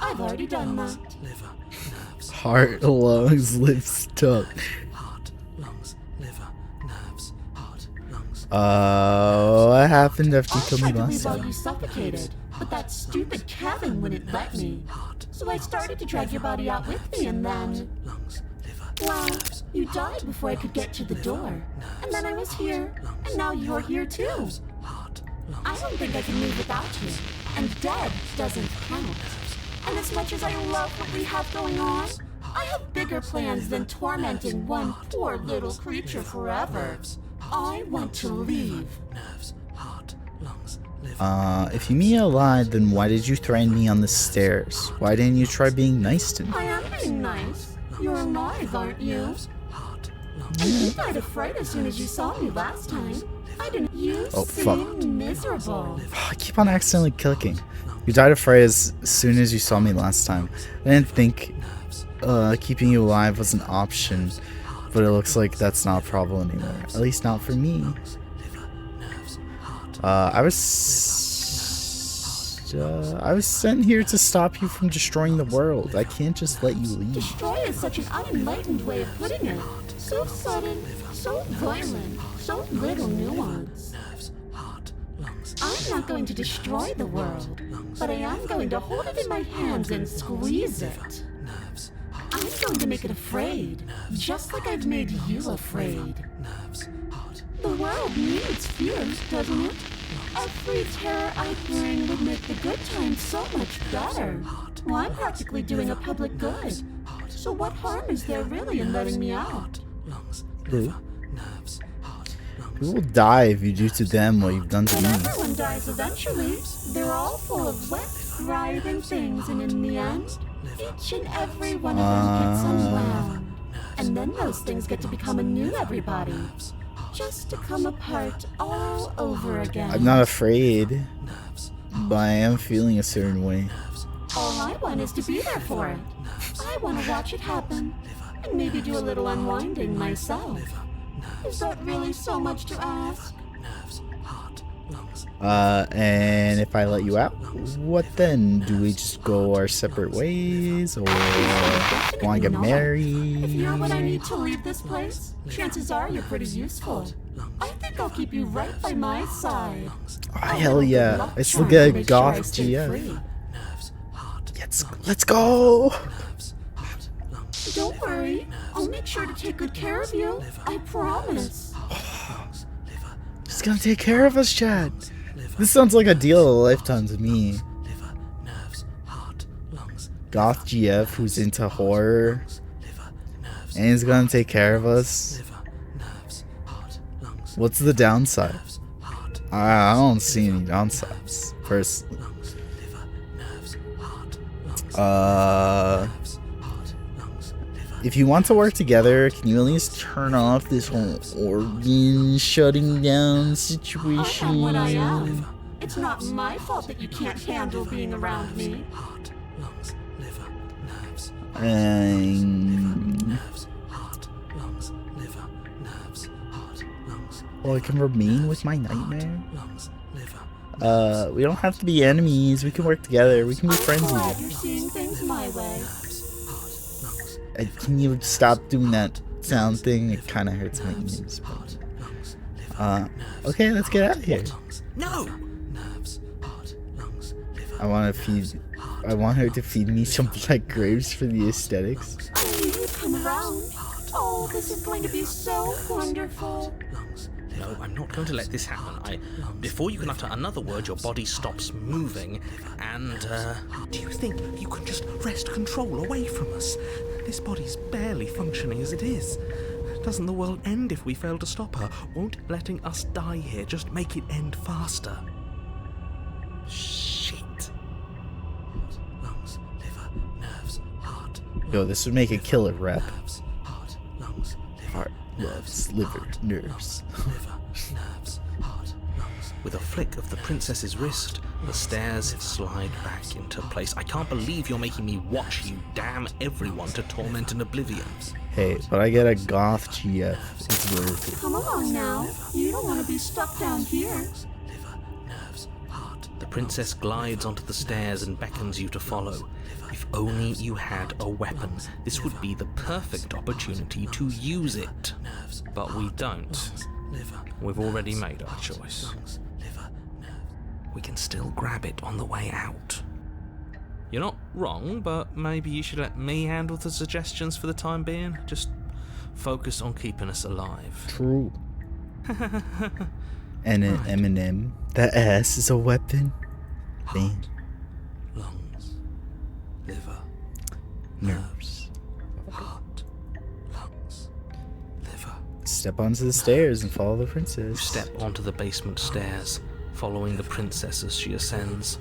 I've already done that. Liver, nerves. Heart, lungs, lips, tongue. Heart, lungs, liver, nerves, heart, lungs. What happened after I you killed tried me to last leave while time? you suffocated, but that stupid Kevin wouldn't let me. So I started to drag your body out with me, and then... Lungs, liver, Well, you died before I could get to the door. And then I was here, and now you're here too. heart, I don't think I can live without you. And dead doesn't count. And as much as I love what we have going on, I have bigger plans than tormenting one poor little creature forever. I want to leave. nerves, heart, lungs, liver. If Yumiya lied, then why did you threaten me on the stairs? Why didn't you try being nice to me? I am being nice. You're alive, aren't you? Heart, lungs, And you died of fright as soon as you saw me last time. I didn't. You Oh, fuck. seem miserable. I keep on accidentally clicking. You died of fright as soon as you saw me last time. I didn't think keeping you alive was an option, but it looks like that's not a problem anymore. At least not for me. I was sent here to stop you from destroying the world. I can't just let you leave. Destroy is such an unenlightened way of putting it. So sudden, so violent, so little nuance. I'm not going to destroy the world, but I am going to hold it in my hands and squeeze it. I'm going to make it afraid, just like I've made you afraid. The world needs fears, doesn't it? Every terror I bring would make the good times so much better. Well, I'm practically doing a public good. So what harm is there really in letting me out? Who? Who will die if you do to them what you've done to But me? everyone dies eventually. They're all full of wet, writhing things, and in the end, each and every one of them gets unwound. And then those things get to become a new everybody. Just to come apart all over again. I'm not afraid, but I am feeling a certain way. All I want is to be there for it. I want to watch it happen, and maybe do a little unwinding myself. Is that really so much to ask? And if I let you out, what then? Do we just go our separate ways, or want to get Definitely not. married? If you're what I need to leave this place, chances are you're pretty useful. I think I'll keep you right by my side. Oh, hell yeah! I still get a goth GF. Let's go! Don't worry, I'll make sure to take good care of you. I promise. He's gonna take care of us, Chad. This sounds like a deal of a lifetime to me. Goth GF who's into horror, and he's gonna take care of us. What's the downside? I don't see any downsides, personally. If you want to work together, can you at least turn off this whole organ shutting down I situation? am what I am. It's not my fault that you can't handle being around me. Well, I can remain with my nightmare. We don't have to be enemies. We can work together. We can be friends I'm glad even. you're seeing things my way. Can you stop doing that sound thing? It kind of hurts my ears. But, okay, let's get out of here. No! I want her to feed me some black grapes for the aesthetics. I knew you'd come around. Oh, this is going to be so wonderful. Lungs, No, I'm not going to let this happen. Before you can utter another word, your body stops moving, and, do you think you can just wrest control away from us? This body's barely functioning as it is. Doesn't the world end if we fail to stop her? Won't letting us die here just make it end faster? Shit. lungs, liver, nerves, heart. Yo, this would make a killer rap. Nerves, heart, lungs, liver, Heart, loves, liver, nerves. liver, nerves, heart, lungs. With a flick of the princess's wrist, the stairs slide back into place. I can't believe you're making me watch you damn everyone to torment and oblivion. Hey, but I get a goth GF. It's worth it. Come along now. You don't want to be stuck down here. Liver, nerves, heart. The princess glides onto the stairs and beckons you to follow. If only you had a weapon, this would be the perfect opportunity to use it. Nerves, But we don't. liver, We've already made our choice. lungs, liver, nerves. We can still grab it on the way out. You're not wrong, but maybe you should let me handle the suggestions for the time being. Just focus on keeping us alive. True. And an Eminem. That ass is a weapon. Man. Lungs, liver, Nerves. heart, lungs, liver. Step onto the stairs and follow the You princess. step onto the basement stairs, following the princess as she ascends.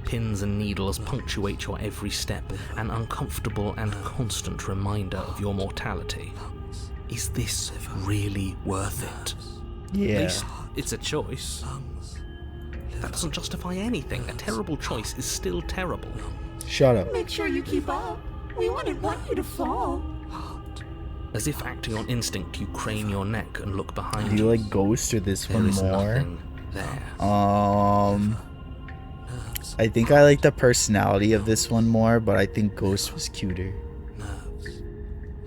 Pins and needles punctuate your every step, an uncomfortable and constant reminder of your mortality. Is this really worth it? At Yeah. least it's a choice. That doesn't justify anything. A terrible choice is still terrible. Shut up. Make sure you keep up. We wouldn't want you to fall. As if acting on instinct, you crane your neck and look behind Do you you. like Ghost or this There one is more? nothing there. I think I like the personality of this one more, but I think Ghost was cuter. Nerves,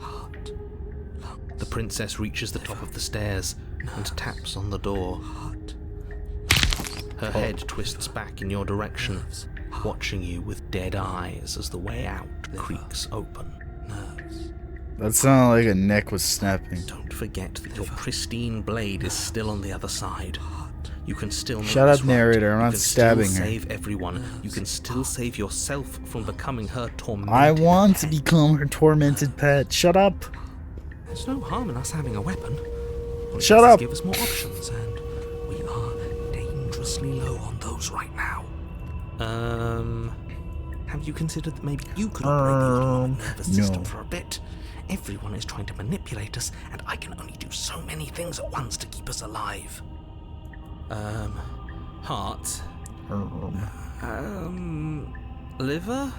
heart, The princess reaches the top of the stairs and taps on the door. heart. Her head twists back in your direction, watching you with dead eyes as the way out creaks open. Nerves, That sounded like a neck was snapping. Don't forget that your pristine blade is still on the other side. You can still make Shut this up, right. narrator, I'm You not can stabbing still her. save everyone. You can still save yourself from becoming her tormented I want to pet. become her tormented pet. Shut up. There's no harm in us having a weapon. All it Shut does is up. Give us more options, and we are dangerously low on those right now. Have you considered that maybe you could operate the autonomic nervous system no. for a bit? Everyone is trying to manipulate us, and I can only do so many things at once to keep us alive. Heart. Liver?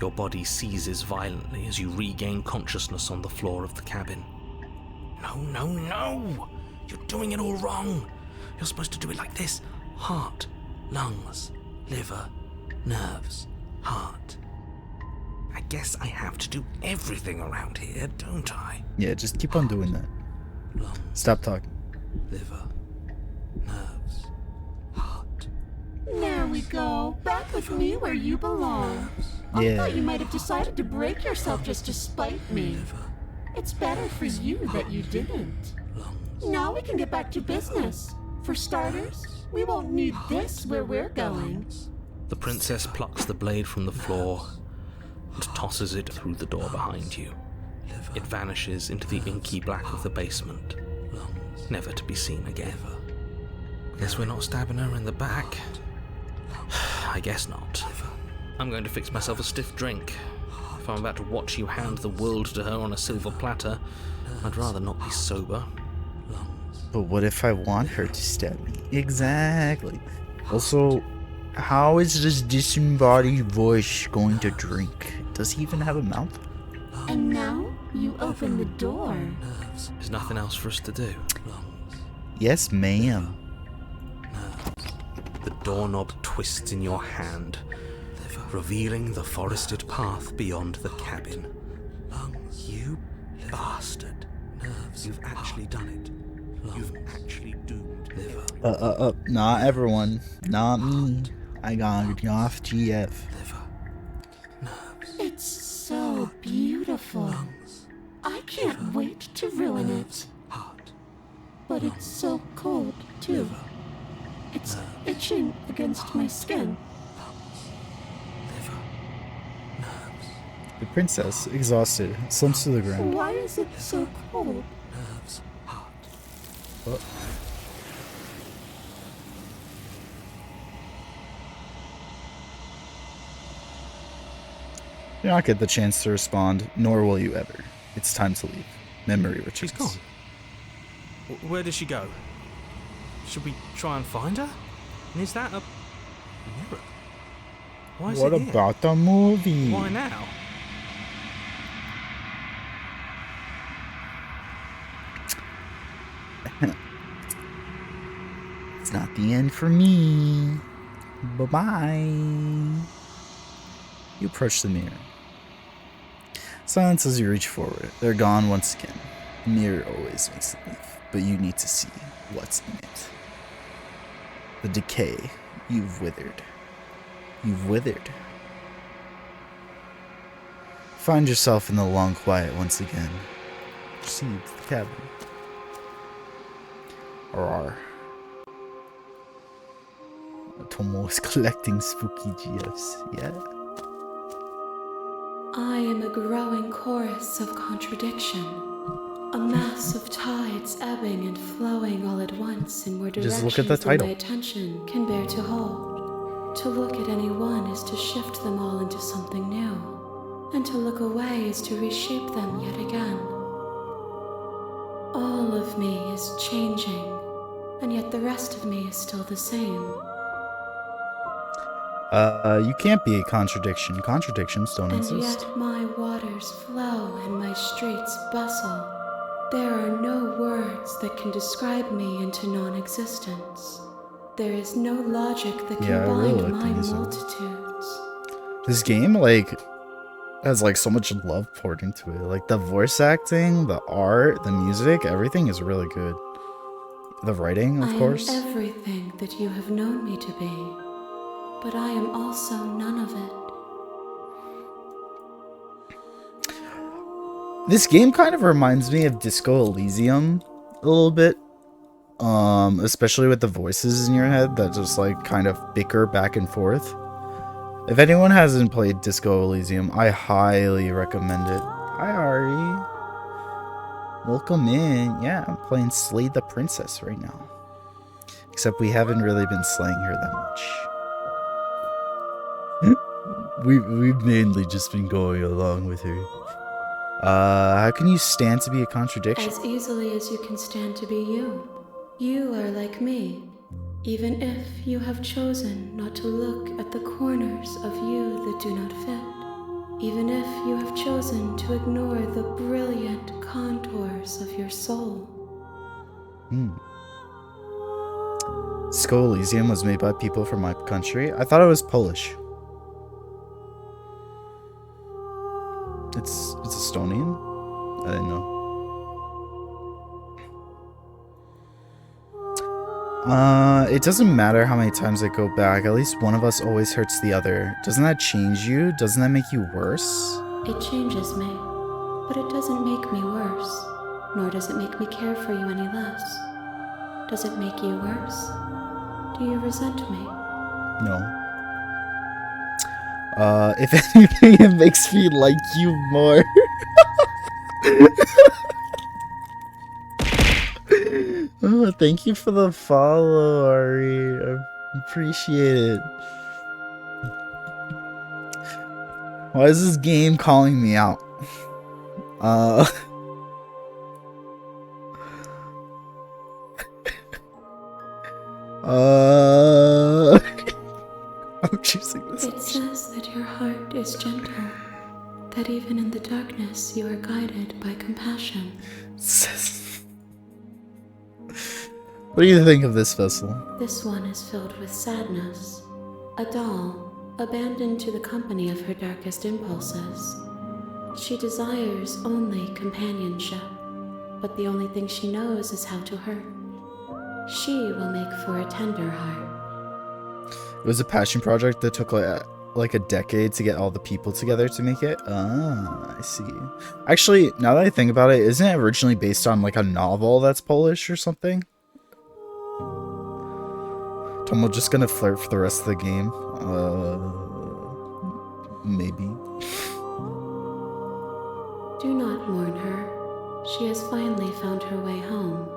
Your body seizes violently as you regain consciousness on the floor of the cabin. No, no, no! You're doing it all wrong! You're supposed to do it like this. Heart, lungs, liver, nerves, heart. I guess I have to do everything around here, don't I? Yeah, just keep on doing that. lungs, Stop talking. liver, nerves, heart. There we go. Back with me where you belong. I Yeah. thought you might have decided to break yourself just to spite me. It's better for you that you didn't. Now we can get back to business. For starters, we won't need this where we're going. The princess plucks the blade from the floor and tosses it through the door behind you. It vanishes into the inky black of the basement, never to be seen again. Guess we're not stabbing her in the back. I guess not. I'm going to fix myself a stiff drink. If I'm about to watch you hand the world to her on a silver platter, I'd rather not be sober. But what if I want her to stab me? Exactly. Also, how is this disembodied voice going to drink? Does he even have a mouth? And now you open the door. There's nothing else for us to do. Yes, ma'am. The doorknob twists in your hand, revealing the forested path beyond the cabin. You bastard. You've actually done it. You've actually doomed liver. Not everyone. Not me. I got off GF. It's so beautiful. I can't wait to ruin it. Heart. But it's so cold, too. It's itching against my skin. Liver. Nerves. The princess, exhausted, slumps to the ground. Why is it so cold? Nerves. Heart. What? You do not get the chance to respond, nor will you ever. It's time to leave. Memory returns. She's gone. Where did she go? Should we try and find her? And is that a mirror? Why is What it here? about the movie? Why now? It's not the end for me. Bye-bye. You approach the mirror. Silence as you reach forward. They're gone once again. The mirror always makes it leave, but you need to see what's in it. The decay. You've withered. You've withered. Find yourself in the long quiet once again. Proceed to the cabin. Rawr. Tomo is collecting spooky GFs. Yeah. I am a growing chorus of contradiction, a mass of tides ebbing and flowing all at once in where Just directions look at the title. my attention can bear to hold. To look at any one is to shift them all into something new, and to look away is to reshape them yet again. All of me is changing, and yet the rest of me is still the same. You can't be a contradiction. Contradictions don't And exist. yet my waters flow and my streets bustle. There are no words that can describe me into non-existence. There is no logic that can Yeah, I really bind like my the music. multitudes. This game, has, so much love poured into it. Like, the voice acting, the art, the music, everything is really good. The writing, of course. I am everything that you have known me to be, but I am also none of it. This game kind of reminds me of Disco Elysium a little bit. Especially with the voices in your head that just kind of bicker back and forth. If anyone hasn't played Disco Elysium, I highly recommend it. Hi Ari. Welcome in. Yeah, I'm playing Slay the Princess right now. Except we haven't really been slaying her that much. We've mainly just been going along with her. How can you stand to be a contradiction? As easily as you can stand to be you. You are like me, even if you have chosen not to look at the corners of you that do not fit. Even if you have chosen to ignore the brilliant contours of your soul. Disco Elysium was made by people from my country. I thought it was Polish. It's Estonian? I didn't know. It doesn't matter how many times I go back. At least one of us always hurts the other. Doesn't that change you? Doesn't that make you worse? It changes me, but it doesn't make me worse, nor does it make me care for you any less. Does it make you worse? Do you resent me? No. If anything, it makes me like you more. Oh, thank you for the follow, Ari. I appreciate it. Why is this game calling me out? I'm choosing this. It says that your heart is gentle, that even in the darkness you are guided by compassion. What do you think of this vessel? This one is filled with sadness. A doll, abandoned to the company of her darkest impulses. She desires only companionship, but the only thing she knows is how to hurt. She will make for a tender heart. It was a passion project that took like a decade to get all the people together to make it. Ah, I see. Actually, now that I think about it, isn't it originally based on like a novel that's Polish or something? Tomo just gonna flirt for the rest of the game. Maybe. Do not mourn her. She has finally found her way home.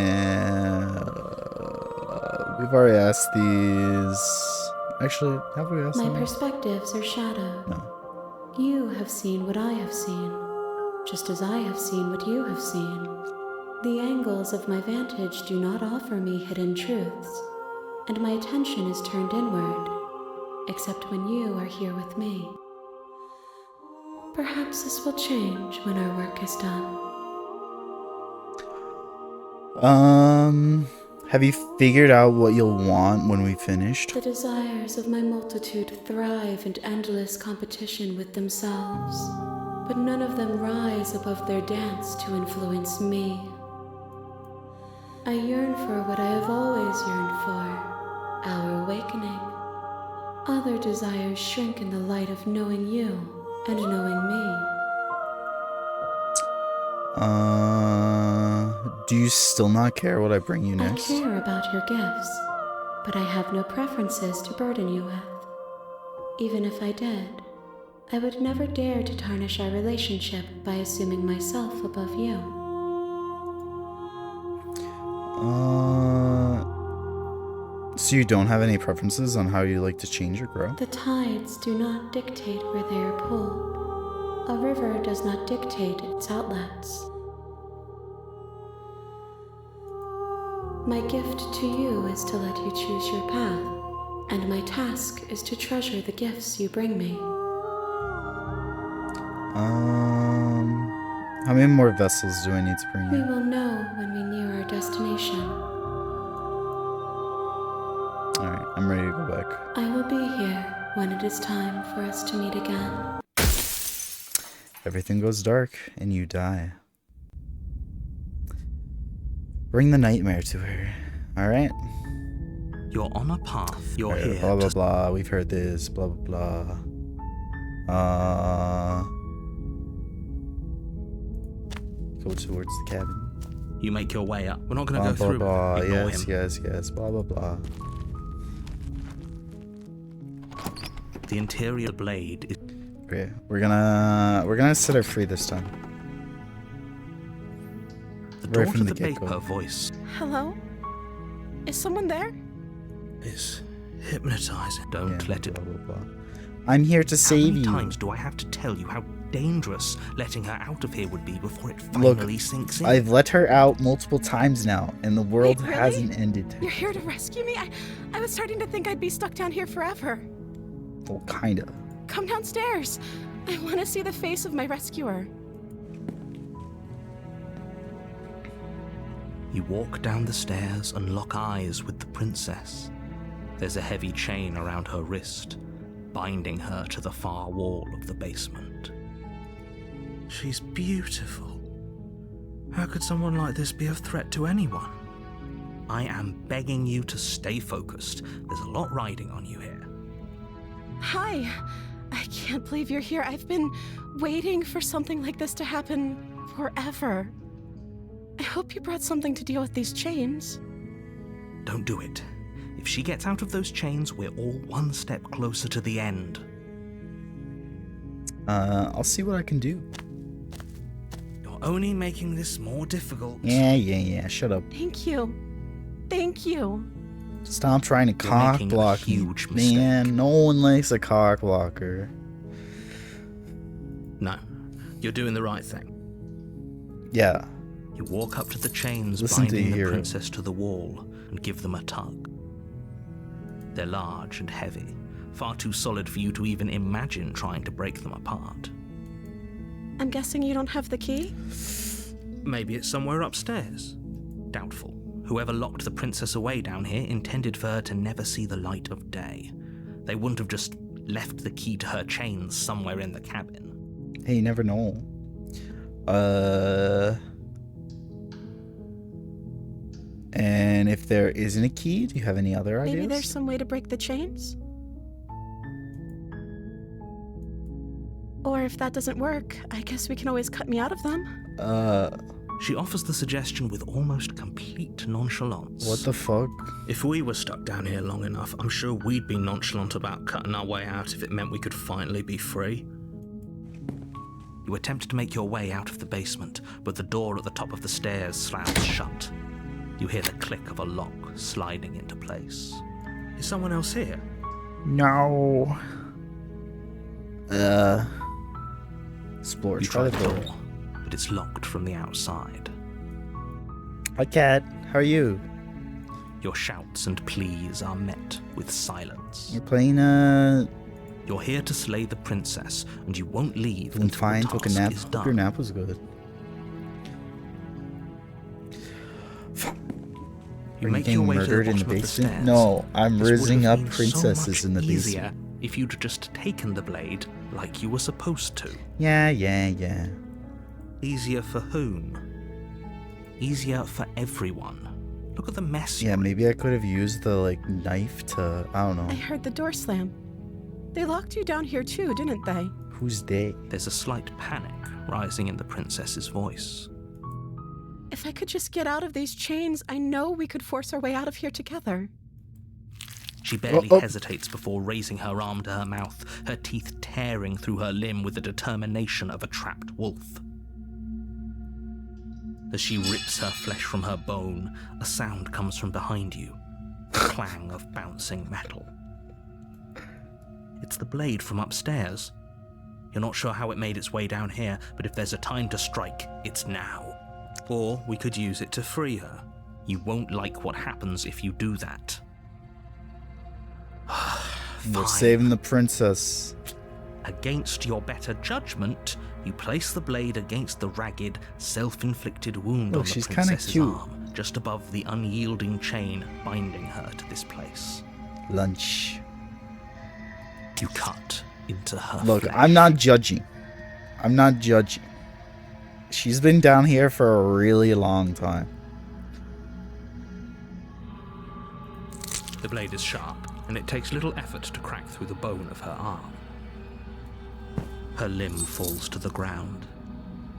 And we've already asked these. Actually, have we asked My them? perspectives are shadowed. No. You have seen what I have seen, just as I have seen what you have seen. The angles of my vantage do not offer me hidden truths, and my attention is turned inward, except when you are here with me. Perhaps this will change when our work is done. Have you figured out what you'll want when we finished? The desires of my multitude thrive in endless competition with themselves, but none of them rise above their dance to influence me. I yearn for what I have always yearned for, our awakening. Other desires shrink in the light of knowing you and knowing me. Do you still not care what I bring you next? I care about your gifts, but I have no preferences to burden you with. Even if I did, I would never dare to tarnish our relationship by assuming myself above you. So you don't have any preferences on how you like to change or grow? The tides do not dictate where they are pulled. A river does not dictate its outlets. My gift to you is to let you choose your path, and my task is to treasure the gifts you bring me. How many more vessels do I need to bring We you? will know when we near our destination. Alright, I'm ready to go back. I will be here when it is time for us to meet again. Everything goes dark, and you die. Bring the nightmare to her. Alright? You're on a path. You're Alright, here blah blah to blah. We've heard this. Blah blah blah. Go towards the cabin. You make your way up. We're not going Blah to go blah through. blah. Ignore Yes, him. yes. Blah blah blah. The interior blade is Okay, we're gonna set her free this time. the Right door from to the the gate. get-go. Her voice Hello? Is someone there? is hypnotizing. Don't Yeah, let it. blah blah blah. I'm here to How save many you. times do I have to tell you how dangerous letting her out of here would be before it Look, finally sinks in? I've let her out multiple times now, and the world Wait, really? hasn't ended. You're here to rescue me? I was starting to think I'd be stuck down here forever. Well, kinda. Come downstairs. I want to see the face of my rescuer. You walk down the stairs and lock eyes with the princess. There's a heavy chain around her wrist, binding her to the far wall of the basement. She's beautiful. How could someone like this be a threat to anyone? I am begging you to stay focused. There's a lot riding on you here. Hi. I can't believe you're here. I've been waiting for something like this to happen forever. I hope you brought something to deal with these chains. Don't do it. If she gets out of those chains, we're all one step closer to the end. I'll see what I can do. You're only making this more difficult. Yeah. Shut up. Thank you. Thank you. Stop trying to You're cock making a block me. huge mistake. Man, no one likes a cock blocker. No, you're doing the right thing. Yeah. You walk up to the chains Listen to binding your the hero. princess to the wall and give them a tug. They're large and heavy, far too solid for you to even imagine trying to break them apart. I'm guessing you don't have the key? Maybe it's somewhere upstairs. Doubtful. Whoever locked the princess away down here intended for her to never see the light of day. They wouldn't have just left the key to her chains somewhere in the cabin. Hey, you never know. And if there isn't a key, do you have any other ideas? Maybe there's some way to break the chains? Or if that doesn't work, I guess we can always cut me out of them. She offers the suggestion with almost complete nonchalance. What the fuck? If we were stuck down here long enough, I'm sure we'd be nonchalant about cutting our way out if it meant we could finally be free. You attempt to make your way out of the basement, but the door at the top of the stairs slams shut. You hear the click of a lock sliding into place. Is someone else here? No. Explore. You try the door, but it's locked from the outside. Hi, cat. How are you? Your shouts and pleas are met with silence. You're playing, You're here to slay the princess, and you won't leave Feeling until fine. the Took a task nap. is Hope done. your nap was good. You Are make getting your way to the murdered in bottom the of the basement? stairs. No, I'm This would raising have up been princesses so in the much basement. easier if you'd just taken the blade like you were supposed to. Yeah. Easier for whom? Easier for everyone. Look at the mess Yeah, you're in. maybe I could have used the, knife to, I don't I know. heard the door slam. They locked you down here too, didn't they? Who's they? There's a slight panic rising in the princess's voice. If I could just get out of these chains, I know we could force our way out of here together. She barely Oh. hesitates before raising her arm to her mouth, her teeth tearing through her limb with the determination of a trapped wolf. As she rips her flesh from her bone, a sound comes from behind you, the clang of bouncing metal. It's the blade from upstairs. You're not sure how it made its way down here, but if there's a time to strike, it's now. Or we could use it to free her. You won't like what happens if you do that. We're Fine. saving the princess. Against your better judgment, you place the blade against the ragged, self-inflicted wound Look, on the she's kinda princess's cute. arm, just above the unyielding chain binding her to this place. Lunch. You cut into her Look, flesh. I'm not judging. She's been down here for a really long time. The blade is sharp, and it takes little effort to crack through the bone of her arm. Her limb falls to the ground,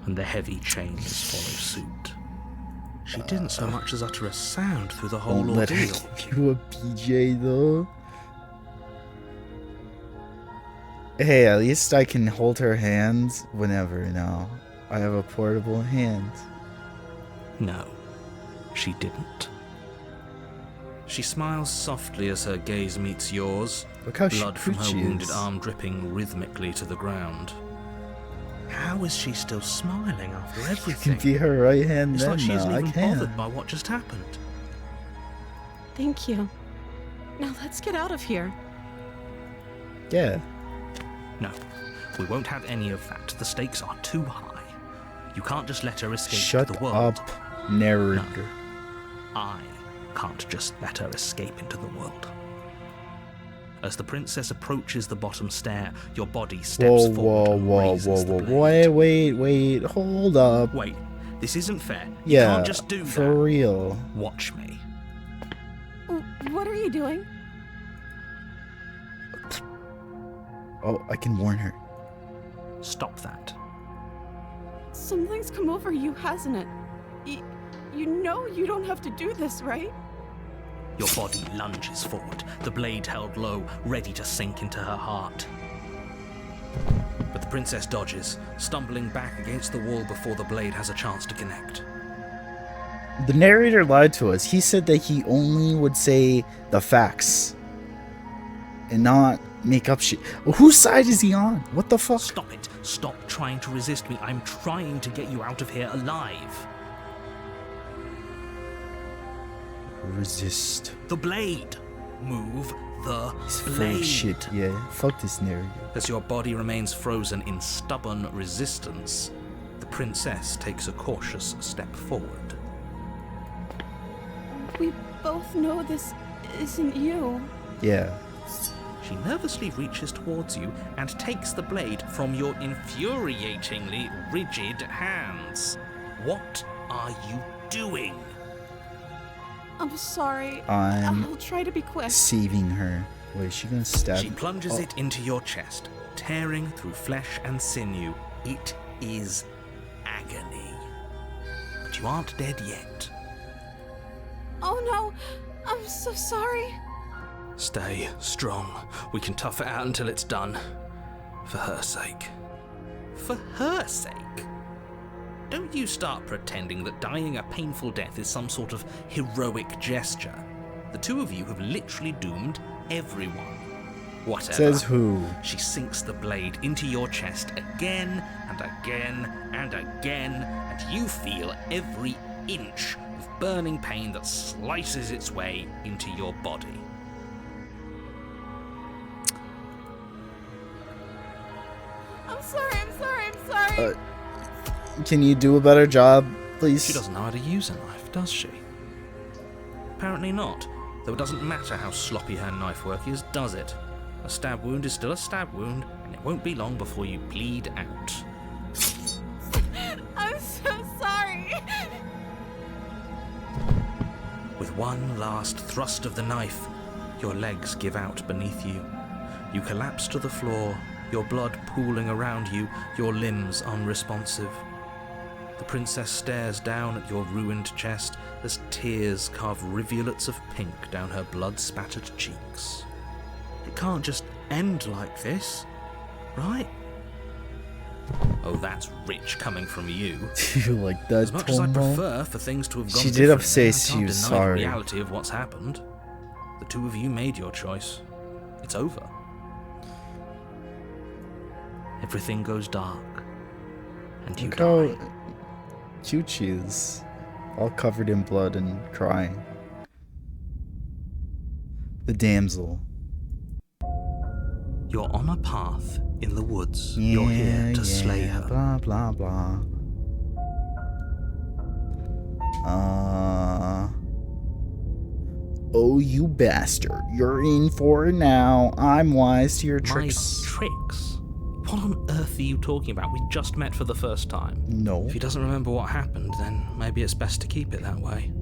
and the heavy chains follow suit. She didn't so much as utter a sound through the whole Don't let her ordeal. give you a PJ though. Hey, at least I can hold her hands whenever now. I have a portable hand. No, she didn't. She smiles softly as her gaze meets yours, Look how blood from cute her she wounded is. arm dripping rhythmically to the ground. How is she still smiling after You can everything? be her right hand It's then like she isn't now. I even can. bothered by what just happened. Thank you. Now let's get out of here. Yeah. No, we won't have any of that. The stakes are too high. You can't just let her escape Shut to the world. up, narrator. I can't just let her escape into the world. As the princess approaches the bottom stair, your body steps Whoa, forward whoa, and whoa, raises the whoa, blade. whoa. Wait, hold up. Wait, this isn't fair. You Yeah, can't just do for that. real. Watch me. What are you doing? Oh, I can warn her. Stop that. Something's come over you, hasn't it? You know you don't have to do this, right? Your body lunges forward, the blade held low, ready to sink into her heart. But the princess dodges, stumbling back against the wall before the blade has a chance to connect. The narrator lied to us. He said that he only would say the facts and not make up shit. Well, whose side is he on? What the fuck? Stop it. Stop trying to resist me. I'm trying to get you out of here alive. Resist. The blade. Move the He's full blade. of shit. Yeah, fuck this narrator. As your body remains frozen in stubborn resistance, the princess takes a cautious step forward. We both know this isn't you. Yeah. She nervously reaches towards you and takes the blade from your infuriatingly rigid hands. What are you doing? I'm sorry. I'm I'll try to be quick. saving her. Wait, is she gonna stab She me? plunges Oh, it into your chest, tearing through flesh and sinew. It is agony. But you aren't dead yet. Oh no, I'm so sorry. Stay strong. We can tough it out until it's done. For her sake. For her sake. Don't you start pretending that dying a painful death is some sort of heroic gesture. The two of you have literally doomed everyone. Whatever. Says who? She sinks the blade into your chest again and again and again, and you feel every inch of burning pain that slices its way into your body. I'm sorry. Can you do a better job, please? She doesn't know how to use a knife, does she? Apparently not, though it doesn't matter how sloppy her knife work is, does it? A stab wound is still a stab wound, and it won't be long before you bleed out. I'm so sorry. With one last thrust of the knife, your legs give out beneath you. You collapse to the floor, your blood pooling around you, your limbs unresponsive. The princess stares down at your ruined chest as tears carve rivulets of pink down her blood-spattered cheeks. It can't just end like this, right? Oh, that's rich coming from you. You like that, As much as I Tomo? prefer for things to have gone She did differently, say I she can't was deny sorry. the reality of what's happened. The two of you made your choice. It's over. Everything goes dark, and you Look die. how cute she is. All covered in blood and crying. The damsel. You're on a path in the woods. You're here to slay her. Blah, blah, blah. Oh, you bastard. You're in for it now. I'm wise to your tricks. My tricks? What on earth are you talking about? We just met for the first time. No. If he doesn't remember what happened, then maybe it's best to keep it that way.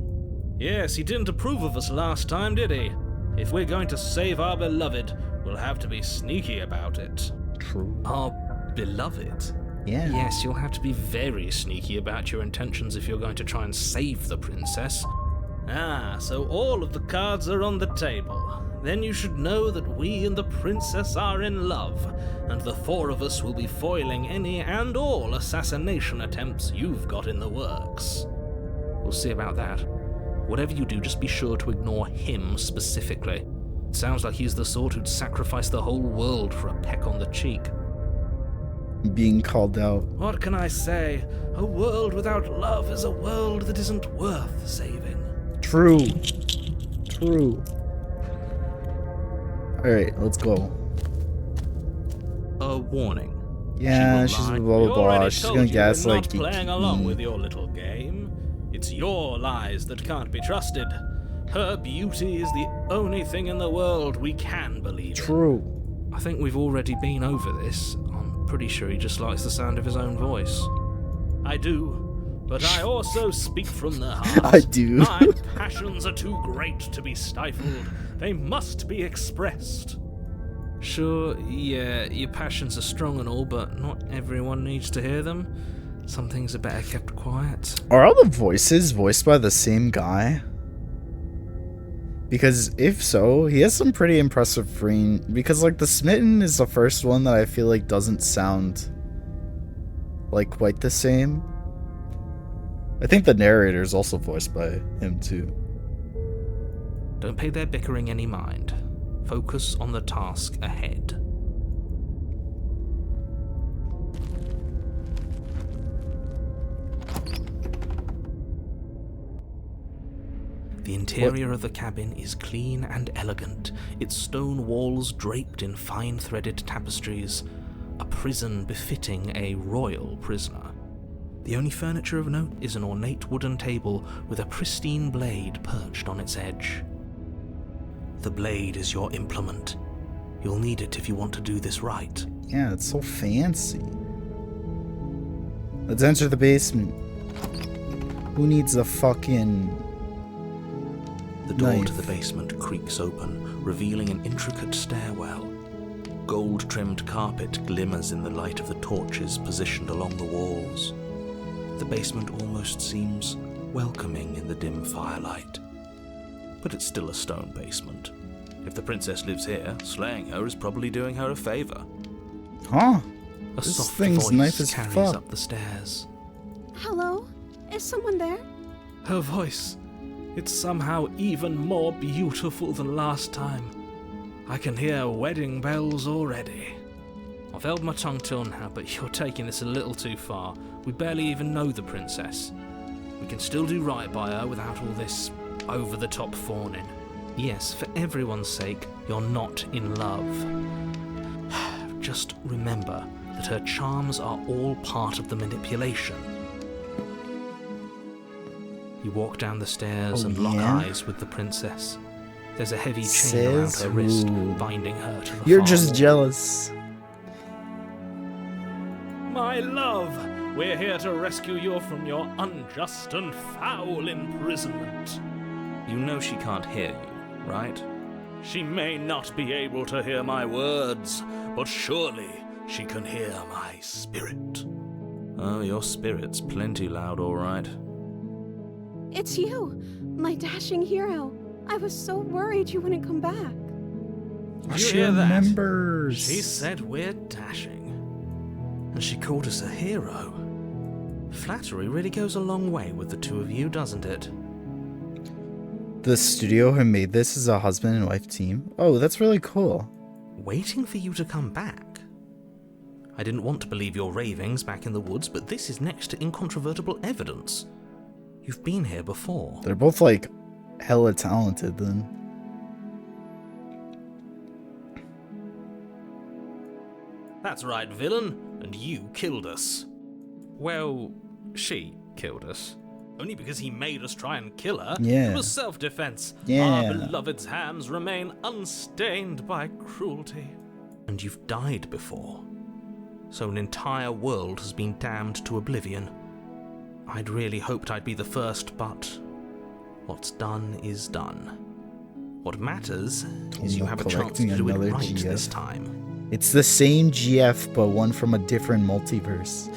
Yes, he didn't approve of us last time, did he? If we're going to save our beloved, we'll have to be sneaky about it. True. Our beloved? Yeah. Yes, you'll have to be very sneaky about your intentions if you're going to try and save the princess. Ah, so all of the cards are on the table. Then you should know that we and the princess are in love, and the four of us will be foiling any and all assassination attempts you've got in the works. We'll see about that. Whatever you do, just be sure to ignore him specifically. It sounds like he's the sort who'd sacrifice the whole world for a peck on the cheek. Being called out. What can I say? A world without love is a world that isn't worth saving. True. True. Alright, let's go. A warning. Yeah, She she's will blah lie. blah We already blah. She's told gonna you we're gaslight not playing along with me. your little game. It's your lies that can't be trusted. Her beauty is the only thing in the world we can believe in. True. I think we've already been over this. I'm pretty sure he just likes the sound of his own voice. I do, but I also speak from the heart. I do. My passions are too great to be stifled. They must be expressed. Sure, yeah, your passions are strong and all, but not everyone needs to hear them. Some things are better kept quiet. Are all the voices voiced by the same guy? Because if so, he has some pretty impressive range. Because like the Smitten is the first one that I feel like doesn't sound like quite the same. I think the narrator is also voiced by him too. Don't pay their bickering any mind. Focus on the task ahead. The interior of the cabin is clean and elegant, its stone walls draped in fine threaded tapestries, a prison befitting a royal prisoner. The only furniture of note is an ornate wooden table with a pristine blade perched on its edge. The blade is your implement. You'll need it if you want to do this right. Yeah, it's so fancy. Let's enter the basement. Who needs a fucking The door to Knife. the basement creaks open, revealing an intricate stairwell. Gold-trimmed carpet glimmers in the light of the torches positioned along the walls. The basement almost seems welcoming in the dim firelight. But it's still a stone basement. If the princess lives here, slaying her is probably doing her a favor. Huh? A This soft thing's voice knife as carries fuck. up the stairs. Hello? Is someone there? Her voice, it's somehow even more beautiful than last time. I can hear wedding bells already. I've held my tongue till now, but you're taking this a little too far. We barely even know the princess. We can still do right by her without all this over-the-top fawning. Yes, for everyone's sake, you're not in love. Just remember that her charms are all part of the manipulation. You walk down the stairs Oh, and lock yeah? eyes with the princess. There's a heavy chain around Says her wrist, who? binding her to the You're far just wall. jealous. My love, we're here to rescue you from your unjust and foul imprisonment. You know she can't hear you, right? She may not be able to hear my words, But surely she can hear my spirit. Oh, your spirit's plenty loud, all right. It's you, my dashing hero. I was so worried you wouldn't come back. You She hear that? remembers. She said we're dashing. And she called us a hero. Flattery really goes a long way with the two of you, doesn't it? The studio who made this is a husband and wife team. Oh, that's really cool. Waiting for you to come back. I didn't want to believe your ravings back in the woods, but this is next to incontrovertible evidence. You've been here before. They're both like hella talented then. That's right, villain, and you killed us. Well, she killed us. Only because he made us try and kill her. Yeah. It was self-defense. Yeah. Our beloved's hands remain unstained by cruelty. And you've died before. So an entire world has been damned to oblivion. I'd really hoped I'd be the first, but what's done is done. What matters is you about have a chance collecting to do it another right GF. this time. It's the same GF, but one from a different multiverse.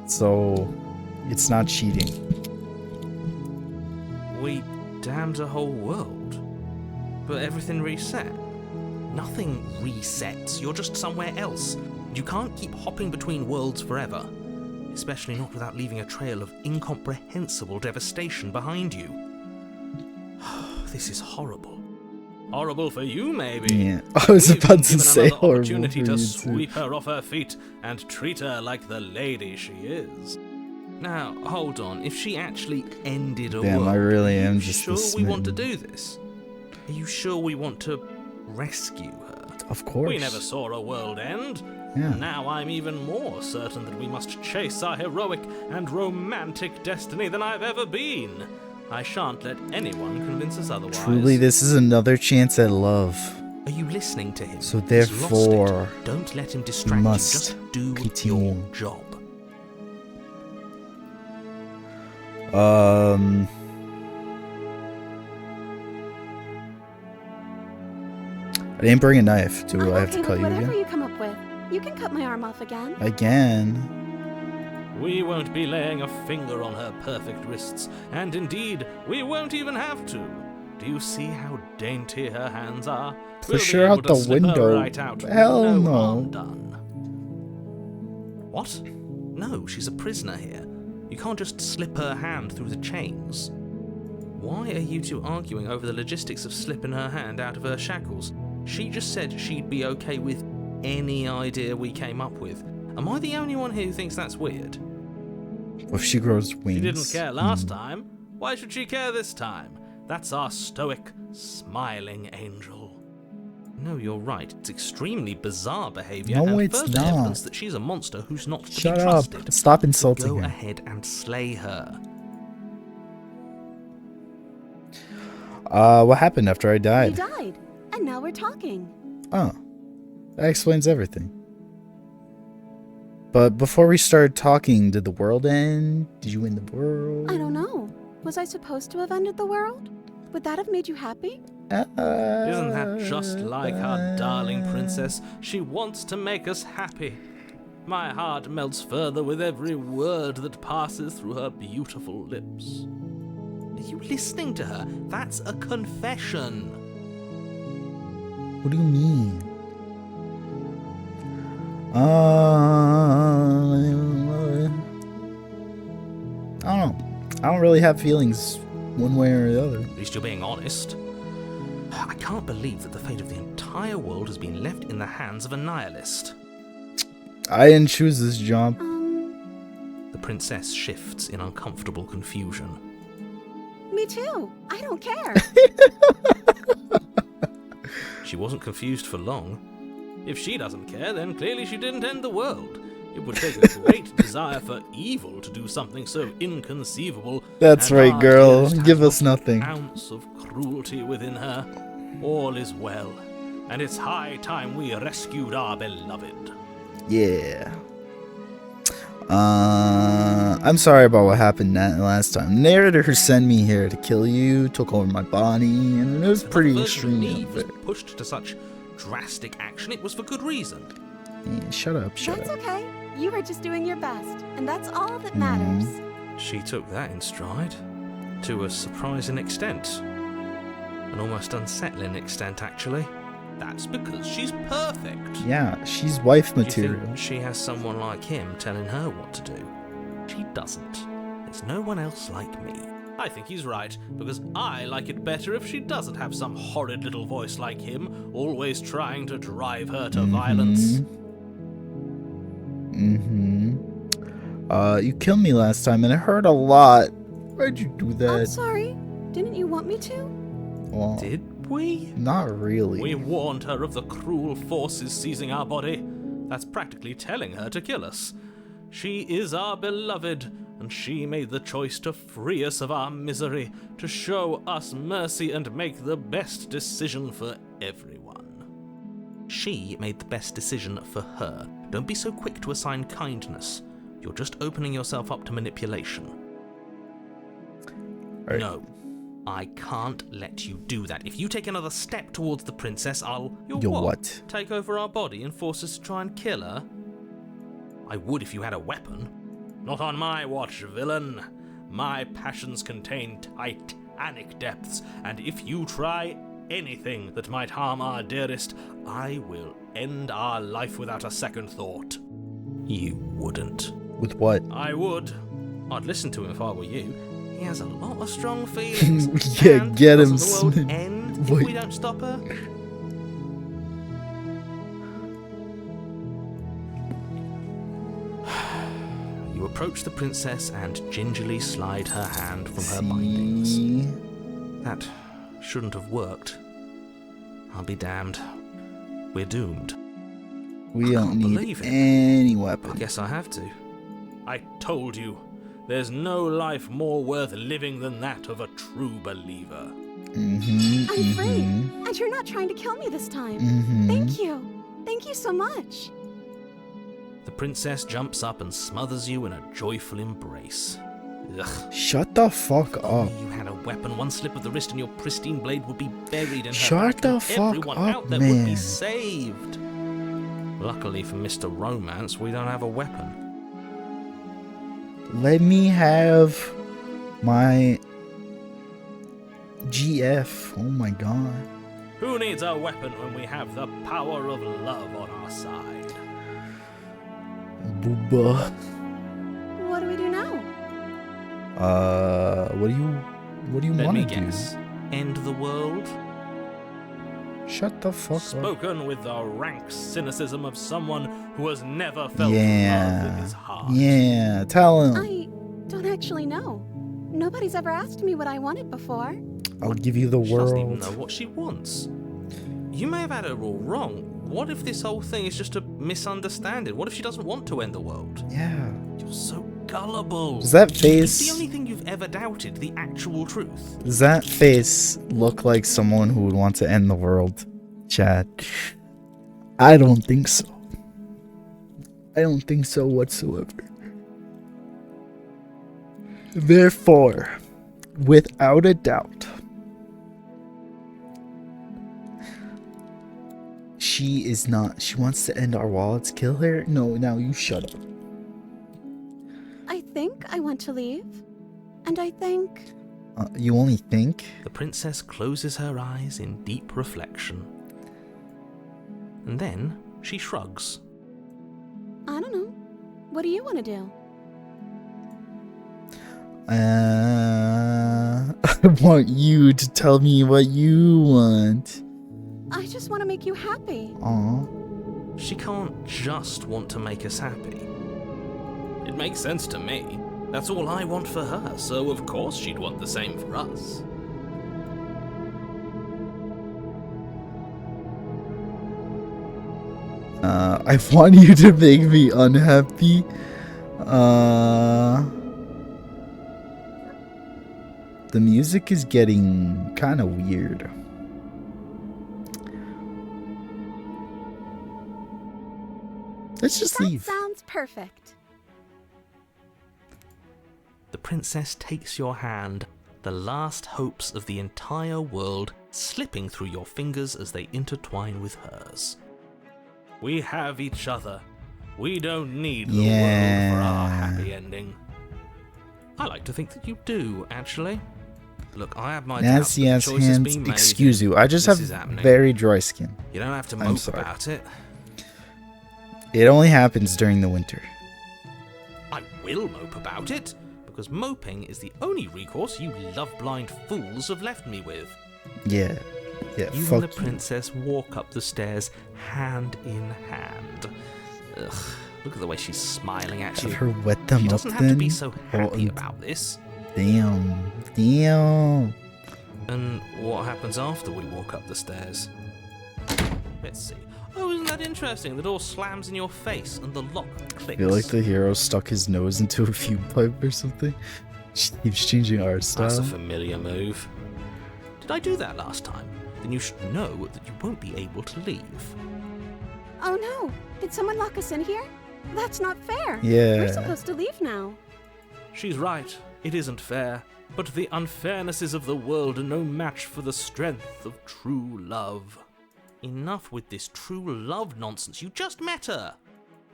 So it's not cheating. We damned a whole world, but everything reset. Nothing resets, you're just somewhere else. You can't keep hopping between worlds forever, especially not without leaving a trail of incomprehensible devastation behind you. This is horrible. Horrible for you, maybe. Yeah. I was We've about been to given say another horrible opportunity for to you too. sweep her off her feet and treat her like the lady she is. Now, hold on. If she actually ended a Damn, world, I really am are you just sure this we want to smitten. do this? Are you sure we want to rescue her? Of course. We never saw a world end. Yeah. Now I'm even more certain that we must chase our heroic and romantic destiny than I've ever been. I shan't let anyone convince us otherwise. Truly, this is another chance at love. Are you listening to him? So He's lost it. therefore, Don't let him distract you. must Just do continue. your job. I didn't bring a knife. Do I'm I have to okay cut with you whatever again? you come up with. You can cut my arm off again. Again. We won't be laying a finger on her perfect wrists, and indeed, we won't even have to. Do you see how dainty her hands are? Push We'll her be out able to the slip her window. right out with Hell no no. harm done. What? No, she's a prisoner here. You can't just slip her hand through the chains. Why are you two arguing over the logistics of slipping her hand out of her shackles? She just said she'd be okay with any idea we came up with. Am I the only one here who thinks that's weird? What if she grows wings? She didn't care last time. Why should she care this time? That's our stoic, smiling angel. No, you're right. It's extremely bizarre behavior No, and it's further not. evidence that she's a monster who's not to Shut be up. trusted. Stop insulting Go her. ahead and slay her. What happened after I We died? died, and now we're talking. Oh. That explains everything. But before we started talking, did the world end? Did you win the world? I don't know. Was I supposed to have ended the world? Would that have made you happy? Isn't that just like our darling princess? She wants to make us happy. My heart melts further with every word that passes through her beautiful lips. Are you listening to her? That's a confession. What do you mean? I don't know. I don't really have feelings one way or the other. At least you're being honest. I can't believe that the fate of the entire world has been left in the hands of a nihilist. I didn't choose this job. The princess shifts in uncomfortable confusion. Me too. I don't care. She wasn't confused for long. If she doesn't care, then clearly she didn't end the world. It would take a great desire for evil to do something so inconceivable. That's and right, our girl. dearest has Give us not nothing. An ounce of cruelty within her. All is well, and it's high time we rescued our beloved. Yeah. I'm sorry about what happened that last time. The narrator sent me here to kill you, took over my body, and it was pretty If the extremely Version of Eve unfair. was pushed to such drastic action, it was for good reason. Yeah, shut up, shut That's up. okay. You were just doing your best, and that's all that matters. She took that in stride, to a surprising extent. An almost unsettling extent, actually. That's because she's perfect. Yeah, she's wife Do you material. think she has someone like him telling her what to do? She doesn't. There's no one else like me. I think he's right, because I like it better if she doesn't have some horrid little voice like him, always trying to drive her to violence. You killed me last time and it hurt a lot. Why'd you do I'm that? sorry. Didn't you want me to? Well, Did we? not really. We warned her of the cruel forces seizing our body. That's practically telling her to kill us. She is our beloved, and she made the choice to free us of our misery, to show us mercy and make the best decision for everyone. She made the best decision for her. Don't be so quick to assign kindness. You're just opening yourself up to manipulation. Right. No. I can't let you do that. If you take another step towards the princess, I'll... You'll what? Take over our body and force us to try and kill her? I would if you had a weapon. Not on my watch, villain. My passions contain titanic depths, and if you try anything that might harm our dearest, I will end our life without a second thought. You wouldn't. With what? I would. I'd listen to him if I were you. He has a lot of strong feelings. Yeah, And get him, doesn't the world Smith. end if Wait. we don't stop her? You approach the princess and gingerly slide her hand from her bindings. See? That shouldn't have worked. I'll be damned. We're doomed. We I don't can't need believe it. any I weapon. guess I have to. I told you, there's no life more worth living than that of a true believer. I'm free, and you're not trying to kill me this time. Thank you. Thank you so much. The princess jumps up and smothers you in a joyful embrace. Ugh. Shut the fuck If up. only you had a weapon, one slip of the wrist and your pristine blade would be buried in her Shut back, the and fuck everyone up, out there would be man. saved. Luckily for Mr. Romance, we don't have a weapon. Let me have my GF. Oh my god. Who needs a weapon when we have the power of love on our side? Booba. What do we do now? What do you Let want me to do? guess. End the world? Shut the fuck up. Spoken with the rank cynicism of someone who has never felt love in Yeah. his heart. Yeah, tell him. I don't actually know. Nobody's ever asked me what I wanted before. I'll give you the She doesn't even world. know what she wants. You may have had her all wrong. What if this whole thing is just a misunderstanding? What if she doesn't want to end the world? Yeah. You're so gullible. Does that Is the face only thing you've ever doubted the actual truth? does that face look like someone who would want to end the world, Chad? I don't think so. I don't think so whatsoever. Therefore, without a doubt, she is not. She wants to end our wallets. Kill her? No, now you shut up. I think I want to leave. And I think... You only think? The princess closes her eyes in deep reflection. And then she shrugs. I don't know. What do you want to do? I want you to tell me what you want. I just want to make you happy. Aw. She can't just want to make us happy. It makes sense to me. That's all I want for her, so of course she'd want the same for us. I want you to make me unhappy. The music is getting kind of weird. Let's just That leave. sounds perfect. The princess takes your hand, the last hopes of the entire world slipping through your fingers as they intertwine with hers. We have each other. We don't need the world for our happy ending. I like to think that you do, actually. Look, I have my doubts, Nancy but the has choice has hands. been made. Excuse you. I just This have is happening. very dry skin. You don't have to I'm mope sorry. about it. It only happens during the winter. I will mope about it, because moping is the only recourse you love-blind fools have left me with. Yeah. Yeah, You fuck and the you. princess walk up the stairs, hand in hand. Ugh, look at the way she's smiling at Have you. her wet them She up doesn't have then. to be so happy and- about this. Damn. Damn. And what happens after we walk up the stairs? Let's see. Oh, isn't that interesting? The door slams in your face and the lock clicks. I feel like the hero stuck his nose into a fume pipe or something. She keeps changing art That's style. a familiar move. Did I do that last time? Then you should know that you won't be able to leave. Oh no! Did someone lock us in here? That's not fair. Yeah. We're supposed to leave now. She's right. It isn't fair. But the unfairnesses of the world are no match for the strength of true love. Enough with this true love nonsense. You just met her.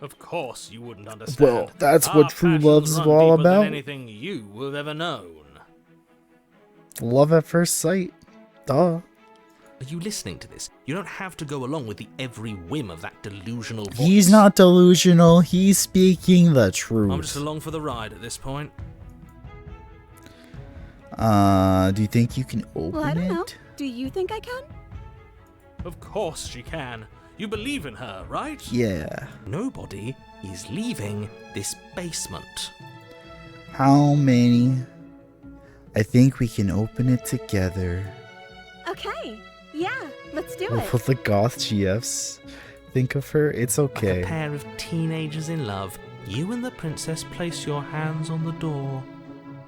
Of course you wouldn't understand. Well, that's Our what true passions love's run all deeper than about. anything you have ever known. Love at first sight. Duh. Are you listening to this? You don't have to go along with the every whim of that delusional voice. He's not delusional. He's speaking the I'm truth. just along for the ride at this point. Do you think you can open Well, I don't it? know. Do you think I can? Of course she can. You believe in her, right? Yeah. Nobody is leaving this basement. How many? I think we can open it together. Okay. Yeah, let's do We'll it. put the goth GFs. Think of her. It's Like okay. a pair of teenagers in love, you and the princess place your hands on the door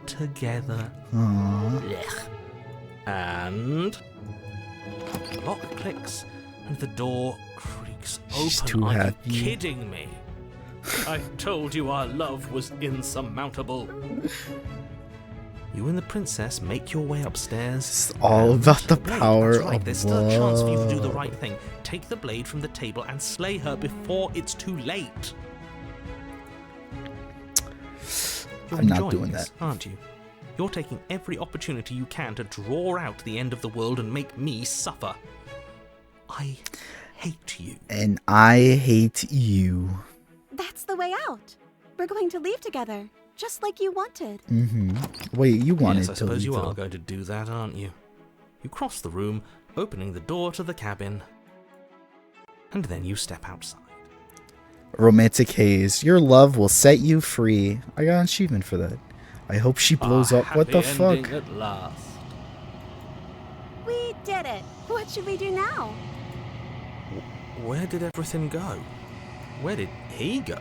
together. Aww. Blech. And the lock clicks and the door creaks She's open. too Are happy. you kidding me? I told you our love was insurmountable. You and the princess make your way upstairs. It's all and about the blade, power that's right, of there's still a chance for you to do the love. right thing. Take the blade from the table and slay her before it's too late. You're I'm not enjoying doing this, aren't you? You're taking every opportunity you can to draw out the end of the world and make me suffer. I hate you. And I hate you. That's the way out. We're going to leave together, just like you wanted. Wait, you wanted Yes, I to suppose leave, you though. are going to do that, aren't you? You cross the room, opening the door to the cabin, and then you step outside. Romantic haze. Your love will set you free. I got an achievement for that. I hope she blows Our up. What the happy fuck? ending At last. We did it. What should we do now? Where did everything go? Where did he go?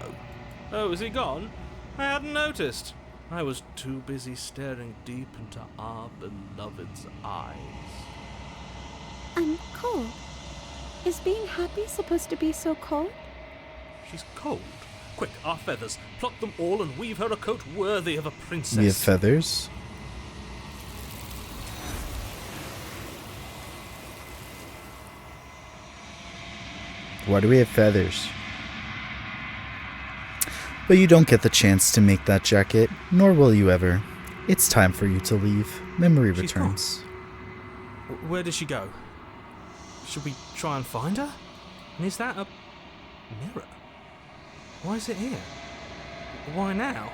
Oh, is he gone? I hadn't noticed. I was too busy staring deep into our beloved's eyes. I'm cold. Is being happy supposed to be so cold? She's cold. Quick, our feathers. Pluck them all and weave her a coat worthy of a princess. We have feathers. Why do we have feathers? But you don't get the chance to make that jacket, nor will you ever. It's time for you to leave. Memory She's gone. returns. Where did she go? Should we try and find her? And is that a mirror? Why is it here? Why now?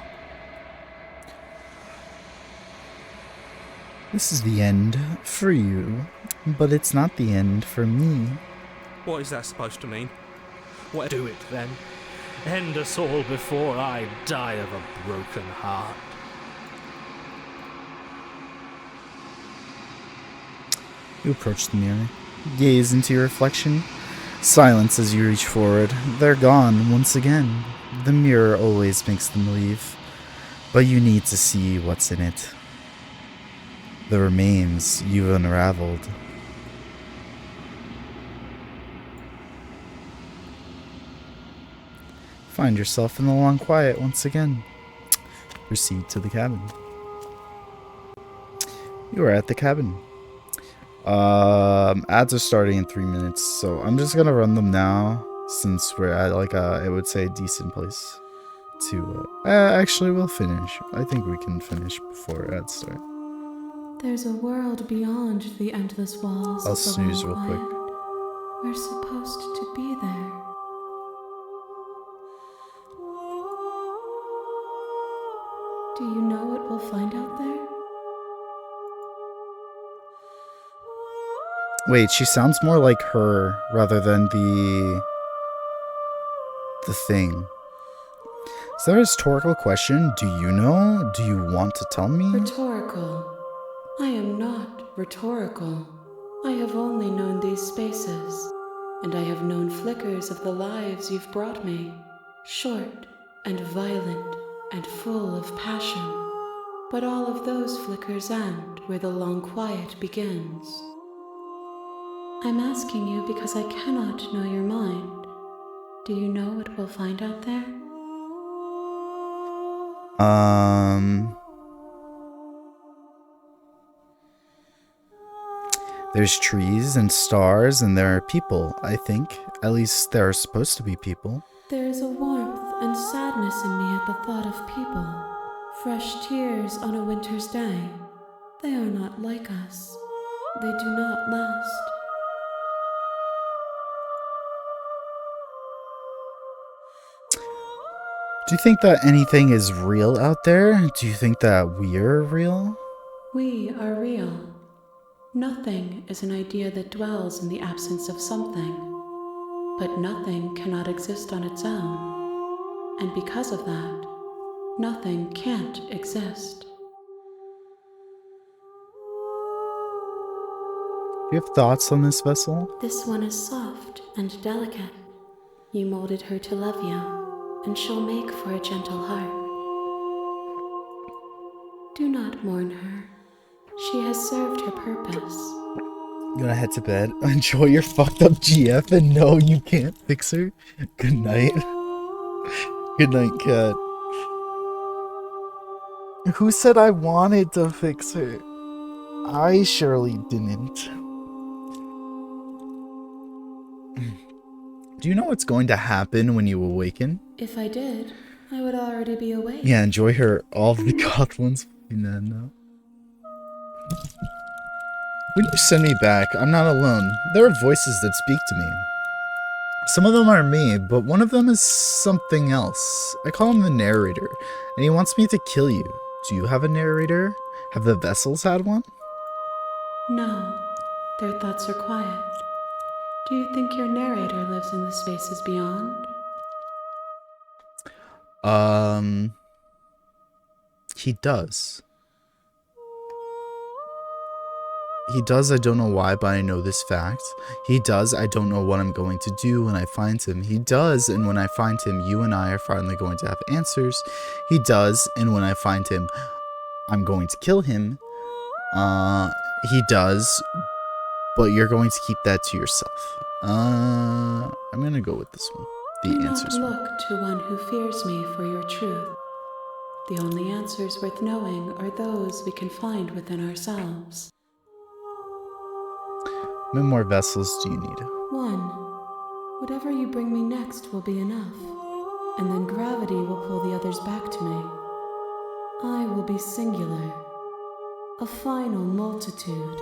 This is the end for you, but it's not the end for me. What is that supposed to mean? What? Do it then. End us all before I die of a broken heart. You approach the mirror, gaze into your reflection. Silence as you reach forward. They're gone once again. The mirror always makes them leave, but you need to see what's in it. The remains you've unraveled. Find yourself in the long quiet once again. Proceed to the cabin. You are at the cabin. Ads are starting in 3 minutes, so I'm just gonna run them now since we're at like I would say a decent place to actually we'll finish. I think we can finish before ads start. There's a world beyond the endless walls. I'll of the snooze Long real quick. Quiet. We're supposed to be there. Do you know what we'll find out there? Wait, she sounds more like her rather than the thing. Is that a rhetorical question? Do you know? Do you want to tell me? Rhetorical. I am not rhetorical. I have only known these spaces, and I have known flickers of the lives you've brought me, short and violent and full of passion. But all of those flickers end where the long quiet begins. I'm asking you because I cannot know your mind. Do you know what we'll find out there? There's trees and stars and there are people, I think. At least there are supposed to be people. There is a warmth and sadness in me at the thought of people. Fresh tears on a winter's day. They are not like us. They do not last. Do you think that anything is real out there? Do you think that we're real? We are real. Nothing is an idea that dwells in the absence of something. But nothing cannot exist on its own. And because of that, nothing can't exist. Do you have thoughts on this vessel? This one is soft and delicate. You molded her to love you, and she'll make for a gentle heart. Do not mourn her. She has served her purpose. You gonna head to bed? Enjoy your fucked up GF and no, you can't fix her. Good night. Good night, cat. Who said I wanted to fix her? I surely didn't. Do you know what's going to happen when you awaken? If I did, I would already be awake. Yeah, enjoy her. All of the goth ones. No. When you send me back, I'm not alone. There are voices that speak to me. Some of them are me, but one of them is something else. I call him the narrator, and he wants me to kill you. Do you have a narrator? Have the vessels had one? No, their thoughts are quiet. Do you think your narrator lives in the spaces beyond? He does. He does, I don't know why, but I know this fact. He does, I don't know what I'm going to do when I find him. He does, and when I find him, you and I are finally going to have answers. He does, and when I find him, I'm going to kill him. He does, but you're going to keep that to yourself. I'm gonna go with this one. The Do answers not one. look to one who fears me for your truth. The only answers worth knowing are those we can find within ourselves. How many more vessels do you need? One. Whatever you bring me next will be enough, and then gravity will pull the others back to me. I will be singular, a final multitude.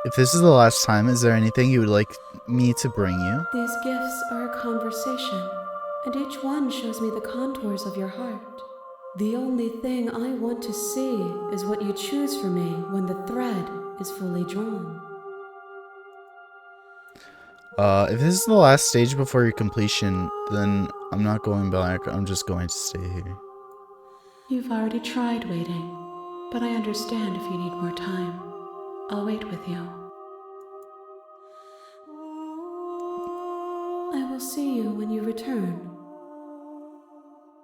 If this is the last time, is there anything you would like me to bring you? These gifts are a conversation, and each one shows me the contours of your heart. The only thing I want to see is what you choose for me when the thread is fully drawn. If this is the last stage before your completion, then I'm not going back. I'm just going to stay here. You've already tried waiting, but I understand if you need more time. I'll wait with you. I will see you when you return.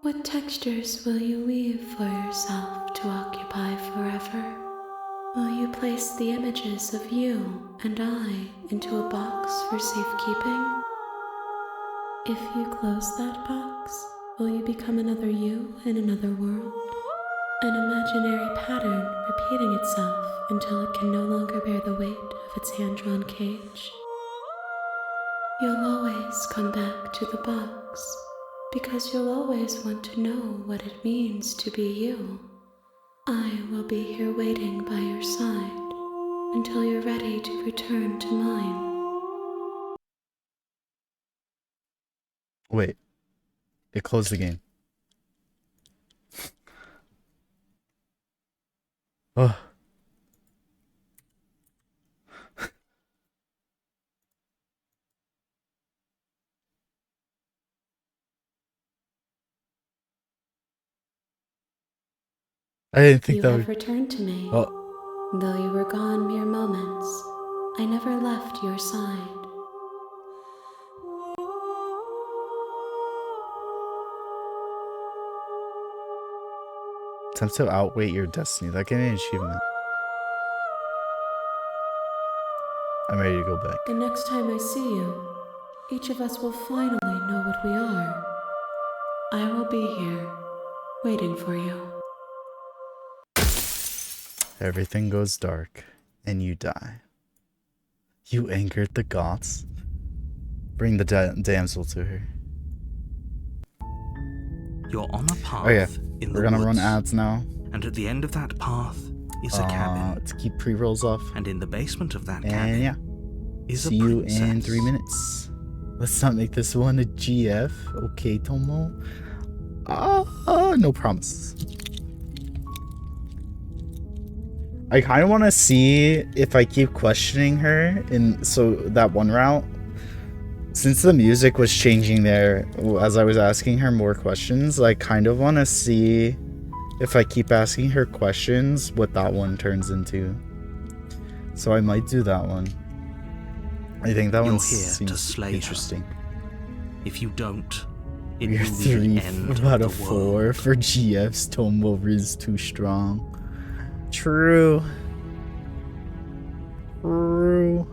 What textures will you weave for yourself to occupy forever? Will you place the images of you and I into a box for safekeeping? If you close that box, will you become another you in another world? An imaginary pattern repeating itself until it can no longer bear the weight of its hand-drawn cage? You'll always come back to the box, because you'll always want to know what it means to be you. I will be here waiting by your side until you're ready to return to mine. Wait. It closed the game. Oh. I didn't think You that have would... returned to me. Oh. Though you were gone mere moments, I never left your side. Attempt to outweight your destiny. That gave me an achievement. I'm ready to go back. The next time I see you, each of us will finally know what we are. I will be here, waiting for you. Everything goes dark, and you die. You angered the gods. Bring the damsel to her. You're on a path in the We're gonna run woods, ads now. and at the end of that path is a cabin. To keep pre-rolls off. And in the basement of that And cabin yeah. is See a you princess. in 3 minutes. Let's not make this one a GF. Okay, Tomo. No promises. I kind of want to see if I keep questioning her in that one route. Since the music was changing there as I was asking her more questions, I kind of want to see if I keep asking her questions what that one turns into. So I might do that one. I think that You're one here to seems slay her. interesting. If you don't, it We're will be the 3 end out of of the 4 world. for GF's. Tomo is too strong. True. True.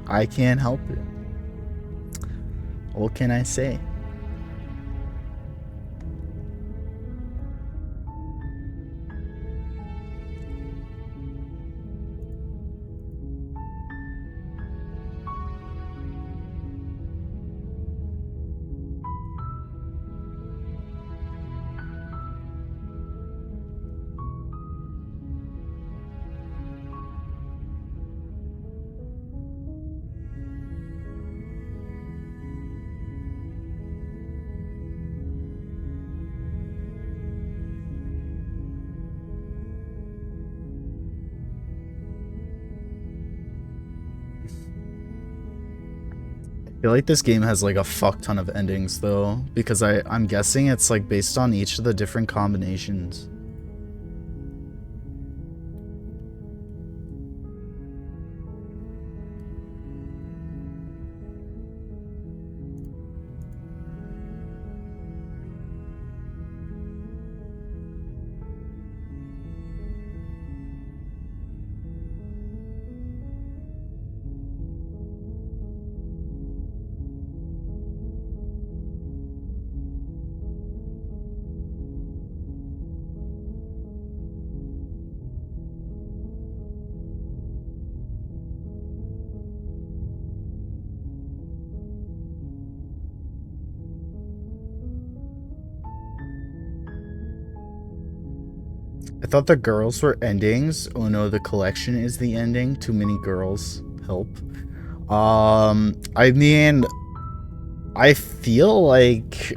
I can't help it. What can I say? I feel like this game has like a fuck ton of endings though, because I'm guessing it's like based on each of the different combinations. I thought the girls were endings. Oh no, the collection is the ending. Too many girls. Help. I mean, I feel like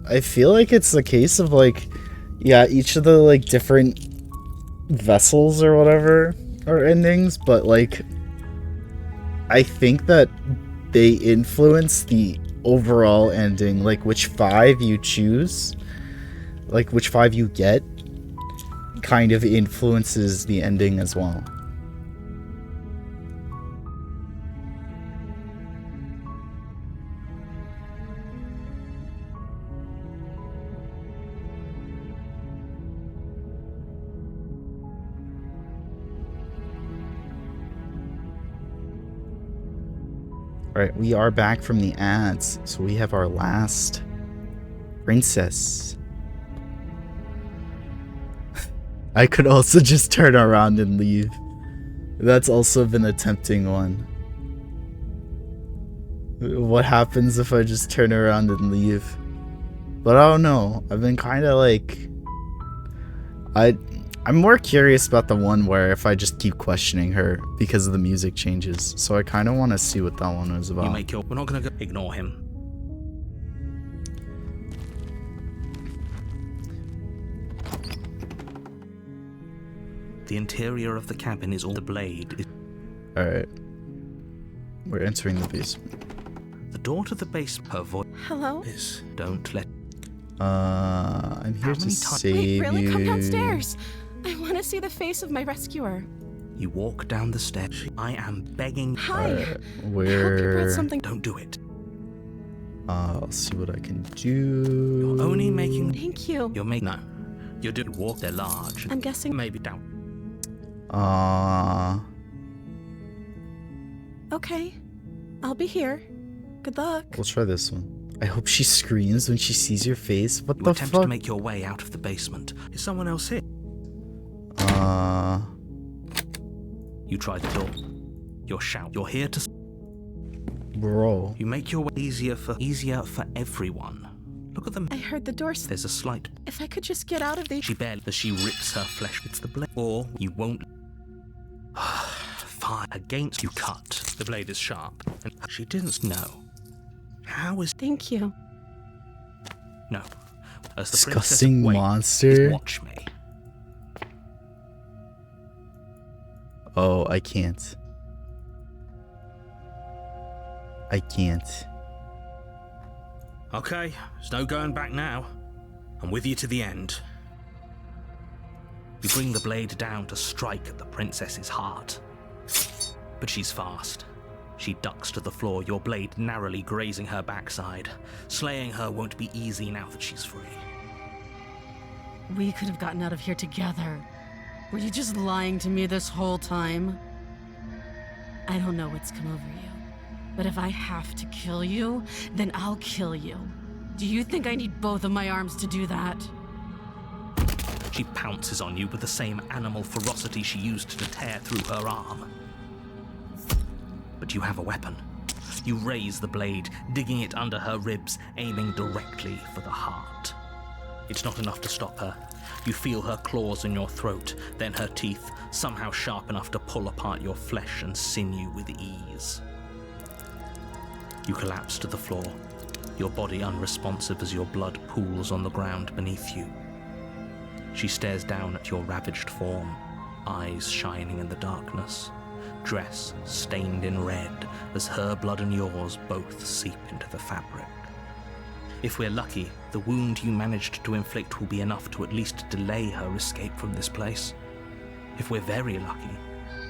it's the case of like, yeah, each of the like different vessels or whatever are endings, but like I think that they influence the overall ending, like which 5 you choose, like which 5 you get, kind of influences the ending as well. Alright, we are back from the ads, so we have our last princess. I could also just turn around and leave. That's also been a tempting one. What happens if I just turn around and leave? But I don't know. I've been kind of like... I'm more curious about the one where if I just keep questioning her because of the music changes. So I kind of want to see what that one was about. You make your... We're not going to go... Ignore him. The interior of the cabin is all the blade. Alright. We're entering the basement. The door to the basement, her voice Hello? is... Don't let... I'm here to save Wait, really? you. Come downstairs. I want to see the face of my rescuer. You walk down the steps. I am begging... Hi. I hope you Where... brought something. Don't do it. I'll see what I can do. You're only making... Thank you. You're making... No. You're doing walk. They're large. I'm guessing. Maybe down. Okay. I'll be here. Good luck. We'll try this one. I hope she screams when she sees your face. What You the attempt fuck? to make your way out of the basement. Is someone else here? You try the door. You're shout. You're here to... Bro. You make your way easier for everyone. Look at them. I heard the door. There's a slight... If I could just get out of the... She barely... As she rips her flesh. It's the blade. Or you won't... Fire against you cut. The blade is sharp. And she didn't know. How is... Thank you. No. As the Disgusting princess... monster. Watch me. Oh, I can't. I can't. Okay, there's no going back now. I'm with you to the end. You bring the blade down to strike at the princess's heart. But she's fast. She ducks to the floor, your blade narrowly grazing her backside. Slaying her won't be easy now that she's free. We could have gotten out of here together. Were you just lying to me this whole time? I don't know what's come over you, but if I have to kill you, then I'll kill you. Do you think I need both of my arms to do that? She pounces on you with the same animal ferocity she used to tear through her arm. But you have a weapon. You raise the blade, digging it under her ribs, aiming directly for the heart. It's not enough to stop her. You feel her claws in your throat, then her teeth, somehow sharp enough to pull apart your flesh and sinew with ease. You collapse to the floor, your body unresponsive as your blood pools on the ground beneath you. She stares down at your ravaged form, eyes shining in the darkness, dress stained in red as her blood and yours both seep into the fabric. If we're lucky, the wound you managed to inflict will be enough to at least delay her escape from this place. If we're very lucky,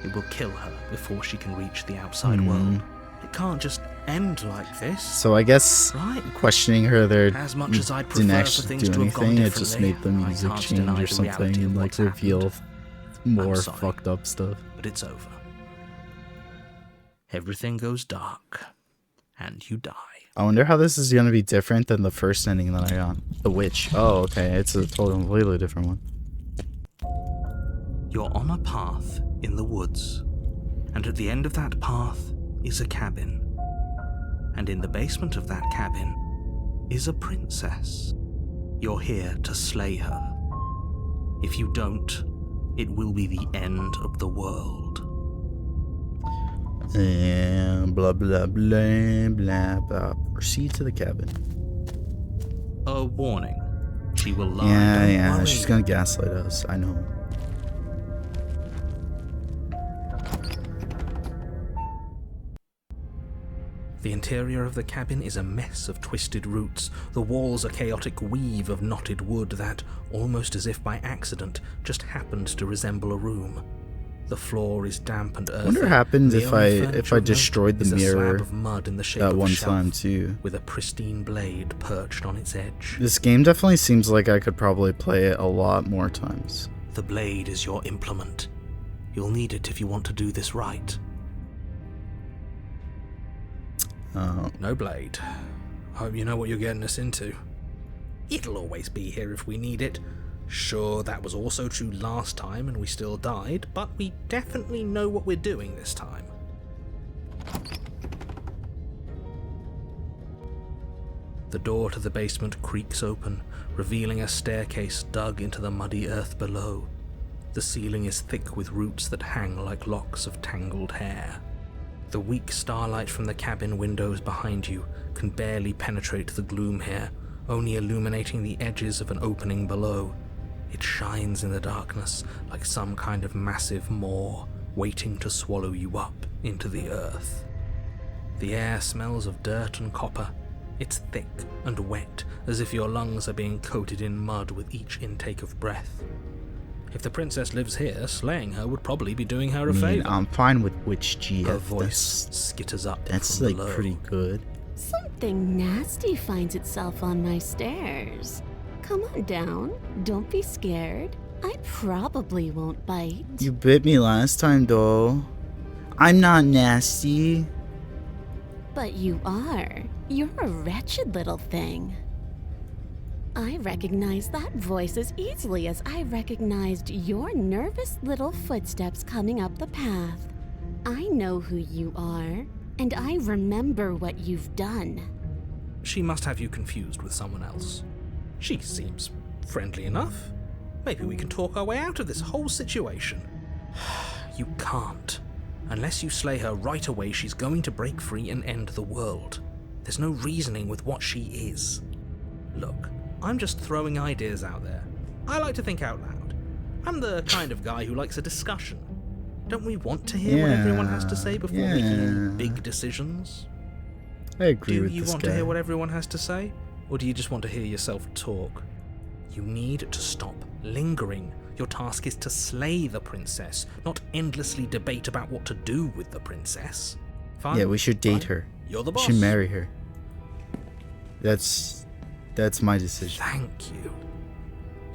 it will kill her before she can reach the outside world. It can't just end like this. So I guess Right. questioning her there As much as I'd didn't prefer for actually things do to have gone anything. It just differently, made the I music can't change deny or the something reality and of like what's reveal happened. more sorry. fucked up stuff. But it's over. Everything goes dark, and you die. I wonder how this is gonna be different than the first ending that I got. The witch. Oh, okay. It's a totally completely different one. You're on a path in the woods, and at the end of that path is a cabin. And in the basement of that cabin is a princess. You're here to slay her. If you don't, it will be the end of the world. And blah, blah, blah, blah, blah. Proceed to the cabin. A warning. She will lie. Yeah, Don't worry. she's gonna gaslight us. I know. The interior of the cabin is a mess of twisted roots. The walls a chaotic weave of knotted wood that, almost as if by accident, just happened to resemble a room. The floor is damp and earthy. I wonder what happened The if only I furniture of note destroyed is the a slab mirror of mud in the shape that of a one shelf, time too. with a pristine blade perched on its edge. This game definitely seems like I could probably play it a lot more times. The blade is your implement. You'll need it if you want to do this right. No blade. Hope you know what you're getting us into. It'll always be here if we need it. Sure, that was also true last time and we still died, but we definitely know what we're doing this time. The door to the basement creaks open, revealing a staircase dug into the muddy earth below. The ceiling is thick with roots that hang like locks of tangled hair. The weak starlight from the cabin windows behind you can barely penetrate the gloom here, only illuminating the edges of an opening below. It shines in the darkness like some kind of massive maw waiting to swallow you up into the earth. The air smells of dirt and copper. It's thick and wet, as if your lungs are being coated in mud with each intake of breath. If the princess lives here, slaying her would probably be doing her a favor. I'm fine with Witch GF. Her voice skitters up That's from like below. pretty good. Something nasty finds itself on my stairs. Come on down. Don't be scared. I probably won't bite. You bit me last time though. I'm not nasty. But you are. You're a wretched little thing. I recognize that voice as easily as I recognized your nervous little footsteps coming up the path. I know who you are, and I remember what you've done. She must have you confused with someone else. She seems friendly enough. Maybe we can talk our way out of this whole situation. You can't. Unless you slay her right away, she's going to break free and end the world. There's no reasoning with what she is. Look, I'm just throwing ideas out there. I like to think out loud. I'm the kind of guy who likes a discussion. Don't we want to hear what everyone has to say before making any big decisions? I agree with Do you this want guy. to hear what everyone has to say? Or do you just want to hear yourself talk? You need to stop lingering. Your task is to slay the princess, not endlessly debate about what to do with the princess. Fine? Yeah, we should date Fine. her. You're the We boss. should marry her. That's my decision. Thank you.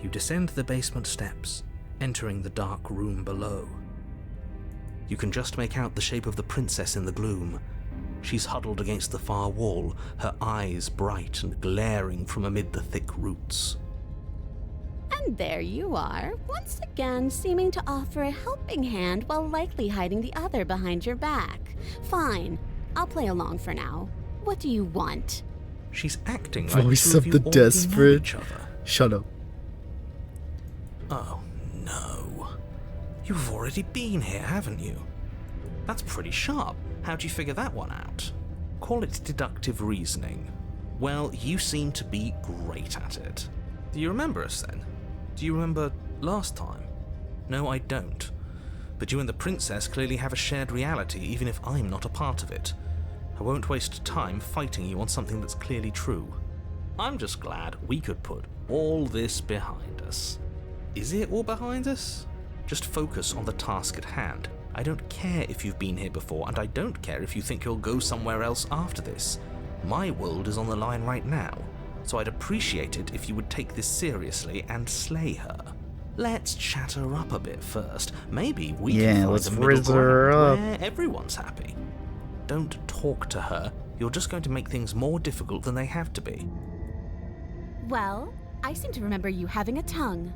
You descend the basement steps, entering the dark room below. You can just make out the shape of the princess in the gloom. She's huddled against the far wall, her eyes bright and glaring from amid the thick roots. And there you are, once again seeming to offer a helping hand while likely hiding the other behind your back. Fine, I'll play along for now. What do you want? She's acting like Voice two of you the already know desperate. each other. Shut up. Oh, no. You've already been here, haven't you? That's pretty sharp. How'd you figure that one out? Call it deductive reasoning. Well, you seem to be great at it. Do you remember us then? Do you remember last time? No, I don't. But you and the princess clearly have a shared reality, even if I'm not a part of it. I won't waste time fighting you on something that's clearly true. I'm just glad we could put all this behind us. Is it all behind us? Just focus on the task at hand. I don't care if you've been here before, and I don't care if you think you'll go somewhere else after this. My world is on the line right now, so I'd appreciate it if you would take this seriously and slay her. Let's chat her up a bit first. Maybe we can find let's a middle rizz her ground up. where everyone's happy. Don't talk to her. You're just going to make things more difficult than they have to be. Well, I seem to remember you having a tongue.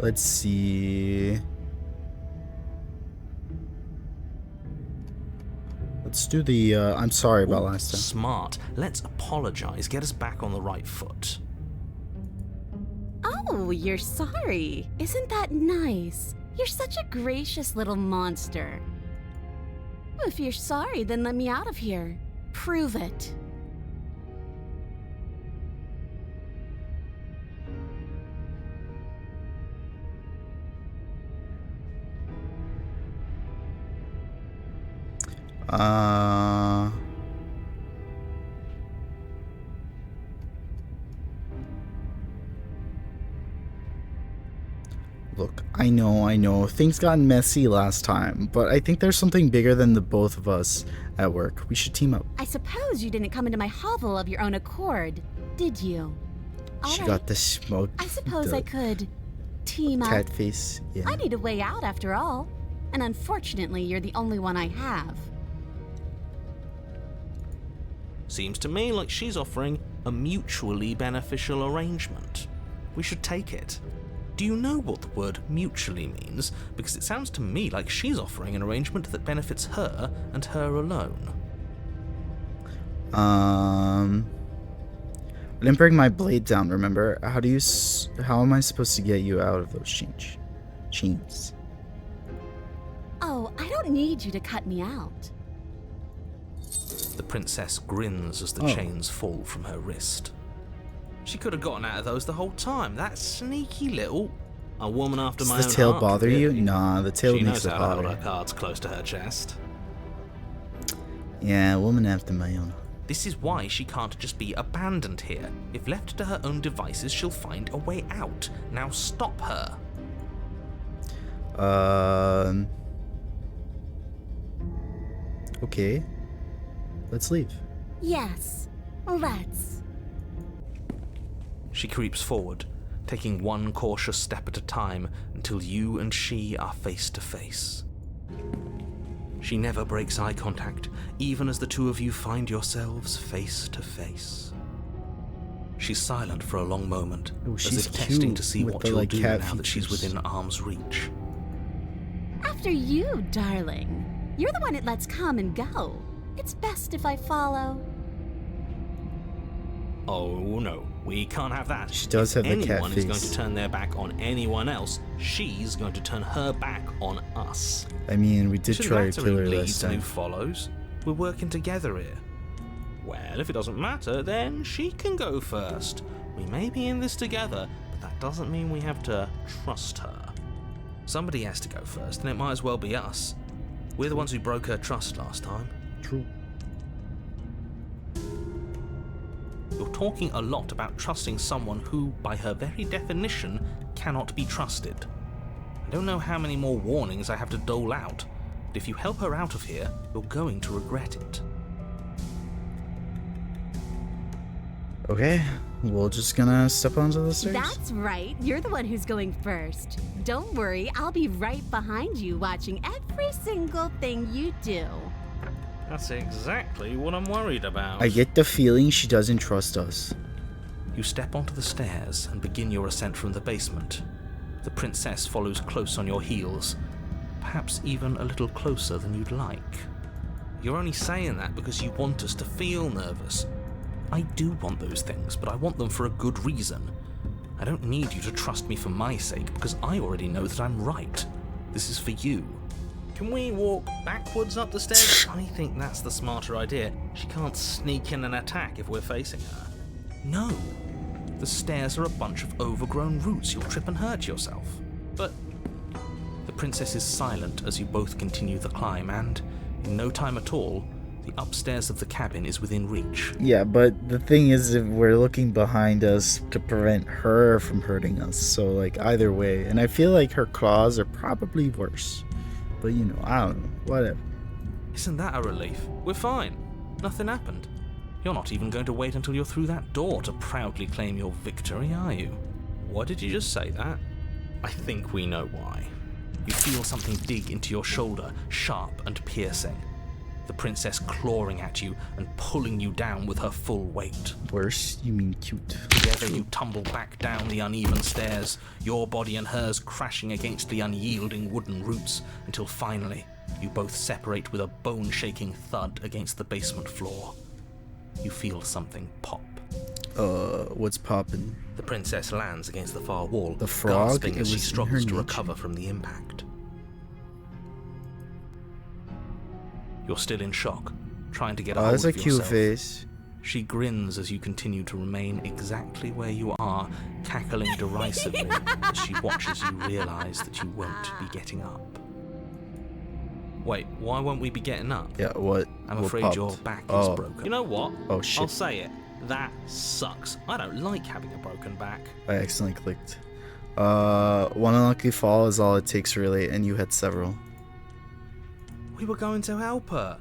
Let's see. Let's do the, I'm sorry about last time. Smart. Let's apologize. Get us back on the right foot. Oh, you're sorry. Isn't that nice? You're such a gracious little monster. If you're sorry, then let me out of here. Prove it. Look, I know, things got messy last time, but I think there's something bigger than the both of us at work. We should team up. I suppose you didn't come into my hovel of your own accord, did you? She All got right. the smoke. I suppose the I could team up. cat face. Yeah. I need a way out after all. And unfortunately, you're the only one I have. Seems to me like she's offering a mutually beneficial arrangement. We should take it. Do you know what the word mutually means? Because it sounds to me like she's offering an arrangement that benefits her and her alone. I didn't bring my blade down, remember? How am I supposed to get you out of those chains? Oh, I don't need you to cut me out. The princess grins as the chains fall from her wrist. She could have gotten out of those the whole time. That sneaky little... A woman after my own Does the tail heart, bother you? really. Nah, the tail She makes knows it how to hold bother. her cards close to her chest. Yeah, a woman after my own. This is why she can't just be abandoned here. If left to her own devices, she'll find a way out. Now stop her. Okay. Let's leave. Yes, let's. She creeps forward, taking one cautious step at a time until you and she are face to face. She never breaks eye contact, even as the two of you find yourselves face to face. She's silent for a long moment, Oh, as she's if testing cute to see with what the, you'll like, do cat now that she's features. within arm's reach. After you, darling. You're the one it lets come and go. It's best if I follow. Oh no, we can't have that. She does If have the cat anyone is going face. to turn their back on anyone else, she's going to turn her back on us. I mean, we did Shouldn't try to matter kill who her leads last and who time. follows. We're working together here. Well, if it doesn't matter, then she can go first. We may be in this together, but that doesn't mean we have to trust her. Somebody has to go first, and it might as well be us. We're the ones who broke her trust last time. True. You're talking a lot about trusting someone who, by her very definition, cannot be trusted. I don't know how many more warnings I have to dole out, but if you help her out of here, you're going to regret it. Okay, we're just gonna step onto the stairs. That's right. You're the one who's going first. Don't worry, I'll be right behind you watching every single thing you do. That's exactly what I'm worried about. I get the feeling she doesn't trust us. You step onto the stairs and begin your ascent from the basement. The princess follows close on your heels, perhaps even a little closer than you'd like. You're only saying that because you want us to feel nervous. I do want those things, but I want them for a good reason. I don't need you to trust me for my sake, because I already know that I'm right. This is for you. Can we walk backwards up the stairs? I think that's the smarter idea. She can't sneak in and attack if we're facing her. No. The stairs are a bunch of overgrown roots. You'll trip and hurt yourself. But the princess is silent as you both continue the climb, and in no time at all, the upstairs of the cabin is within reach. Yeah, but the thing is, if we're looking behind us to prevent her from hurting us, so like either way, and I feel like her claws are probably worse. But you know, I don't know, whatever. Isn't that a relief? We're fine. Nothing happened. You're not even going to wait until you're through that door to proudly claim your victory, are you? Why did you just say that? I think we know why. You feel something dig into your shoulder, sharp and piercing. the princess clawing at you and pulling you down with her full weight. Worse? You mean cute. Together you tumble back down the uneven stairs, your body and hers crashing against the unyielding wooden roots, until finally you both separate with a bone-shaking thud against the basement floor. You feel something pop. What's poppin'? The princess lands against the far wall, The frog? gasping It as she was in struggles her to nature. recover from the impact. You're still in shock, trying to get a Oh, hold that's a of cute yourself. face. She grins as you continue to remain exactly where you are, cackling derisively as she watches you realise that you won't be getting up. Wait, why won't we be getting up? Yeah, what? I'm what afraid popped? your back is Oh. broken. You know what? Oh, shit. I'll say it. That sucks. I don't like having a broken back. I accidentally clicked. One unlucky fall is all it takes, really, and you had several. We were going to help her.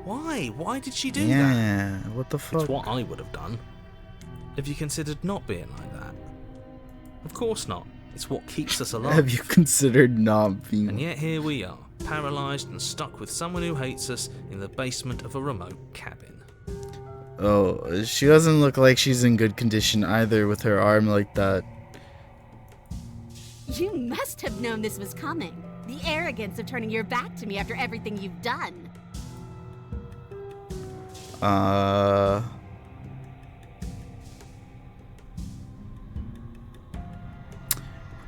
Why? Why did she do that? Yeah, what the fuck? It's what I would have done. Have you considered not being like that? Of course not. It's what keeps us alive. Have you considered not being... And yet here we are, paralysed and stuck with someone who hates us in the basement of a remote cabin. Oh, she doesn't look like she's in good condition either with her arm like that. You must have known this was coming. The arrogance of turning your back to me after everything you've done.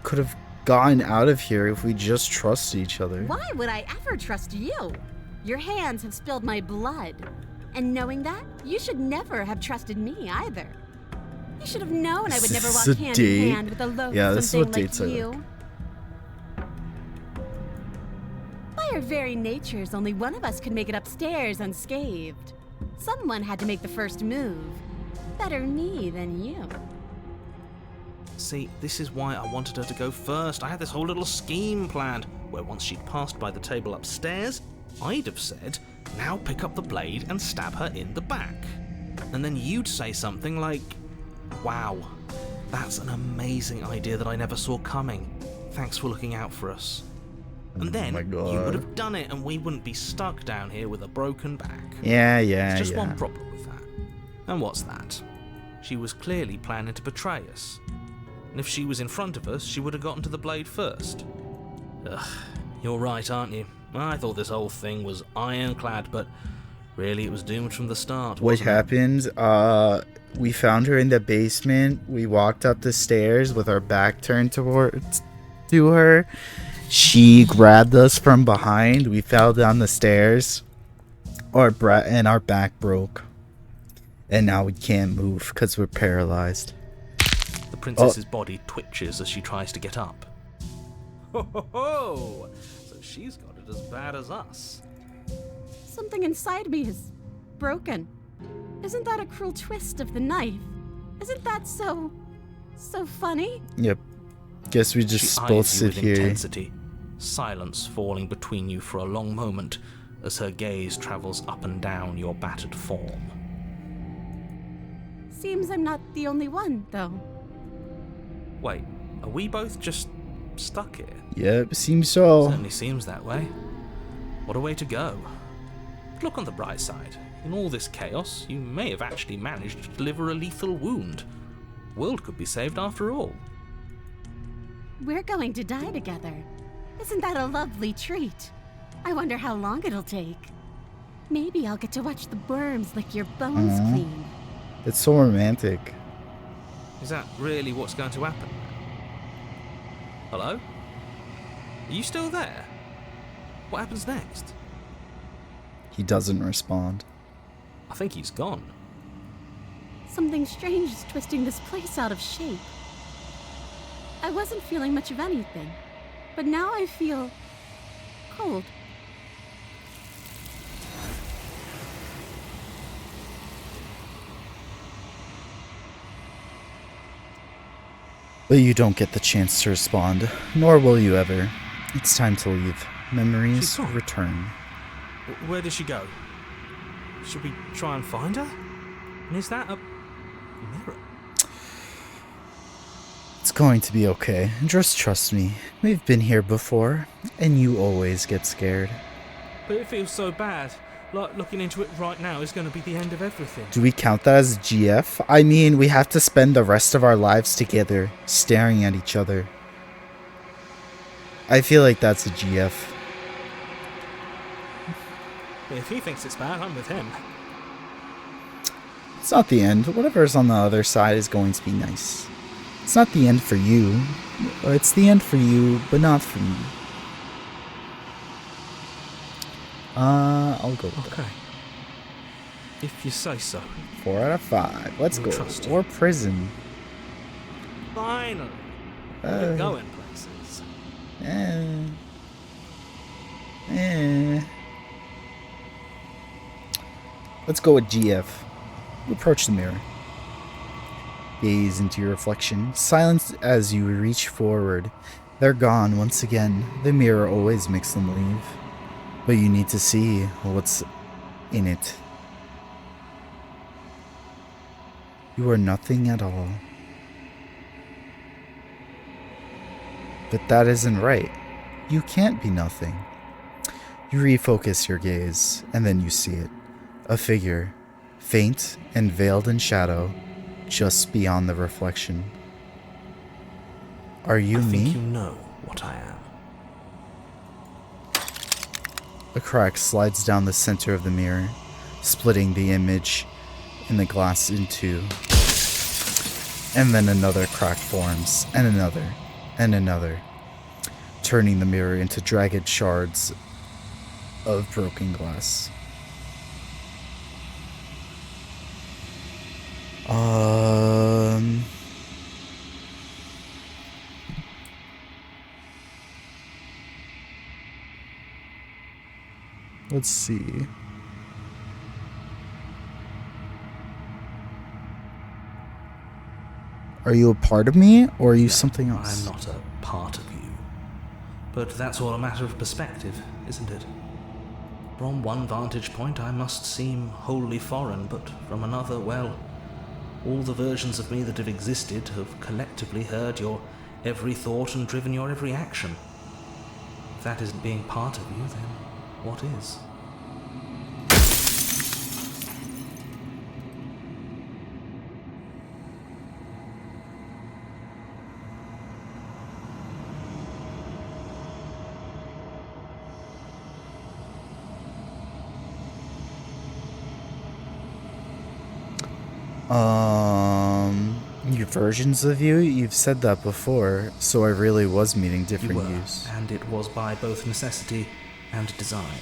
Could have gotten out of here if we just trusted each other. Why would I ever trust you? Your hands have spilled my blood. And knowing that, you should never have trusted me either. You should have known I would never Is walk this a hand in date? hand with a loathsome Yeah, this is thing what like dates are you. like. By our very natures, only one of us could make it upstairs unscathed. Someone had to make the first move. Better me than you. See, this is why I wanted her to go first. I had this whole little scheme planned, where once she'd passed by the table upstairs, I'd have said, now pick up the blade and stab her in the back. And then you'd say something like, wow, that's an amazing idea that I never saw coming. Thanks for looking out for us. And then my you God. would have done it and we wouldn't be stuck down here with a broken back. Yeah. There's just yeah. one problem with that. And what's that? She was clearly planning to betray us. And if she was in front of us, she would have gotten to the blade first. Ugh, you're right, aren't you? I thought this whole thing was ironclad, but really it was doomed from the start. What wasn't it? happened? We found her in the basement. We walked up the stairs with our back turned to her. She grabbed us from behind. We fell down the stairs. And our back broke. And now we can't move because we're paralyzed. The princess's body twitches as she tries to get up. Ho ho ho! So she's got it as bad as us. Something inside me is broken. Isn't that a cruel twist of the knife? Isn't that so funny? Yep. Guess we just She both eyes you sit with here. intensity, silence falling between you for a long moment as her gaze travels up and down your battered form. Seems I'm not the only one, though. Wait, are we both just stuck here? Yep, seems so. Certainly seems that way. What a way to go. But look on the bright side. In all this chaos, you may have actually managed to deliver a lethal wound. World could be saved after all. We're going to die together. Isn't that a lovely treat? I wonder how long it'll take. Maybe I'll get to watch the worms lick your bones clean. It's so romantic. Is that really what's going to happen? Hello? Are you still there? What happens next? He doesn't respond. I think he's gone. Something strange is twisting this place out of shape. I wasn't feeling much of anything, but now I feel cold. But you don't get the chance to respond, nor will you ever. It's time to leave. Memories She's gone. return. Where did she go? Should we try and find her? And is that a mirror? It's going to be okay. Just trust me. We've been here before, and you always get scared. But it feels so bad. Like, looking into it right now is going to be the end of everything. Do we count that as GF? I mean, we have to spend the rest of our lives together, staring at each other. I feel like that's a GF. If he thinks it's bad, I'm with him. It's not the end. Whatever's on the other side is going to be nice. It's not the end for you. It's the end for you, but not for me. I'll go with Okay. If you say so. 4 out of 5. Let's We'll go. trust you. Or prison. Finally. Uh, We're going places. Let's go with GF. You approach the mirror. Gaze into your reflection. Silence as you reach forward. They're gone once again. The mirror always makes them leave. But you need to see what's in it. You are nothing at all. But that isn't right. You can't be nothing. You refocus your gaze, and then you see it. A figure, faint and veiled in shadow, just beyond the reflection. Are you I me? think you know what I am. A crack slides down the center of the mirror, splitting the image in the glass in two. And then another crack forms, and another, turning the mirror into jagged shards of broken glass. Let's see. Are you a part of me, or are you something else? I'm not a part of you. But that's all a matter of perspective, isn't it? From one vantage point, I must seem wholly foreign, but from another, well, all the versions of me that have existed have collectively heard your every thought and driven your every action. If that isn't being part of you, then what is? Your versions of you? You've said that before, so I really was meeting You different were, yous. and it was by both necessity and design.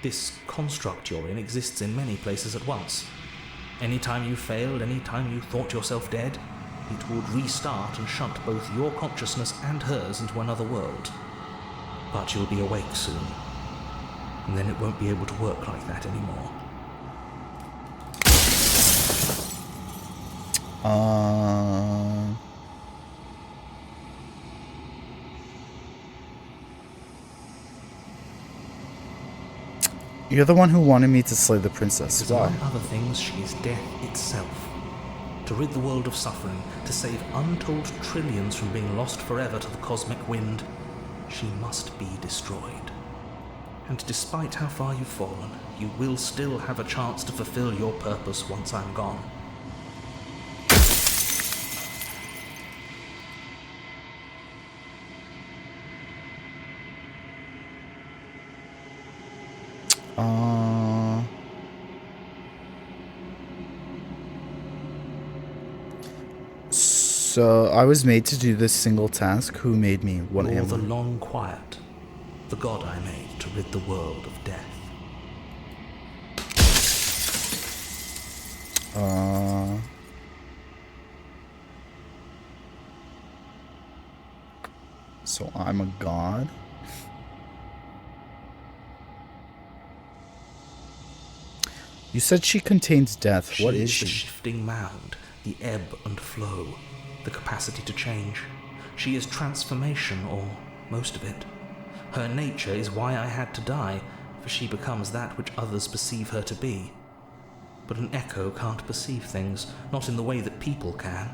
This construct you're in exists in many places at once. Anytime you failed, anytime you thought yourself dead, it would restart and shunt both your consciousness and hers into another world. But you'll be awake soon, and then it won't be able to work like that anymore. You're the one who wanted me to slay the princess. Because Why? among other things, she is death itself. To rid the world of suffering, to save untold trillions from being lost forever to the cosmic wind, she must be destroyed. And despite how far you've fallen, you will still have a chance to fulfill your purpose once I'm gone. So I was made to do this single task. Who made me? What You're am the I? long quiet, the god I made to rid the world of death. So I'm a god? You said she contains death. What is The she? shifting mound, the ebb and flow, the capacity to change. She is transformation, or most of it. Her nature is why I had to die, for she becomes that which others perceive her to be. But an echo can't perceive things, not in the way that people can.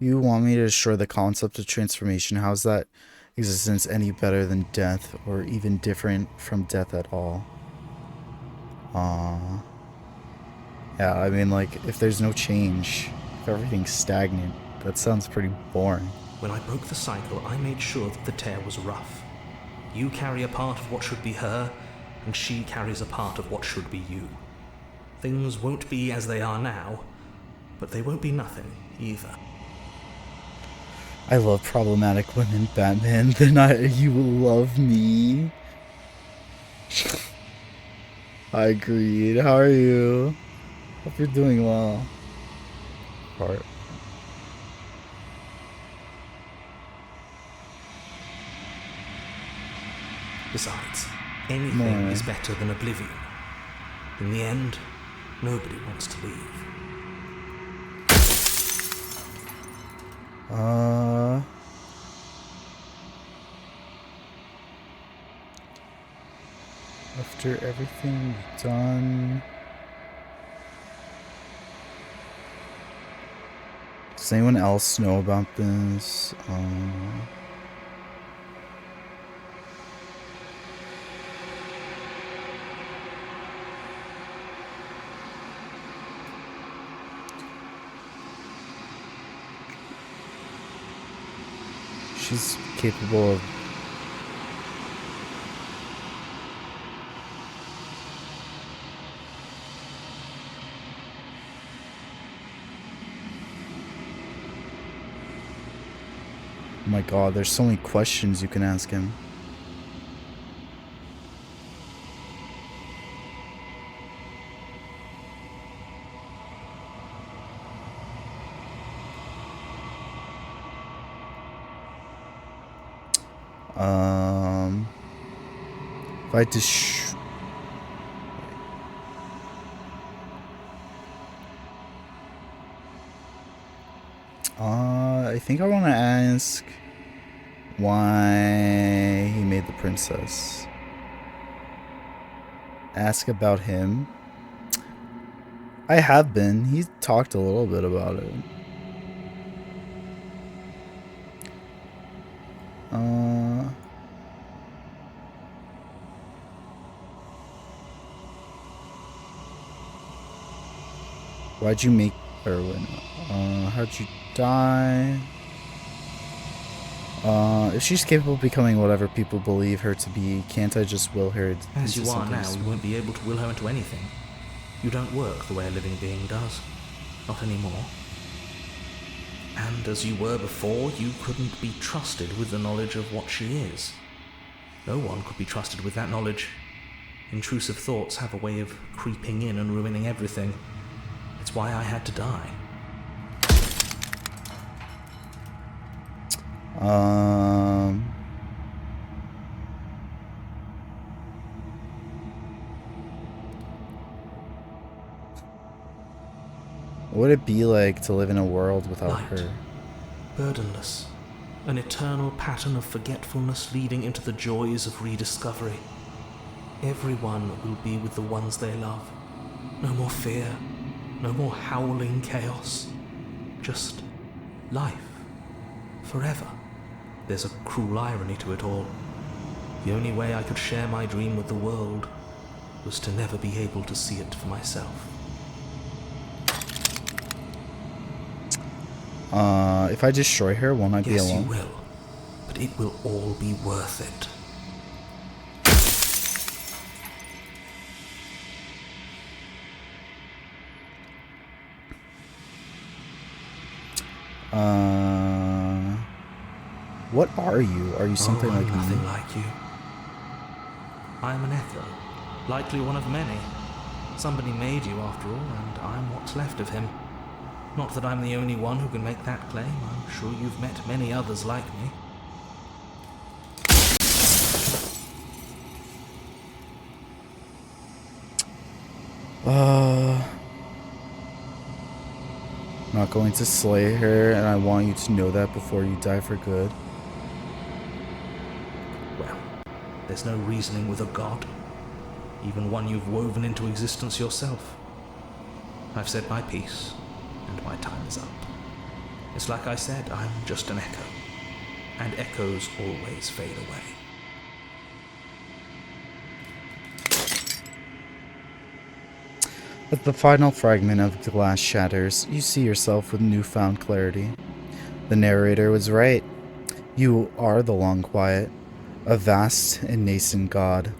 You want me to destroy the concept of transformation? How's that existence any better than death, or even different from death at all? Yeah, I mean, like, if there's no change, if everything's stagnant, that sounds pretty boring. When I broke the cycle, I made sure that the tear was rough. You carry a part of what should be her, and she carries a part of what should be you. Things won't be as they are now, but they won't be nothing either. I love problematic women, Batman. Then you will love me. I agreed. How are you? Hope you're doing well. Part. Besides, anything is better than oblivion. In the end, nobody wants to leave. After everything you've done, does anyone else know about this? She's capable of oh my god, there's so many questions you can ask him. If I just I think I want to ask why he made the princess. Ask about him. I have been. He talked a little bit about it. Why'd you make Erwin? How'd you die? If she's capable of becoming whatever people believe her to be, can't I just will her As into you are something now, small? you won't be able to will her into anything. You don't work the way a living being does. Not anymore. And as you were before, you couldn't be trusted with the knowledge of what she is. No one could be trusted with that knowledge. Intrusive thoughts have a way of creeping in and ruining everything. It's why I had to die. What would it be like to live in a world without Light. her? Burdenless. An eternal pattern of forgetfulness leading into the joys of rediscovery. Everyone will be with the ones they love. No more fear. No more howling chaos. Just life. Forever. There's a cruel irony to it all. The only way I could share my dream with the world was to never be able to see it for myself. If I destroy her, won't I be Yes, alone? you will. But it will all be worth it. What are you? Are you something I'm like nothing me? like you. I am an echo, likely one of many. Somebody made you after all, and I'm what's left of him. Not that I'm the only one who can make that claim. I'm sure you've met many others like me. I'm not going to slay her, and I want you to know that before you die for good. Well, there's no reasoning with a god. Even one you've woven into existence yourself. I've said my piece, and my time is up. It's like I said, I'm just an echo. And echoes always fade away. As the final fragment of glass shatters, you see yourself with newfound clarity. The narrator was right. You are the Long Quiet, a vast and nascent god.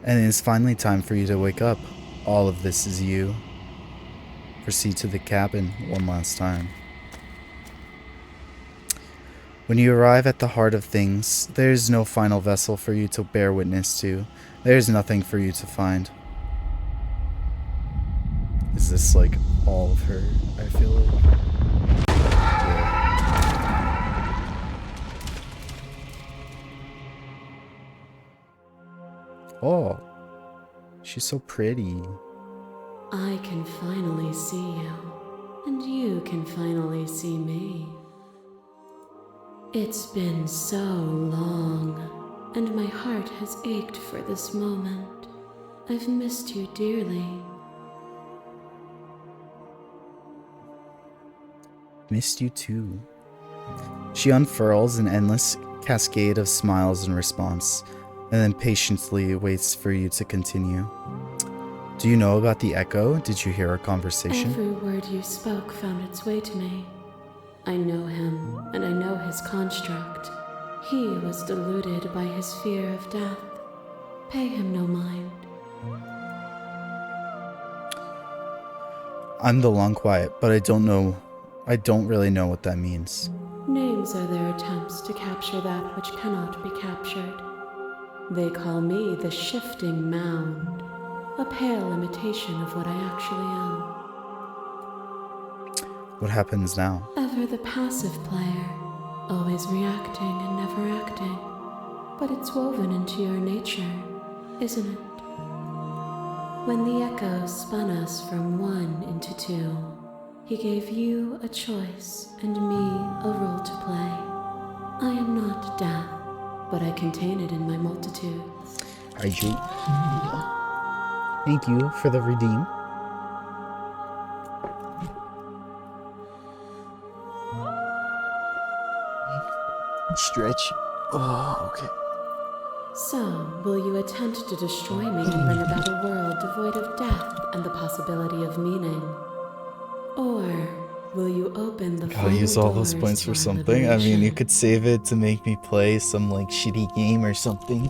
And it is finally time for you to wake up. All of this is you. Proceed to the cabin one last time. When you arrive at the heart of things, there is no final vessel for you to bear witness to. There is nothing for you to find. Is this like all of her? I feel like. Oh, she's so pretty. I can finally see you, and you can finally see me. It's been so long, and my heart has ached for this moment. I've missed you dearly. Missed you too. She unfurls an endless cascade of smiles in response, and then patiently waits for you to continue. Do you know about the echo? Did you hear our conversation? Every word you spoke found its way to me. I know him, and I know his construct. He was deluded by his fear of death. Pay him no mind. I'm the Long Quiet, but I don't really know what that means. Names are their attempts to capture that which cannot be captured. They call me the Shifting Mound, a pale imitation of what I actually am. What happens now? Ever the passive player, always reacting and never acting. But it's woven into your nature, isn't it? When the echo spun us from one into two, he gave you a choice and me a role to play. I am not death, but I contain it in my multitudes. I do. Thank you for the redeem. Stretch. Oh, okay. So, will you attempt to destroy me and bring about a world devoid of death and the possibility of meaning? Or will you open the Gotta use all those points for something. I mean, you could save it to make me play some like shitty game or something.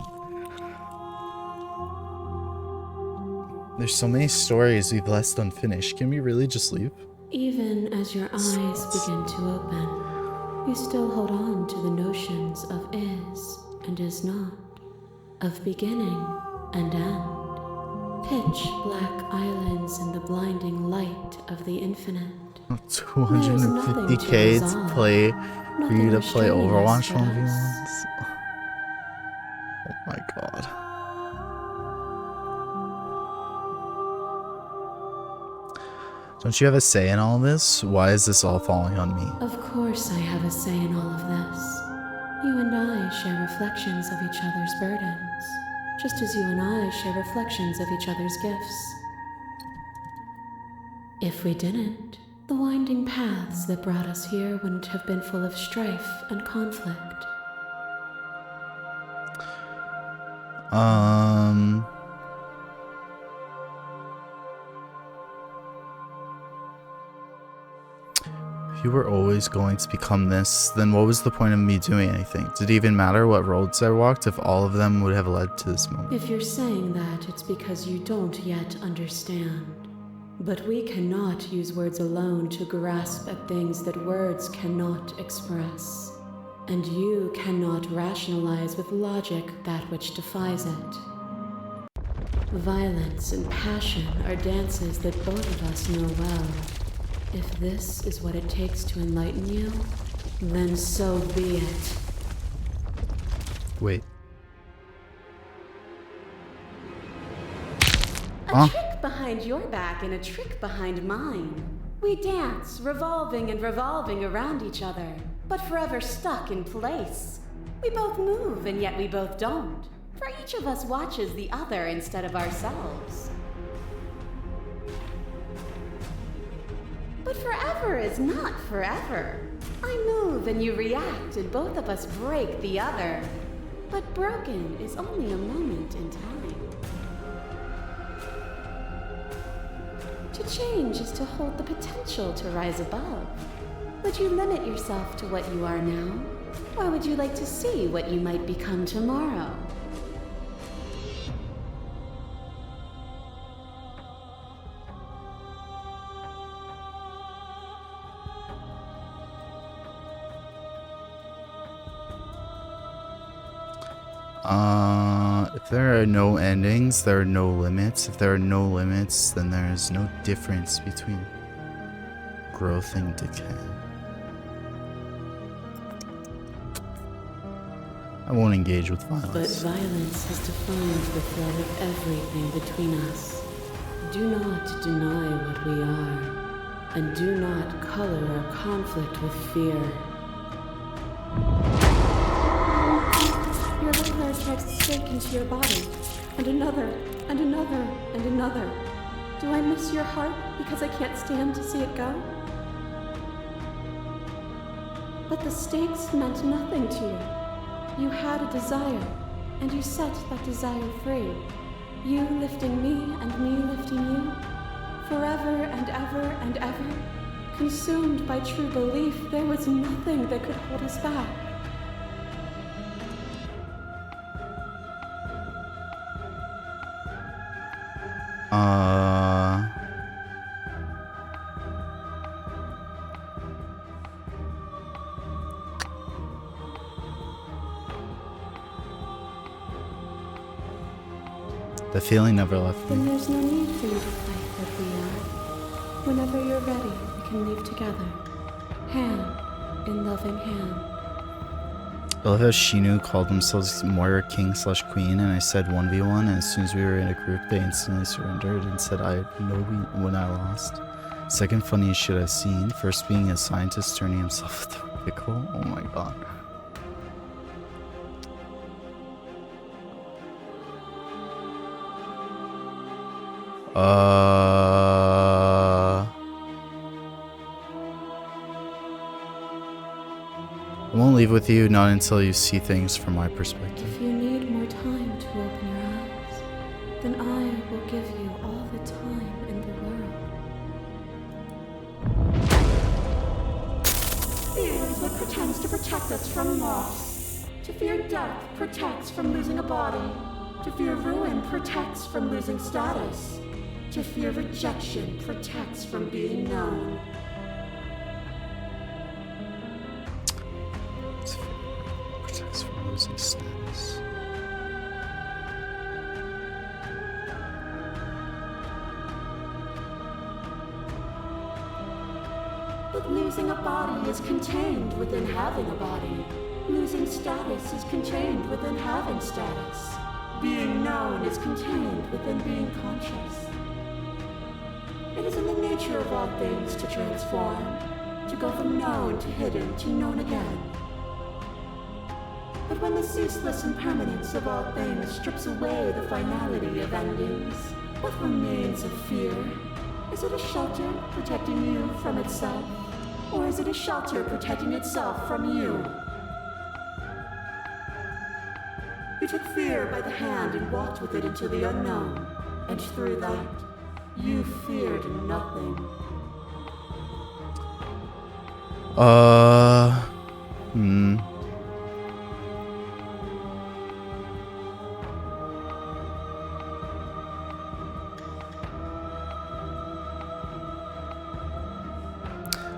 There's so many stories we've left unfinished. Can we really just leave? Even as your eyes begin to open, you still hold on to the notions of is and is not, of beginning and end. Pitch black islands in the blinding light of the infinite. 250k to play for you to play Overwatch 1v1s. Oh my god. Don't you have a say in all this? Why is this all falling on me? Of course I have a say in all of this. You and I share reflections of each other's burdens, just as you and I share reflections of each other's gifts. If we didn't, the winding paths that brought us here wouldn't have been full of strife and conflict. If you were always going to become this, then what was the point of me doing anything? Did it even matter what roads I walked if all of them would have led to this moment? If you're saying that, it's because you don't yet understand. But we cannot use words alone to grasp at things that words cannot express. And you cannot rationalize with logic that which defies it. Violence and passion are dances that both of us know well. If this is what it takes to enlighten you, then so be it. Wait. A trick behind your back and a trick behind mine. We dance, revolving and revolving around each other, but forever stuck in place. We both move, and yet we both don't. For each of us watches the other instead of ourselves. But forever is not forever. I move and you react, and both of us break the other. But broken is only a moment in time. To change is to hold the potential to rise above. Would you limit yourself to what you are now? Or would you like to see what you might become tomorrow? If there are no endings, there are no limits. If there are no limits, then there is no difference between growth and decay. I won't engage with But violence. violence has defined the thread of everything between us. Do not deny what we are, and do not color our conflict with fear. Your nightmare strikes a stake into your body, and another, and another, and another. Do I miss your heart because I can't stand to see it go? But the stakes meant nothing to you. You had a desire, and you set that desire free. You lifting me and me lifting you. Forever and ever and ever. Consumed by true belief, there was nothing that could hold us back. The feeling never left Then me. there's no need for you to fight what we are. Whenever you're ready, we can leave together. Hand in loving hand. I love how Shinu called themselves Moira King/Queen, and I said 1v1, and as soon as we were in a group, they instantly surrendered and said I know when I lost. Second funniest shit I've seen. First being a scientist turning himself into a pickle. Oh my god. I won't leave with you, not until you see things from my perspective. If you need more time to open your eyes, then I will give you all the time in the world. Fear is what pretends to protect us from loss. To fear death protects from losing a body. To fear ruin protects from losing status. To fear rejection protects from being known. Protects from losing status. But losing a body is contained within having a body. Losing status is contained within having status. Being known is contained within being conscious. It is in the nature of all things to transform, to go from known to hidden to known again. But when the ceaseless impermanence of all things strips away the finality of endings, what remains of fear? Is it a shelter protecting you from itself? Or is it a shelter protecting itself from you? You took fear by the hand and walked with it into the unknown, and through that, you feared nothing.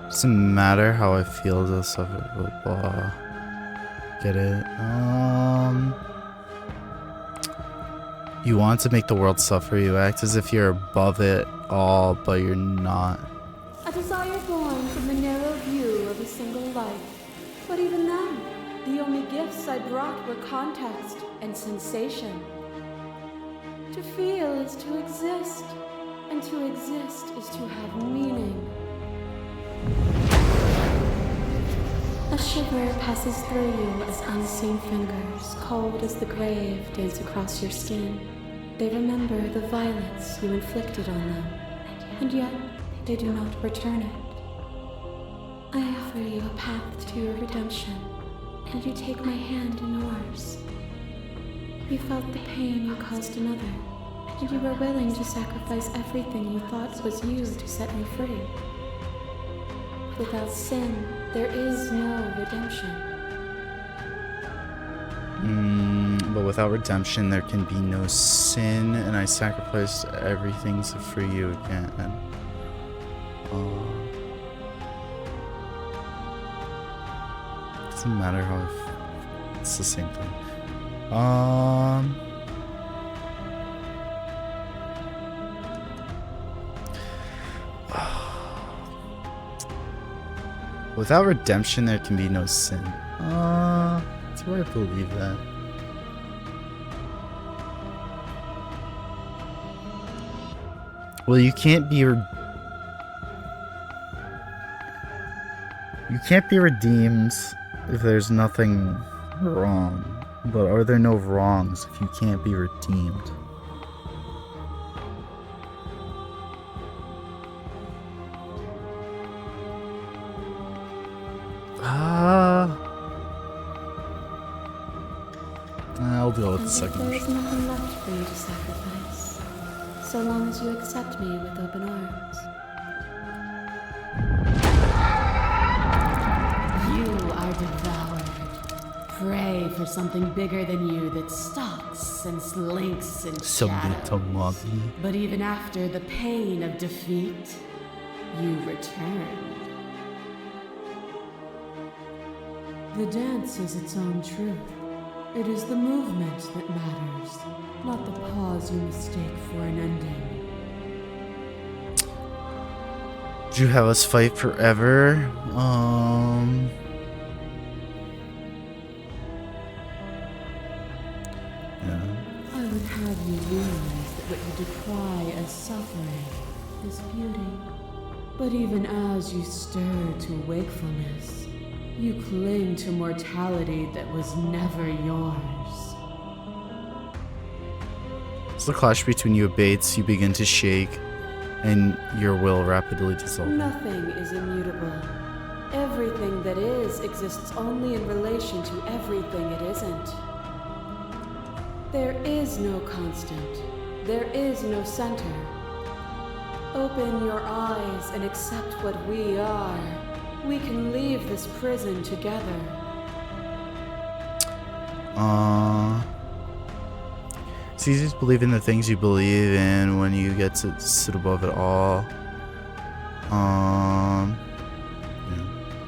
Doesn't matter how I feel, this stuff. Get it? You want to make the world suffer. You act as if you're above it all, but you're not. A desire born from the narrow view of a single life. But even then, the only gifts I brought were context and sensation. To feel is to exist, and to exist is to have meaning. A shiver passes through you as unseen fingers, cold as the grave, dance across your skin. They remember the violence you inflicted on them, and yet they do not return it. I offer you a path to your redemption, and you take my hand in yours. You felt the pain you caused another, and you were willing to sacrifice everything you thought was you to set me free. Without sin, there is no redemption. But without redemption, there can be no sin, and I sacrificed everything to free you again. Doesn't matter how it's the same thing. Without redemption, there can be no sin. Do I believe that? Well, you can't be redeemed if there's nothing wrong. But are there no wrongs if you can't be redeemed? I'll deal with the second There one. is nothing left for you to sacrifice, so long as you accept me with open arms. You are devoured. Pray for something bigger than you that stalks and slinks in shadows. But even after the pain of defeat, you return. The dance is its own truth. It is the movement that matters, not the pause you mistake for an ending. Would you have us fight forever? Yeah. I would have you realize that what you decry as suffering is beauty. But even as you stir to wakefulness, you cling to mortality that was never yours. As the clash between you abates, you begin to shake, and your will rapidly dissolves. Nothing is immutable. Everything that is exists only in relation to everything it isn't. There is no constant. There is no center. Open your eyes and accept what we are. We can leave this prison together. It's easy to believe in the things you believe in when you get to sit above it all. Yeah.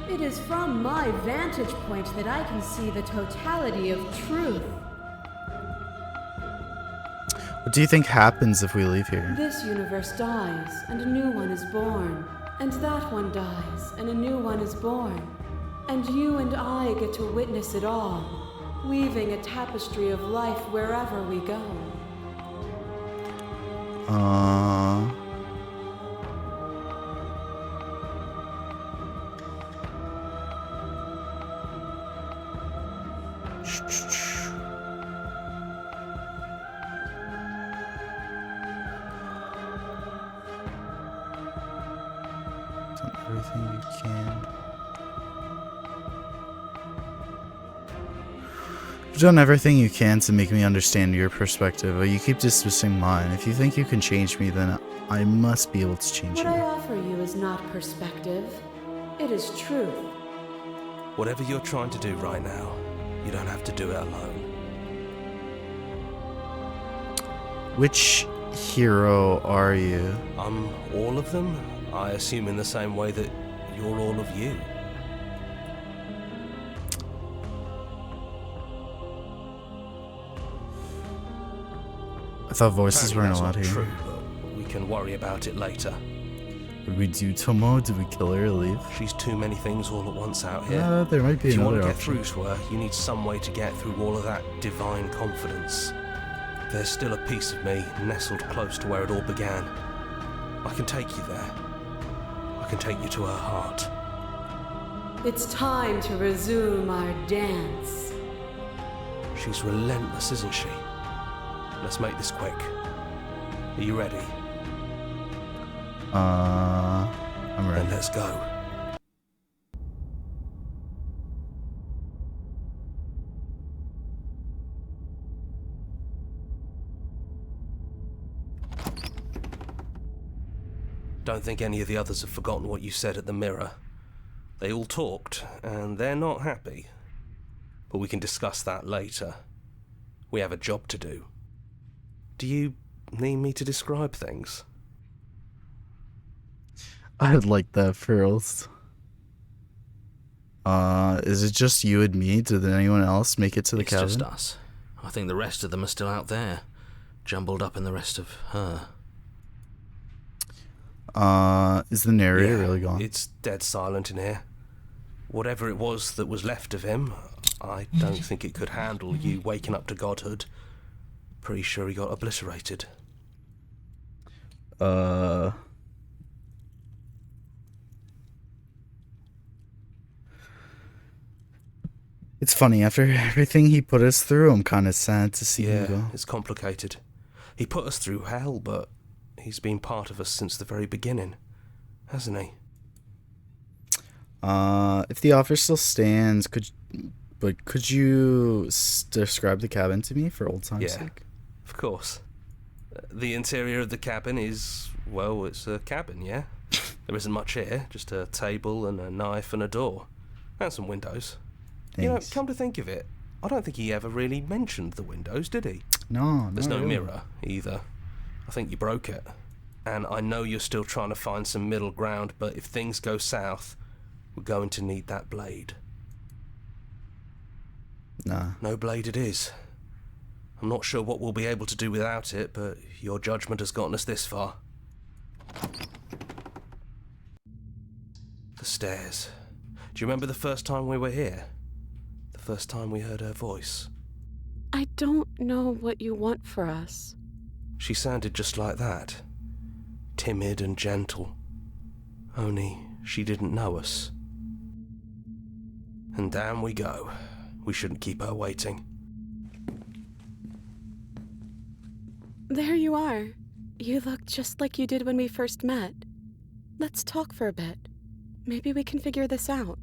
It is from my vantage point that I can see the totality of truth. What do you think happens if we leave here? This universe dies, and a new one is born. And that one dies, and a new one is born. And you and I get to witness it all, weaving a tapestry of life wherever we go. Done everything you can. You've done everything you can to make me understand your perspective, but you keep dismissing mine. If you think you can change me, then I must be able to change What you. I offer you is not perspective. It is truth. Whatever you're trying to do right now, you don't have to do it alone. Which hero are you? I'm all of them, I assume, in the same way that you're all of you. I thought voices Apparently weren't that's allowed not here. true, but we can worry about it later. What did we do, Tomo? Did we kill her or leave? She's too many things all at once out here. There might be If you want another to get option. through to her, you need some way to get through all of that divine confidence. There's still a piece of me nestled close to where it all began. I can take you there. I can take you to her heart. It's time to resume our dance. She's relentless, isn't she? Let's make this quick. Are you ready? I'm Then ready. let's go. Don't think any of the others have forgotten what you said at the mirror. They all talked, and they're not happy. But we can discuss that later. We have a job to do. Do you need me to describe things? I'd like that first. Is it just you and me? Did anyone else make it to the It's cabin? just us. I think the rest of them are still out there, jumbled up in the rest of her. Is the narrator really gone? It's dead silent in here. Whatever it was that was left of him, I don't think it could handle you waking up to godhood. Pretty sure he got obliterated. It's funny, after everything he put us through, I'm kind of sad to see him go. It's complicated. He put us through hell, but he's been part of us since the very beginning, hasn't he? If the offer still stands, could you describe the cabin to me for old time's sake? Of course. The interior of the cabin is, well, it's a cabin, yeah? There isn't much here, just a table and a knife and a door. And some windows. Thanks. You know, come to think of it, I don't think he ever really mentioned the windows, did he? No, There's no really. mirror, either. I think you broke it. And I know you're still trying to find some middle ground, but if things go south, we're going to need that blade. Nah. No blade it is. I'm not sure what we'll be able to do without it, but your judgment has gotten us this far. The stairs. Do you remember the first time we were here? The first time we heard her voice? I don't know what you want for us. She sounded just like that. Timid and gentle. Only she didn't know us. And down we go. We shouldn't keep her waiting. There you are. You look just like you did when we first met. Let's talk for a bit. Maybe we can figure this out.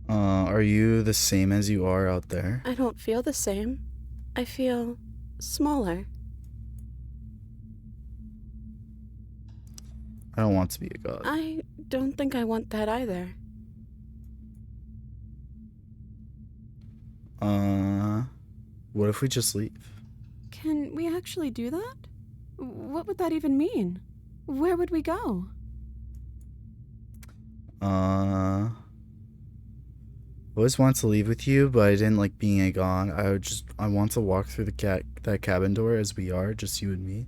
Are you the same as you are out there? I don't feel the same. I feel smaller. I don't want to be a god. I don't think I want that either. What if we just leave? Can we actually do that? What would that even mean? Where would we go? I always wanted to leave with you, but I didn't like being a god. I want to walk through that cabin door as we are, just you and me.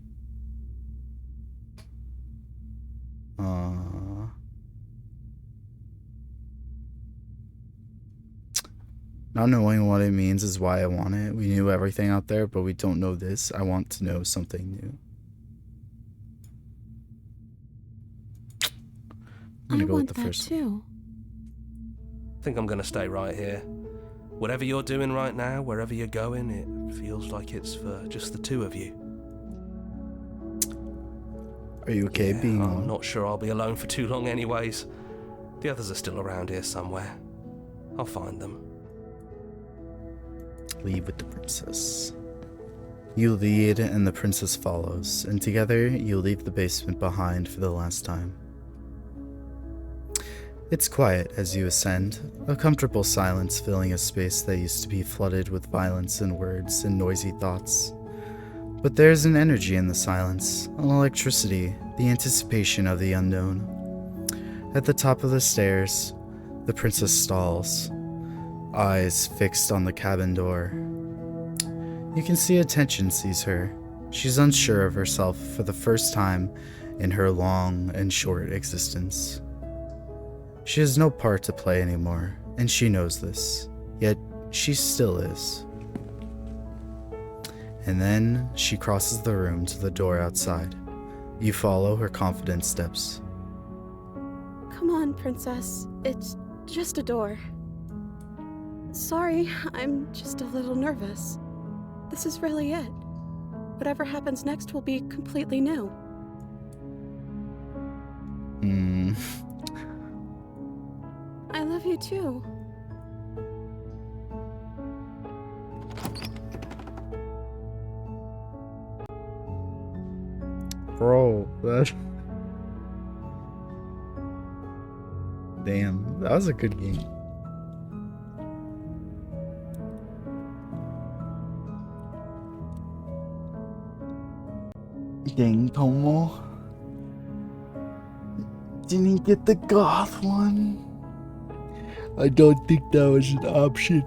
Not knowing what it means is why I want it. We knew everything out there, but we don't know this. I want to know something new. I'm gonna go with the first one. too. I think I'm gonna stay right here. Whatever you're doing right now, wherever you're going, it feels like it's for just the two of you. Are you okay being I'm alone? not sure I'll be alone for too long anyways. The others are still around here somewhere. I'll find them. Leave with the princess. You lead and the princess follows, and together you leave the basement behind for the last time. It's quiet as you ascend, a comfortable silence filling a space that used to be flooded with violence and words and noisy thoughts. But there's an energy in the silence, an electricity, the anticipation of the unknown. At the top of the stairs, the princess stalls, eyes fixed on the cabin door. You can see attention sees her. She's unsure of herself for the first time in her long and short existence. She has no part to play anymore, and she knows this, yet she still is. And then she crosses the room to the door outside. You follow her confident steps. Come on, princess. It's just a door. Sorry, I'm just a little nervous. This is really it. Whatever happens next will be completely new. I love you too. Bro, that... Damn, that was a good game. Dang, Tomo. Didn't get the goth one. I don't think that was an option.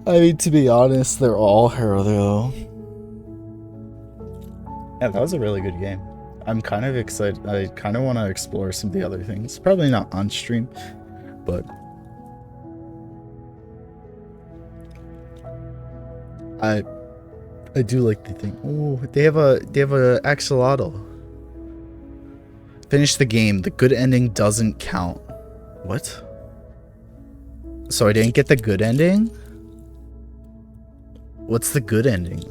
I mean, to be honest, they're all hero though. Yeah, that was a really good game. I'm kind of excited. I kind of want to explore some of the other things. Probably not on stream, but I do like the thing. Oh, they have a axolotl. Finish the game. The good ending doesn't count. What? So I didn't get the good ending? What's the good ending?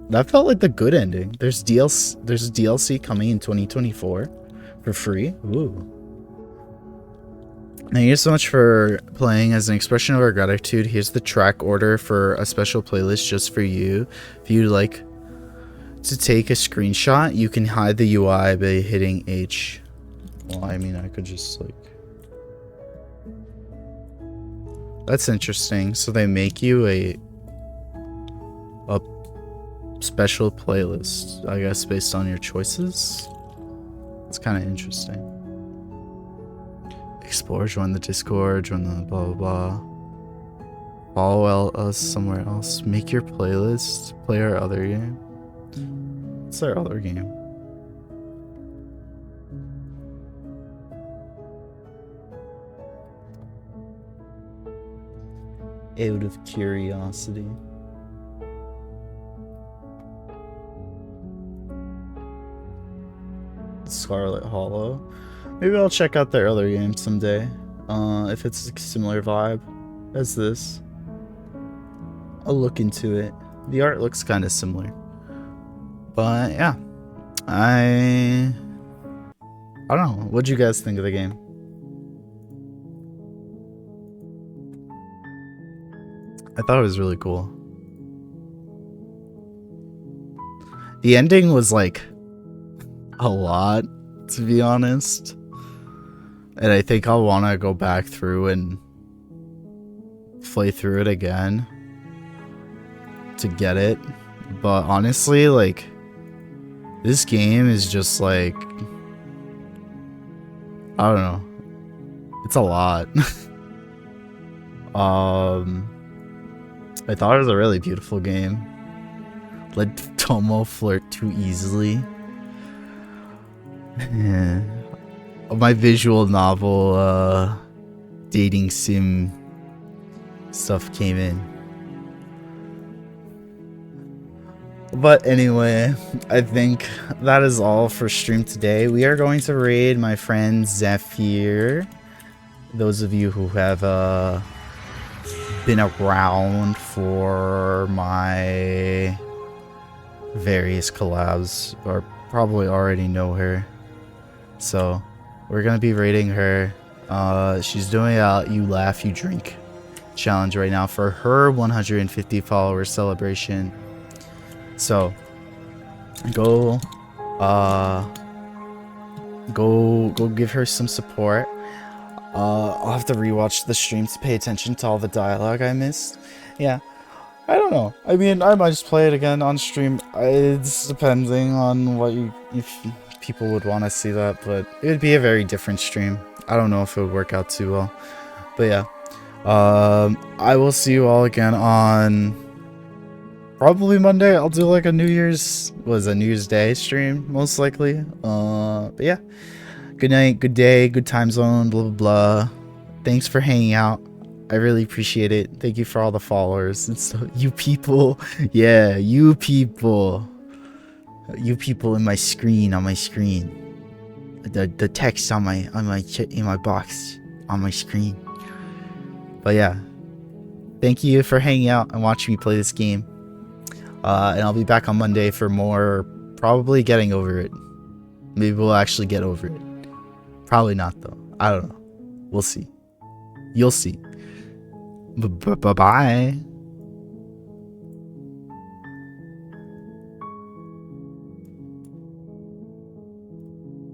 That felt like the good ending. There's a DLC coming in 2024 for free. Ooh. Thank you so much for playing. As an expression of our gratitude, here's the track order for a special playlist just for you. If you'd like to take a screenshot, you can hide the UI by hitting H. Well, I mean, I could just like... That's interesting. So they make you a special playlist, I guess, based on your choices. It's kind of interesting. Explore, join the Discord, join the blah blah blah. Follow us somewhere else. Make your playlist. Play our other game. What's our other game? Out of curiosity. Scarlet Hollow. Maybe I'll check out their other game someday. If it's a similar vibe as this. I'll look into it. The art looks kind of similar. But yeah. I don't know. What'd you guys think of the game? I thought it was really cool. The ending was like a lot, to be honest. And I think I'll want to go back through and play through it again to get it. But honestly, like, this game is just like, I don't know. It's a lot. I thought it was a really beautiful game. Let Tomo flirt too easily. Yeah. My visual novel dating sim stuff came in. But anyway, I think that is all for stream today. We are going to raid my friend Zephyr. Those of you who have been around for my various collabs or probably already know her. So we're gonna be raiding her. She's doing a You Laugh, You Drink challenge right now for her 150 follower celebration. So go give her some support. I'll have to rewatch the stream to pay attention to all the dialogue I missed. Yeah, I don't know. I mean, I might just play it again on stream. It's depending on what if people would want to see that, but it would be a very different stream. I don't know if it would work out too well, but yeah. I will see you all again on probably Monday. I'll do like a New Year's Day stream, most likely. But yeah. Good night, good day, good time zone, blah, blah, blah. Thanks for hanging out. I really appreciate it. Thank you for all the followers. And so, you people. Yeah, you people. You people in my screen, on my screen. The text in my box, on my screen. But yeah. Thank you for hanging out and watching me play this game. And I'll be back on Monday for more, probably getting over it. Maybe we'll actually get over it. Probably not, though. I don't know. We'll see. You'll see. Bye-bye.